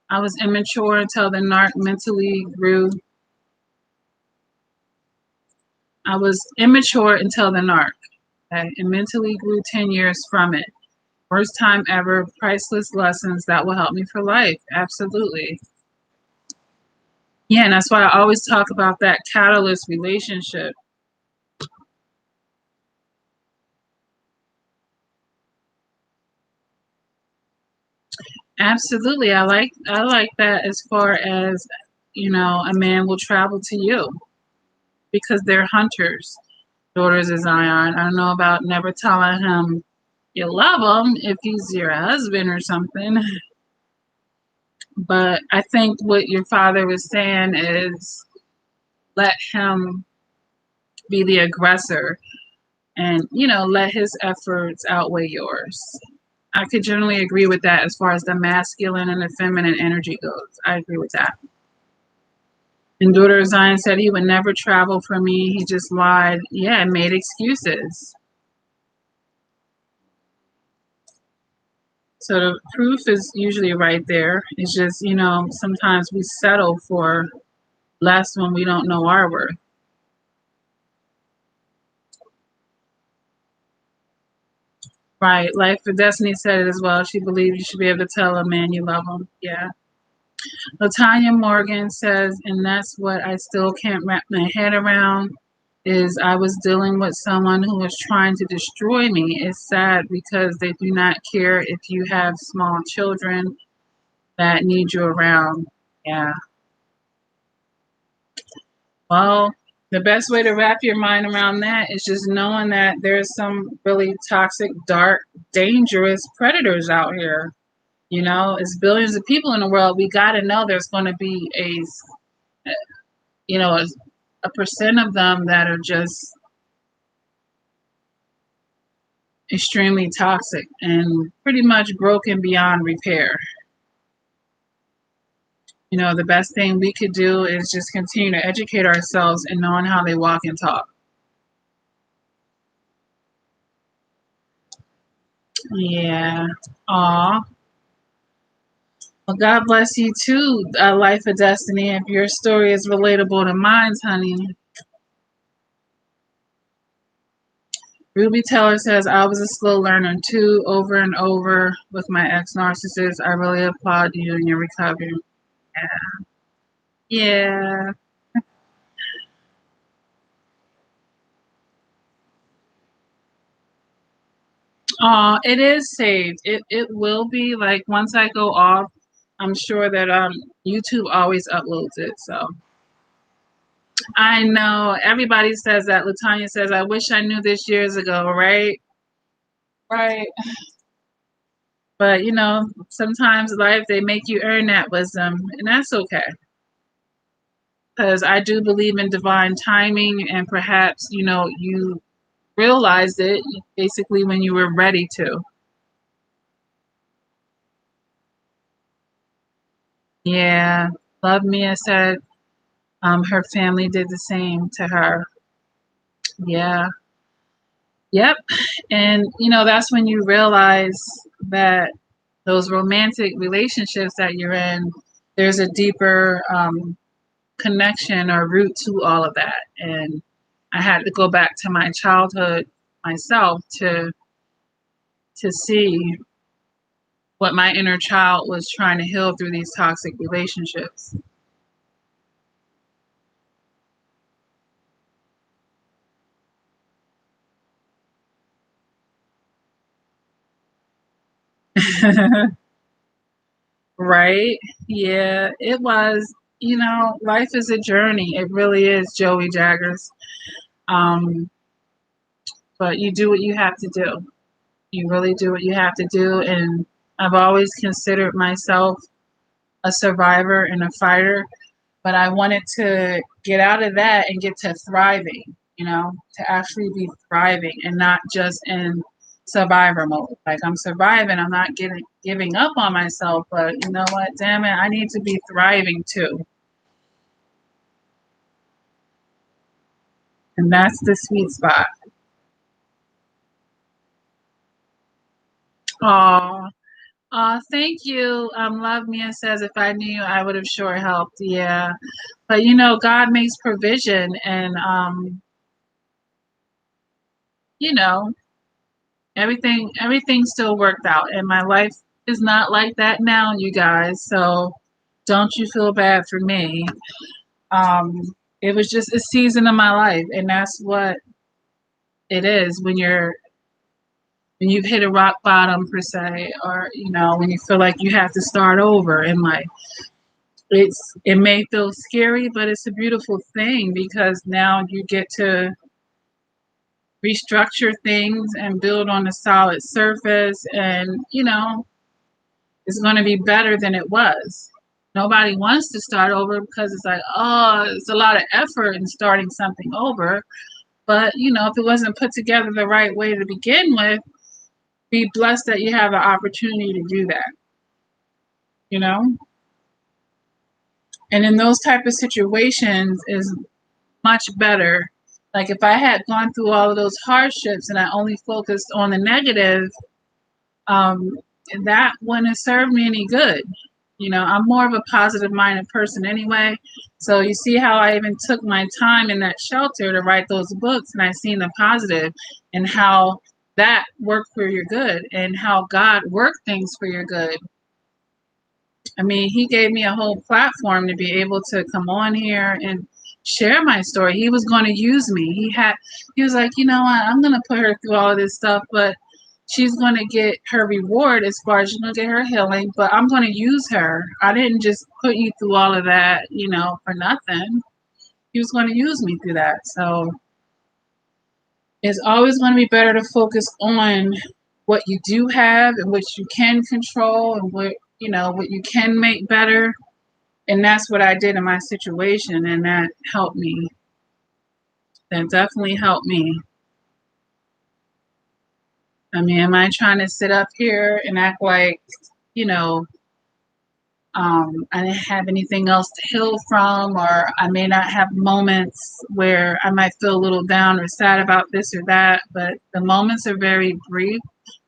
I was immature until the narc mentally grew. I was immature until the narc, okay, and mentally grew 10 years from it. First time ever, priceless lessons that will help me for life. Absolutely. Yeah, and that's why I always talk about that catalyst relationship. Absolutely. I like that as far as, a man will travel to you because they're hunters, Daughters of Zion. I don't know about never telling him you love him if he's your husband or something. But I think what your father was saying is let him be the aggressor and, let his efforts outweigh yours. I could generally agree with that as far as the masculine and the feminine energy goes. I agree with that. And daughter Zion said he would never travel for me. He just lied. Yeah, and made excuses. So the proof is usually right there. It's just, sometimes we settle for less when we don't know our worth. Right. Life for Destiny said it as well. She believes you should be able to tell a man you love him. Yeah. Latanya Morgan says, and that's what I still can't wrap my head around, is I was dealing with someone who was trying to destroy me. It's sad because they do not care if you have small children that need you around. Yeah. Well, the best way to wrap your mind around that is just knowing that there's some really toxic, dark, dangerous predators out here. It's billions of people in the world. We got to know there's going to be a percent of them that are just extremely toxic and pretty much broken beyond repair. The best thing we could do is just continue to educate ourselves and knowing how they walk and talk. Yeah. Aw. Well, God bless you too, Life of Destiny. If your story is relatable to mine, honey. Ruby Taylor says, I was a slow learner too, over and over with my ex-narcissist. I really applaud you in your recovery. Yeah. It is saved. It will be like once I go off, I'm sure that YouTube always uploads it. So I know everybody says that. Latanya says, I wish I knew this years ago, right? Right. But sometimes life they make you earn that wisdom, and that's okay. Because I do believe in divine timing, and perhaps you realized it basically when you were ready to. Yeah, Love Mia said her family did the same to her. Yeah, yep. And that's when you realize that those romantic relationships that you're in, there's a deeper connection or root to all of that. And I had to go back to my childhood myself to see what my inner child was trying to heal through these toxic relationships. Right? Yeah, it was. Life is a journey. It really is, Joey Jaggers. Um, but you do what you have to do. You really do what you have to do. And I've always considered myself a survivor and a fighter, but I wanted to get out of that and get to thriving, to actually be thriving and not just in survivor mode. Like I'm surviving, I'm not giving up on myself, but you know what? Damn it, I need to be thriving too. And that's the sweet spot. Oh, thank you. Love Mia says, if I knew you, I would have sure helped. Yeah. But God makes provision and you know, everything still worked out. And my life is not like that now, you guys. So don't you feel bad for me. Um, it was just a season of my life, and that's what it is when you've hit a rock bottom per se, or when you feel like you have to start over in life. It may feel scary, but it's a beautiful thing because now you get to restructure things and build on a solid surface, and it's going to be better than it was. Nobody wants to start over because it's like, oh, it's a lot of effort in starting something over. But if it wasn't put together the right way to begin with, be blessed that you have the opportunity to do that. you know And in those type of situations is much better. Like if I had gone through all of those hardships and I only focused on the negative, um, that wouldn't have served me any good. You know, I'm more of a positive minded person anyway. So you see how I even took my time in that shelter to write those books, and I seen the positive and how that worked for your good and how God worked things for your good. I mean, he gave me a whole platform to be able to come on here and share my story. He was going to use me. He was like, you know what, I'm going to put her through all of this stuff, but she's going to get her reward as far as she's going to get her healing, but I'm going to use her. I didn't just put you through all of that, you know, for nothing. He was going to use me through that. So it's always going to be better to focus on what you do have and what you can control and what, you know, what you can make better. And that's what I did in my situation, and that helped me. That definitely helped me. I mean, am I trying to sit up here and act like, you know, I didn't have anything else to heal from, or I may not have moments where I might feel a little down or sad about this or that, but the moments are very brief.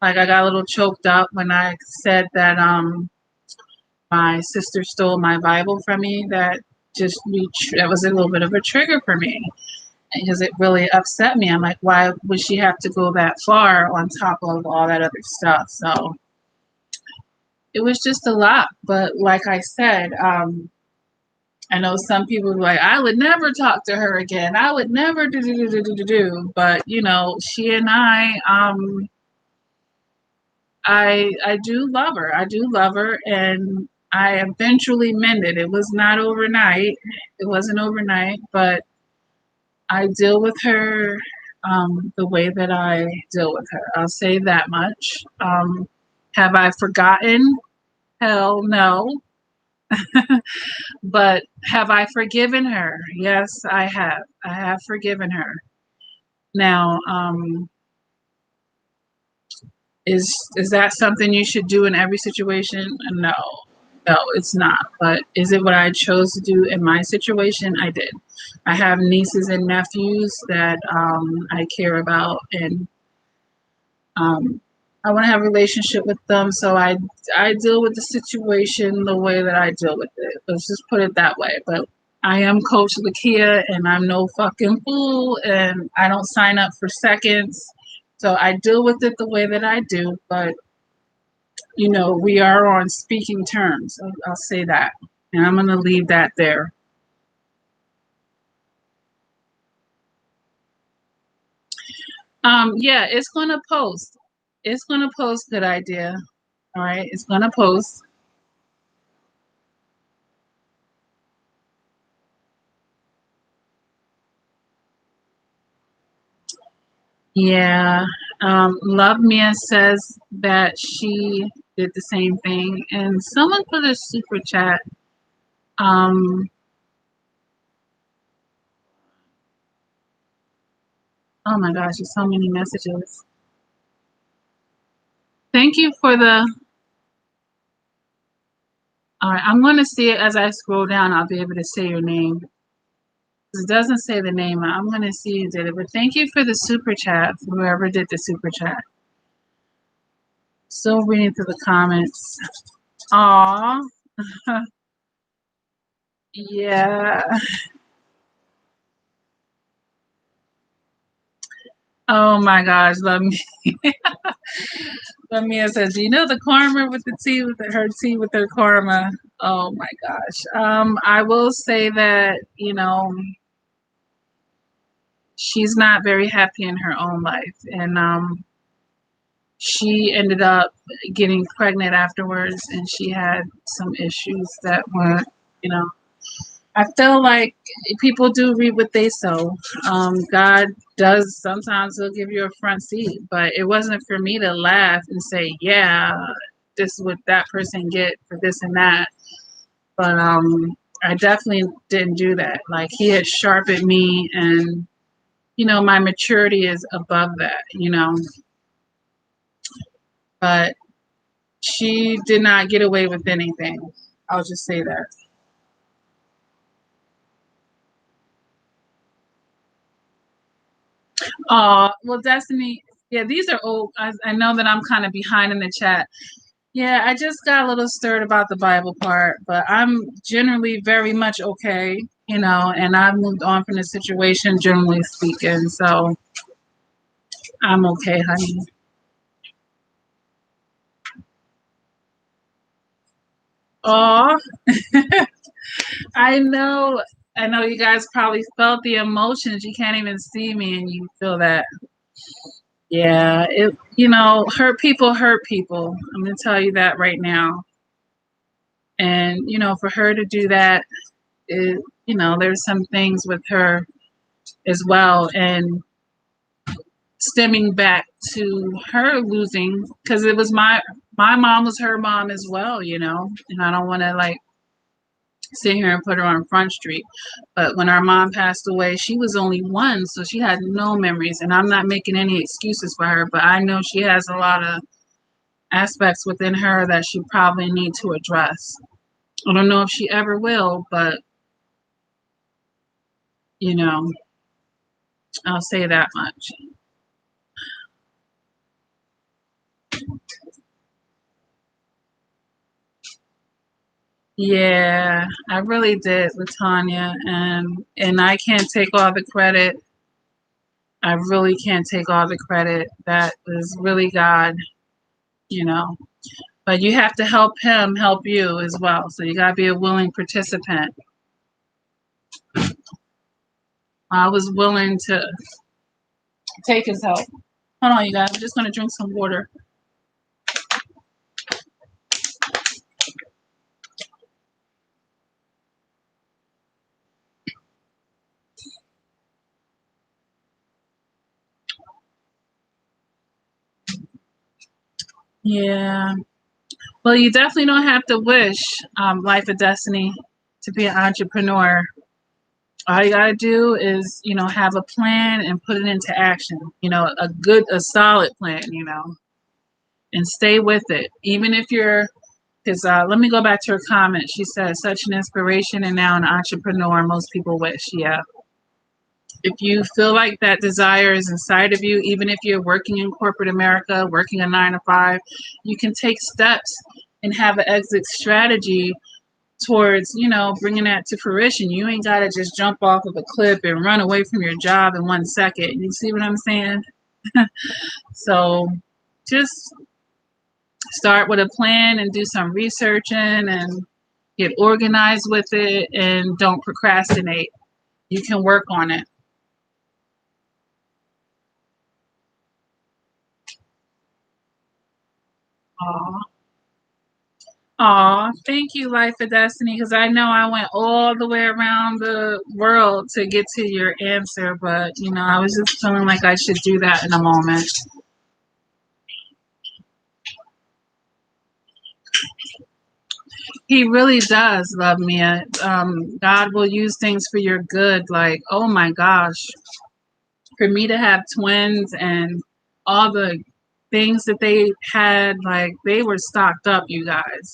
Like I got a little choked up when I said that my sister stole my Bible from me. That that was a little bit of a trigger for me because it really upset me. I'm like, why would she have to go that far on top of all that other stuff? So it was just a lot. But like I said, I know some people are like, I would never talk to her again. I would never do. But you know, she and I do love her. I do love her, and I eventually mended. It was not overnight. It wasn't overnight, but I deal with her the way that I deal with her. I'll say that much. Have I forgotten? Hell no. But have I forgiven her? Yes, I have. I have forgiven her. Now, is that something you should do in every situation? No, no, it's not. But is it what I chose to do in my situation? I did. I have nieces and nephews that I care about, and um, I want to have a relationship with them. So I deal with the situation the way that I deal with it. Let's just put it that way. But I am Coach Lakia, and I'm no fucking fool, and I don't sign up for seconds. So I deal with it the way that I do, but you know, we are on speaking terms. I'll say that. And I'm going to leave that there. Yeah, it's going to post. It's going to post. Good idea. All right. It's going to post. Yeah. Love Mia says that she did the same thing. And someone put a super chat. Um, oh my gosh, there's so many messages. Thank you for the. All right, I'm going to see it as I scroll down. I'll be able to say your name. It doesn't say the name. I'm going to see who did it. But thank you for the super chat, for whoever did the super chat. Still reading through the comments. Aw. Yeah. Oh my gosh. Love me. Love me says, you know the karma with the tea with her tea with her karma. Oh my gosh. I will say that, you know, she's not very happy in her own life. And she ended up getting pregnant afterwards, and she had some issues that weren't, you know, I feel like people do reap what they sow. God does sometimes he'll give you a front seat, but it wasn't for me to laugh and say, yeah, this is what that person get for this and that. But I definitely didn't do that. Like he had sharpened me, and you know, my maturity is above that, you know. But she did not get away with anything. I'll just say that. Well, Destiny, yeah, these are old. I know that I'm kind of behind in the chat. Yeah, I just got a little stirred about the Bible part, but I'm generally very much okay, and I've moved on from the situation, generally speaking. So I'm okay, honey. Oh, I know. I know you guys probably felt the emotions. You can't even see me, and you feel that. Yeah, hurt people hurt people. I'm gonna tell you that right now. And for her to do that, there's some things with her as well, and stemming back to her losing, because it was my mom was her mom as well, and I don't want to like sit here and put her on Front Street. But when our mom passed away, she was only one, so she had no memories. And I'm not making any excuses for her, but I know she has a lot of aspects within her that she probably need to address. I don't know if she ever will, but you know, I'll say that much. Yeah, I really did, Latanya, and I can't take all the credit. I really can't take all the credit. That is really God, you know. But you have to help him help you as well. So you gotta be a willing participant. I was willing to take his help. Hold on, you guys. I'm just gonna drink some water. Yeah. Well, you definitely don't have to wish life of destiny to be an entrepreneur. All you gotta do is, have a plan and put it into action. A solid plan. And stay with it. Even if you're, because let me go back to her comment. She said, "Such an inspiration and now an entrepreneur. Most people wish." Yeah. If you feel like that desire is inside of you, even if you're working in corporate America, working a 9 to 5, you can take steps and have an exit strategy towards, bringing that to fruition. You ain't got to just jump off of a cliff and run away from your job in 1 second. You see what I'm saying? So just start with a plan and do some researching and get organized with it, and don't procrastinate. You can work on it. Aw. Aw, thank you, Life of Destiny, because I know I went all the way around the world to get to your answer, but I was just feeling like I should do that in a moment. He really does love me. God will use things for your good. Like, oh my gosh, for me to have twins and all the things that they had, like they were stocked up, you guys.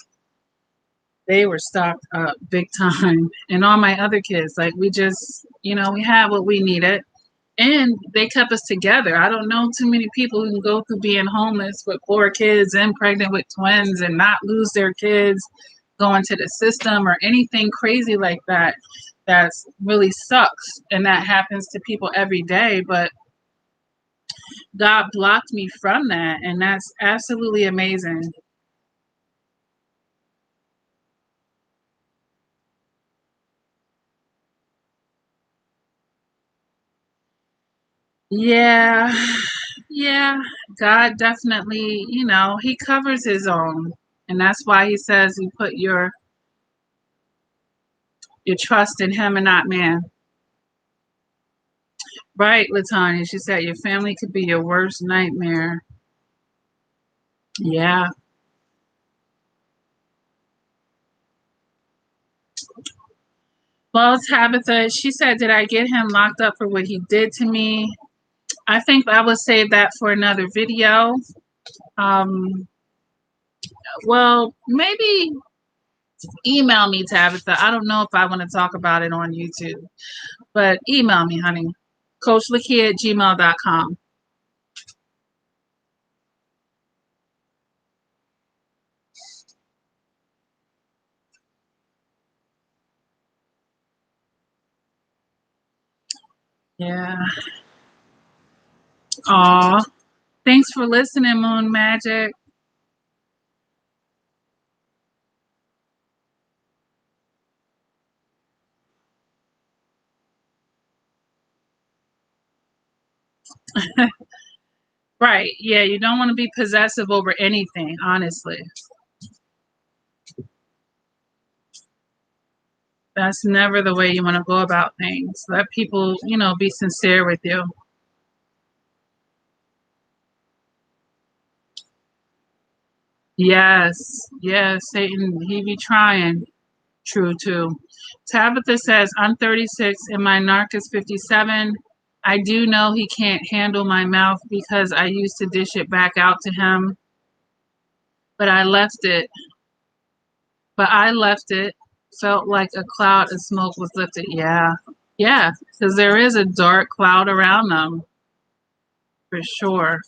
They were stocked up big time. And all my other kids, like we just, we had what we needed. And they kept us together. I don't know too many people who can go through being homeless with 4 kids and pregnant with twins and not lose their kids, going to the system or anything crazy like that. That's really sucks. And that happens to people every day. But God blocked me from that. And that's absolutely amazing. Yeah. Yeah. God definitely, he covers his own. And that's why he says you put your trust in him and not man. Right, Latanya. She said your family could be your worst nightmare. Yeah. Well, Tabitha, she said, did I get him locked up for what he did to me? I think I would save that for another video. Um, well, maybe email me, Tabitha. I don't know if I want to talk about it on YouTube, but email me, honey. CoachLakia@gmail.com. Yeah. Aw. Thanks for listening, Moon Magic. Right. Yeah, you don't want to be possessive over anything, honestly. That's never the way you want to go about things. Let people, be sincere with you. Yes. Yes, Satan, he be trying. True, too. Tabitha says, I'm 36 and my narc is 57. I do know he can't handle my mouth because I used to dish it back out to him, but I left it. Felt like a cloud of smoke was lifted. Yeah. Yeah. Because there is a dark cloud around them, for sure.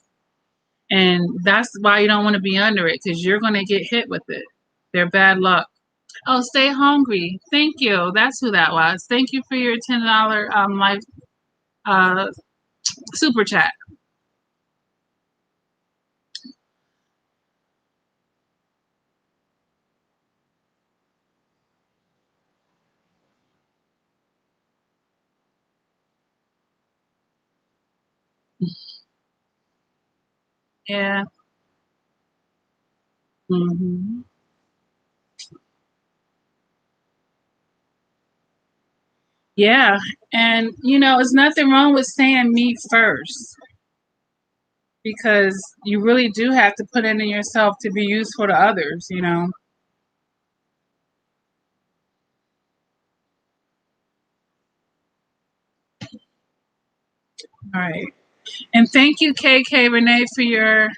And that's why you don't want to be under it, because you're going to get hit with it. They're bad luck. Oh, stay hungry. Thank you. That's who that was. Thank you for your $10 life uh, super chat. Yeah. Hmm. Yeah. And, there's nothing wrong with saying me first, because you really do have to put it in yourself to be useful to others. All right. And thank you, KK Renee, for your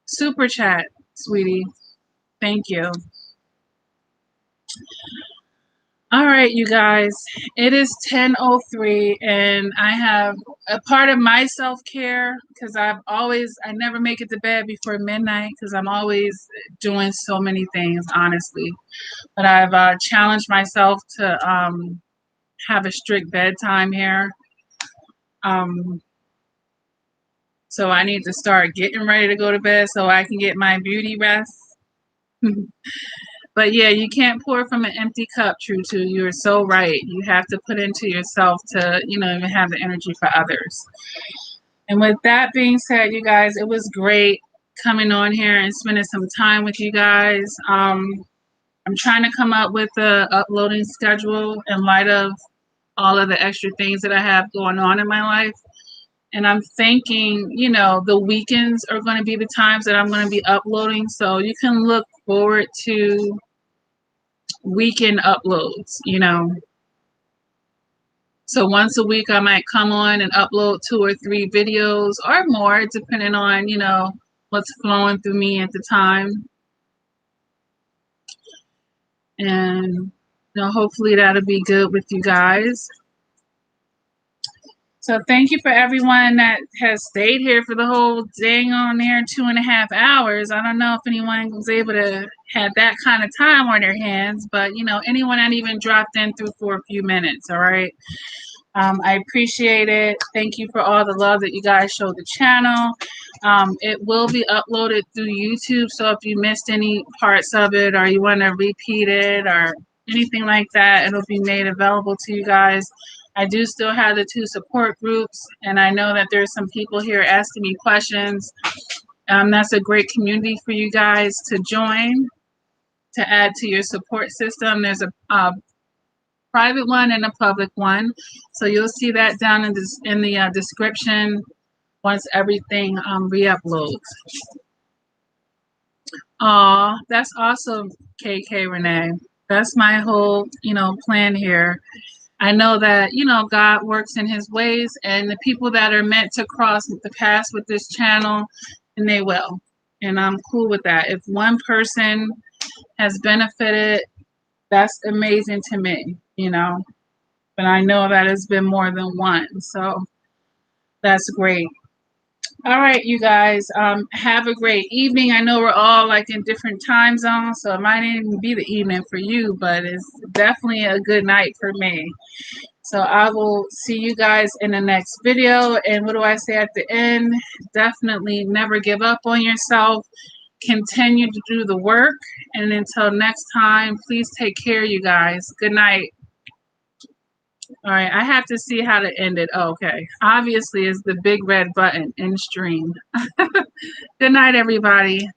super chat, sweetie. Thank you. All right, you guys. It is 10:03, and I have a part of my self-care, because I never make it to bed before midnight, because I'm always doing so many things, honestly. But I've challenged myself to have a strict bedtime here. So I need to start getting ready to go to bed so I can get my beauty rest. But yeah, you can't pour from an empty cup, True Too. You're so right. You have to put into yourself to, even have the energy for others. And with that being said, you guys, it was great coming on here and spending some time with you guys. I'm trying to come up with a uploading schedule in light of all of the extra things that I have going on in my life. And I'm thinking, the weekends are going to be the times that I'm going to be uploading. So you can look forward to weekend uploads. So once a week, I might come on and upload 2 or 3 videos or more, depending on, what's flowing through me at the time. And, hopefully that'll be good with you guys. So thank you for everyone that has stayed here for the whole dang on there 2.5 hours. I don't know if anyone was able to have that kind of time on their hands, but anyone that even dropped in through for a few minutes, all right? I appreciate it. Thank you for all the love that you guys showed the channel. It will be uploaded through YouTube, so if you missed any parts of it or you want to repeat it or anything like that, it'll be made available to you guys. I do still have the 2 support groups, and I know that there's some people here asking me questions. That's a great community for you guys to join, to add to your support system. There's a private one and a public one, so you'll see that down in the description once everything re-uploads. Aw, that's awesome, KK Renee. That's my whole plan here. I know that, God works in his ways, and the people that are meant to cross the paths with this channel, and they will. And I'm cool with that. If one person has benefited, that's amazing to me. but I know that it's been more than one. So that's great. All right, you guys, have a great evening. I know we're all like in different time zones, so it might even be the evening for you, but it's definitely a good night for me. So I will see you guys in the next video. And what do I say at the end? Definitely never give up on yourself. Continue to do the work. And until next time, please take care, you guys. Good night. All right, I have to see how to end it. Oh, okay. Obviously, it's the big red button, end stream. Good night, everybody.